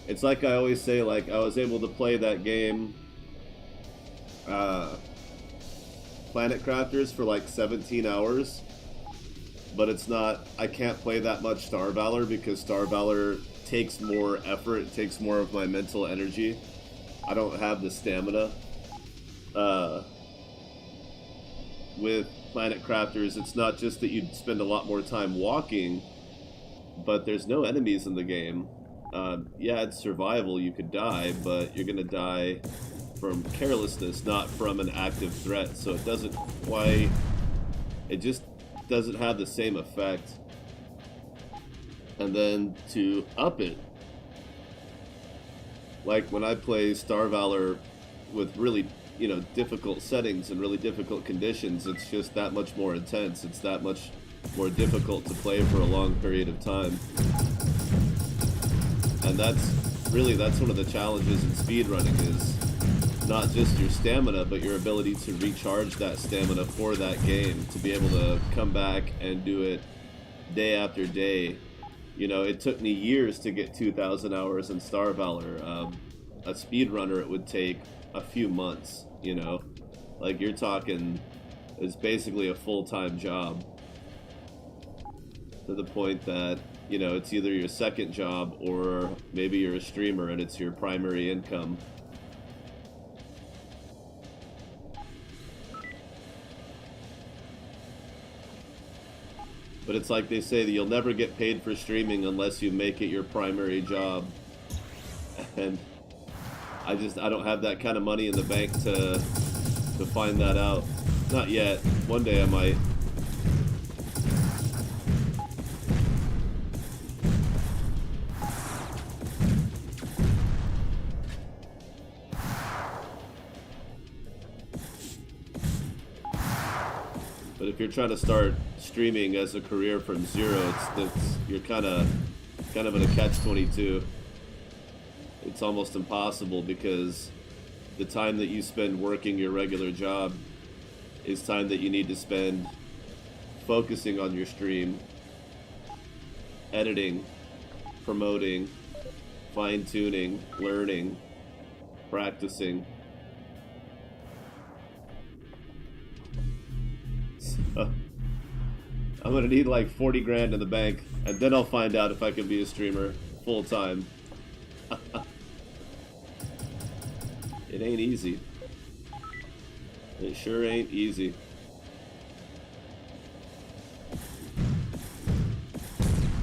it's like I always say, like, I was able to play that game, Planet Crafters, for like 17 hours. But it's not, I can't play that much Star Valor because Star Valor takes more effort, it takes more of my mental energy. I don't have the stamina. With Planet Crafters, it's not just that you spend a lot more time walking, but there's no enemies in the game. Yeah, it's survival, you could die, but you're gonna die from carelessness, not from an active threat, so it doesn't quite, it just doesn't have the same effect. And then to up it, like when I play Star Valor with really, you know, difficult settings and really difficult conditions, it's just that much more intense. It's that much more difficult to play for a long period of time. And that's one of the challenges in speedrunning, is not just your stamina, but your ability to recharge that stamina for that game, to be able to come back and do it day after day. You know, it took me years to get 2,000 hours in Star Valor. A speedrunner, it would take a few months, you know? Like, you're talking, it's basically a full-time job. To the point that, you know, it's either your second job or maybe you're a streamer and it's your primary income. But it's like they say that you'll never get paid for streaming unless you make it your primary job. And I don't have that kind of money in the bank to find that out. Not yet. One day I might. But if you're trying to start streaming as a career from zero, you're kind of in a catch-22. It's almost impossible because the time that you spend working your regular job is time that you need to spend focusing on your stream, editing, promoting, fine-tuning, learning, practicing. So, I'm gonna need like 40 grand in the bank, and then I'll find out if I can be a streamer full time. It ain't easy. It sure ain't easy.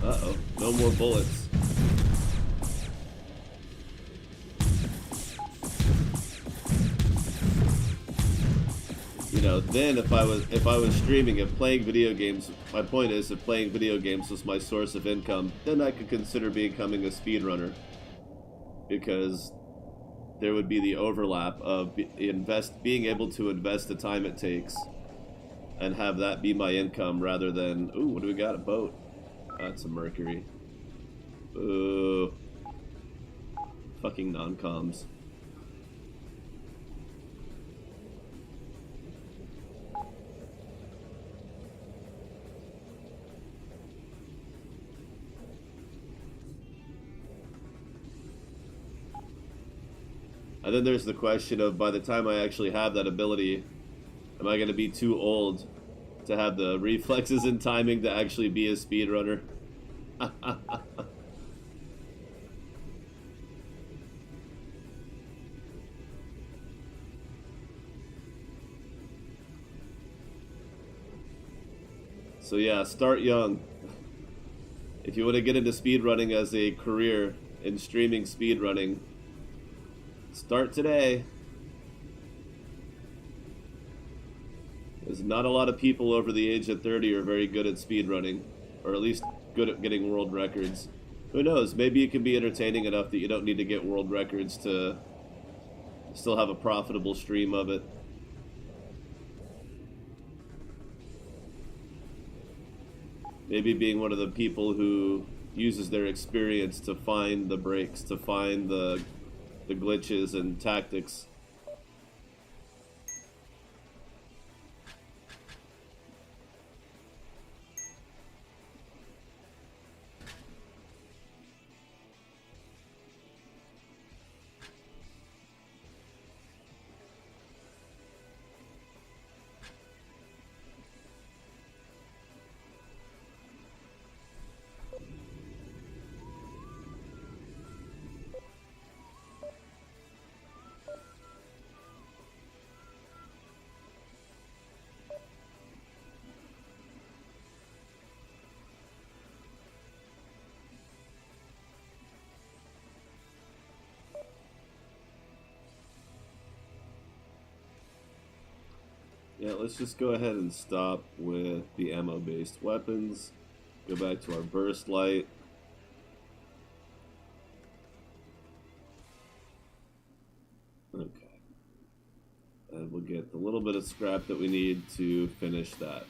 Uh-oh, no more bullets. You know, then if I was streaming, if playing video games, my point is, if playing video games was my source of income, then I could consider becoming a speedrunner, because there would be the overlap of being able to invest the time it takes and have that be my income, rather than, ooh, what do we got? A boat. That's a Mercury. Ooh. Fucking non-coms. And then there's the question of, by the time I actually have that ability, am I going to be too old to have the reflexes and timing to actually be a speedrunner? So yeah, start young. If you want to get into speedrunning as a career in streaming speedrunning, start today. There's not a lot of people over the age of 30 who are very good at speedrunning, or at least good at getting world records. Who knows, maybe it can be entertaining enough that you don't need to get world records to still have a profitable stream of it. Maybe being one of the people who uses their experience to find the breaks, to find the glitches and tactics. Yeah, let's just go ahead and stop with the ammo-based weapons. Go back to our burst light. Okay. And we'll get the little bit of scrap that we need to finish that.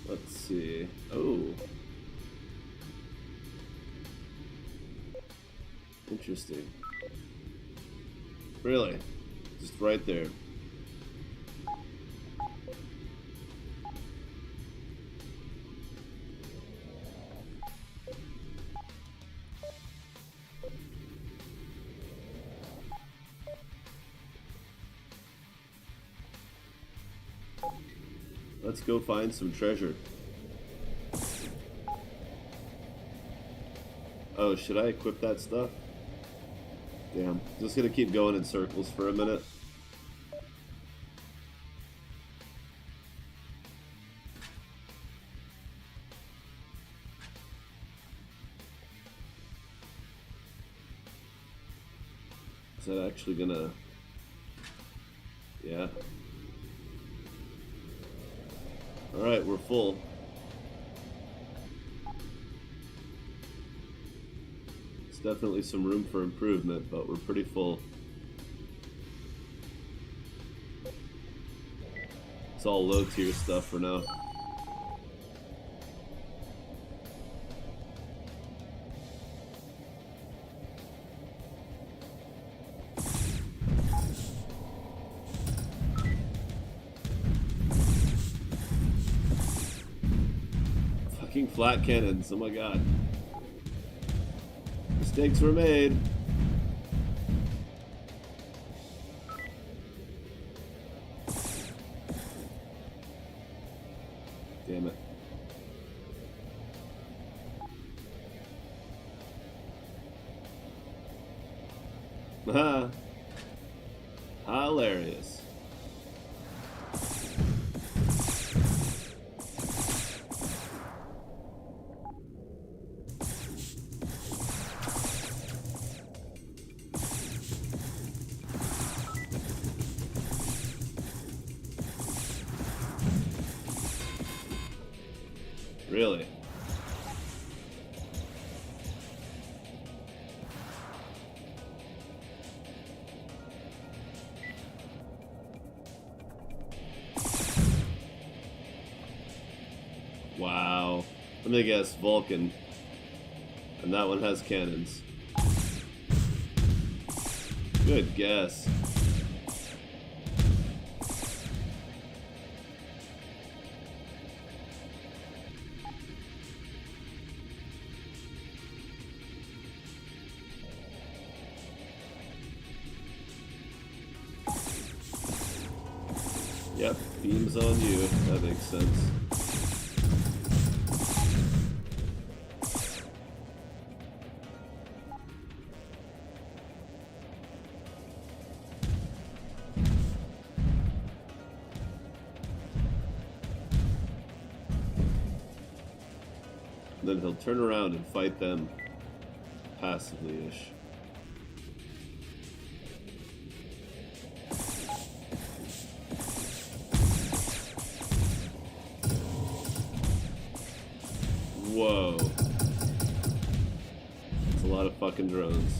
Let's see. Oh. Interesting. Really? Just right there. Let's go find some treasure. Oh, should I equip that stuff? Damn. Just gonna keep going in circles for a minute. Is that actually gonna... Yeah. Alright, we're full. It's definitely some room for improvement, but we're pretty full. It's all low tier stuff for now. Fucking flat cannons, oh my god. Mistakes were made. Damn it. Haha. Hilarious. Really? Wow. Let me guess, Vulcan. And that one has cannons. Good guess. Yep, beams on you. That makes sense. Then he'll turn around and fight them passively-ish. Whoa. That's a lot of fucking drones.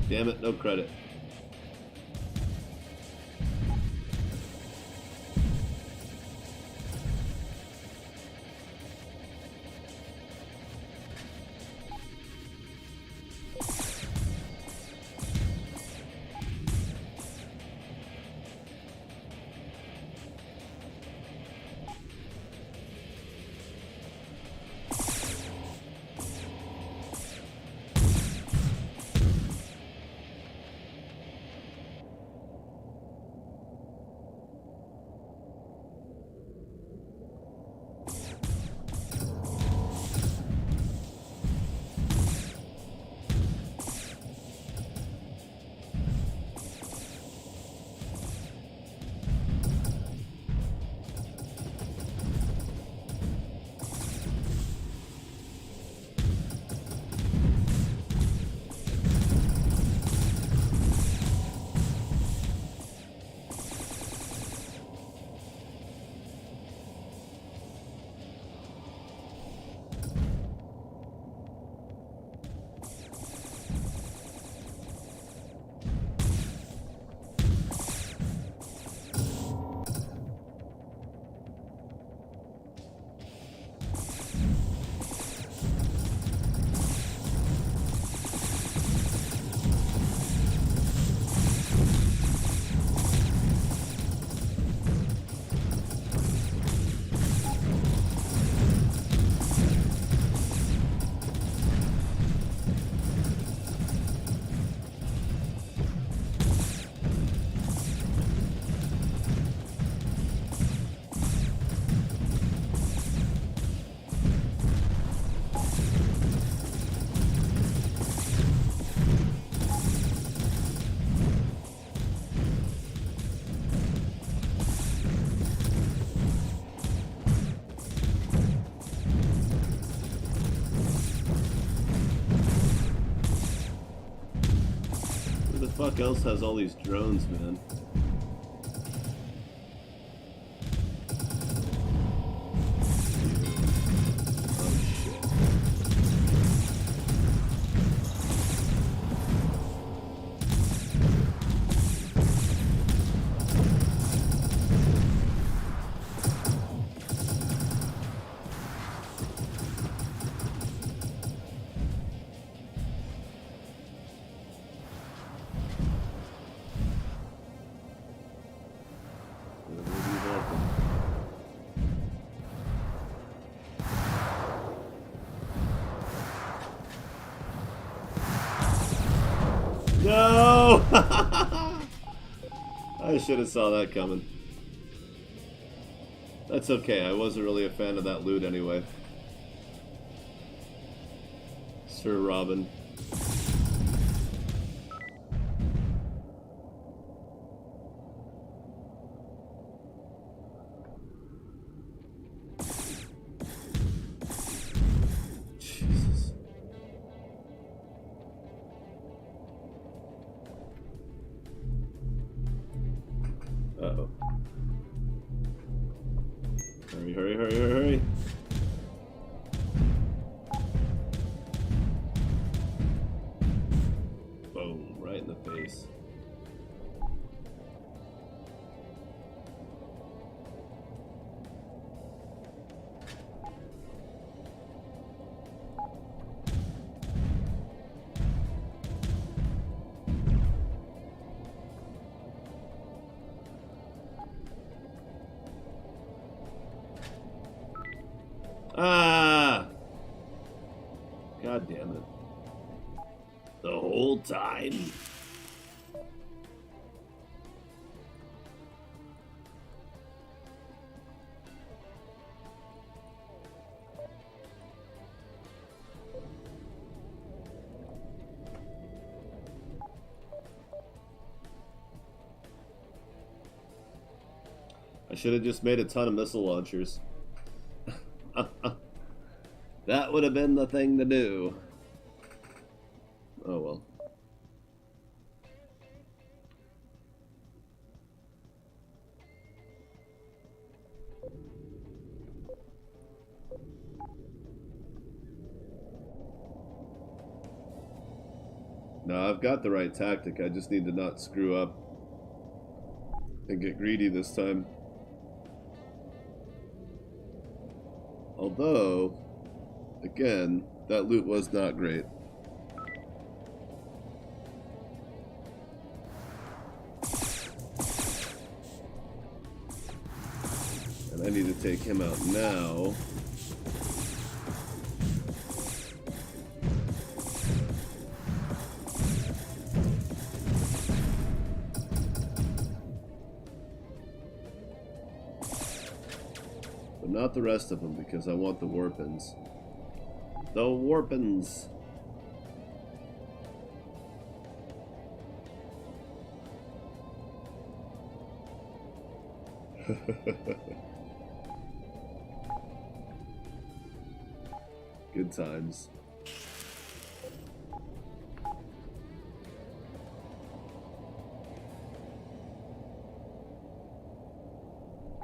Damn it, no credit. Fuck else has all these drones, man? Oh shit. Oh! I should have saw that coming. That's okay, I wasn't really a fan of that loot anyway. Sir Robin. Jesus. Uh-oh. Hurry, hurry, hurry, hurry, hurry. Boom, right in the face. Ah! God damn it. The whole time. I should have just made a ton of missile launchers. That would have been the thing to do. Oh well. No, I've got the right tactic. I just need to not screw up and get greedy this time. Although, again, that loot was not great. And I need to take him out now. But not the rest of them, because I want the warpins. The warpins! Good times.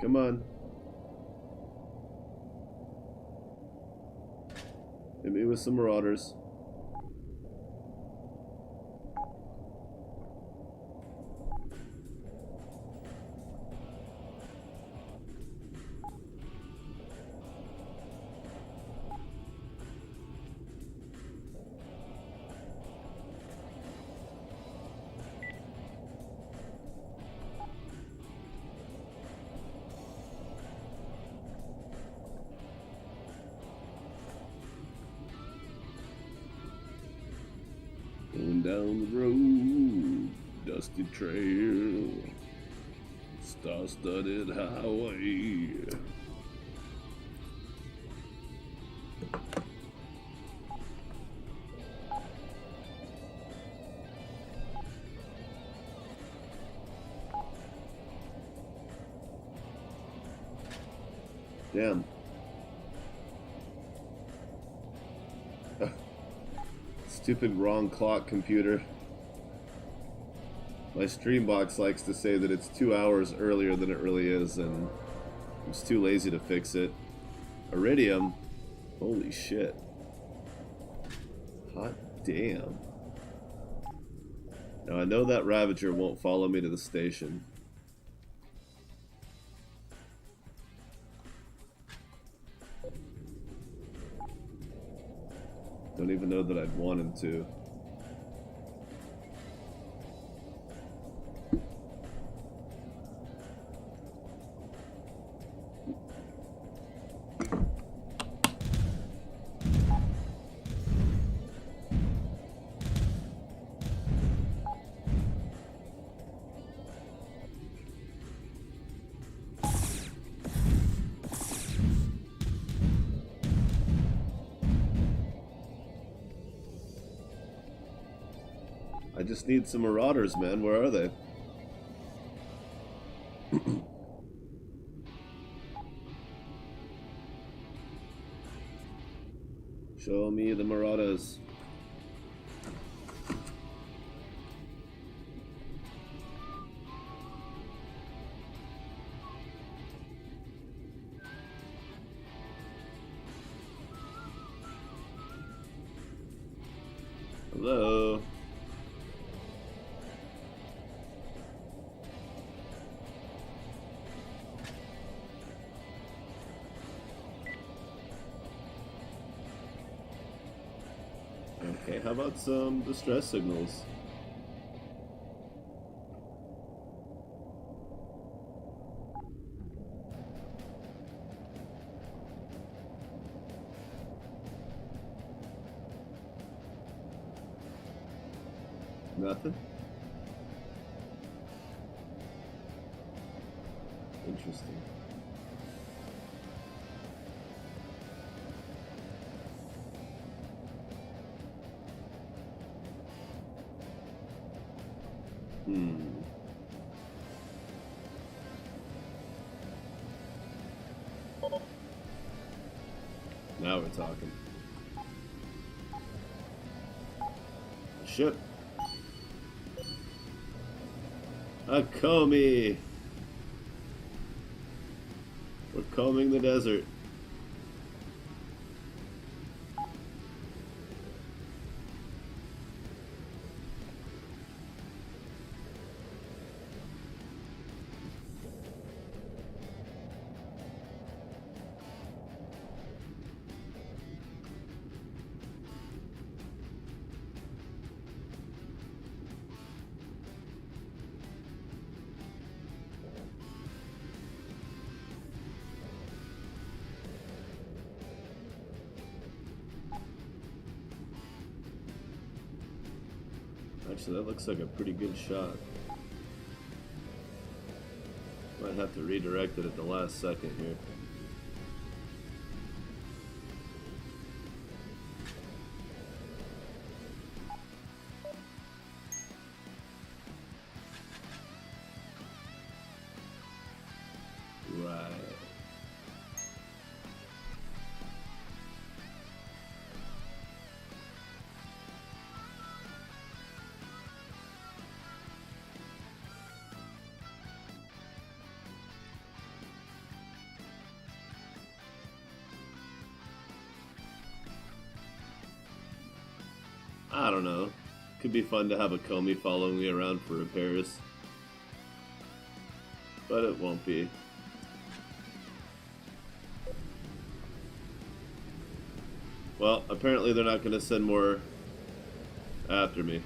Come on. Hit me with some marauders. Going down the road, dusty trail, star-studded highway. Damn. Stupid wrong clock computer. My stream box likes to say that it's 2 hours earlier than it really is, and I'm just too lazy to fix it. Iridium? Holy shit. Hot damn. Now I know that Ravager won't follow me to the station. Don't even know that I'd want him to. I just need some marauders, man. Where are they? Show me the marauders. Hello? Okay, how about some distress signals? Nothing? Interesting. Hmm. Now we're talking. Ship. A Comey! We're combing the desert. Actually, that looks like a pretty good shot. Might have to redirect it at the last second here. Right. I don't know. Could be fun to have a Comey following me around for repairs. But it won't be. Well, apparently they're not going to send more after me.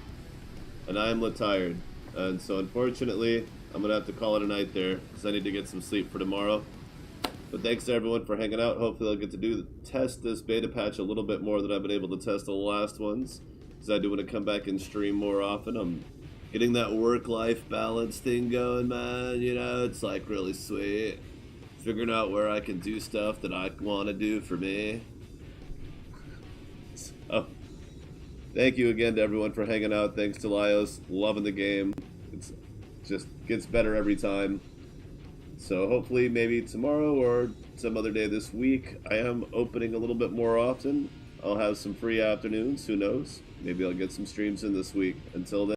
And I am tired. And so unfortunately, I'm going to have to call it a night there because I need to get some sleep for tomorrow. But thanks to everyone for hanging out. Hopefully I'll get to test this beta patch a little bit more than I've been able to test the last ones. Because I do want to come back and stream more often. I'm getting that work-life balance thing going, man. You know, it's like really sweet. Figuring out where I can do stuff that I want to do for me. So, thank you again to everyone for hanging out. Thanks to Lios. Loving the game. It's just gets better every time. So hopefully maybe tomorrow or some other day this week, I am opening a little bit more often. I'll have some free afternoons, who knows? Maybe I'll get some streams in this week. Until then.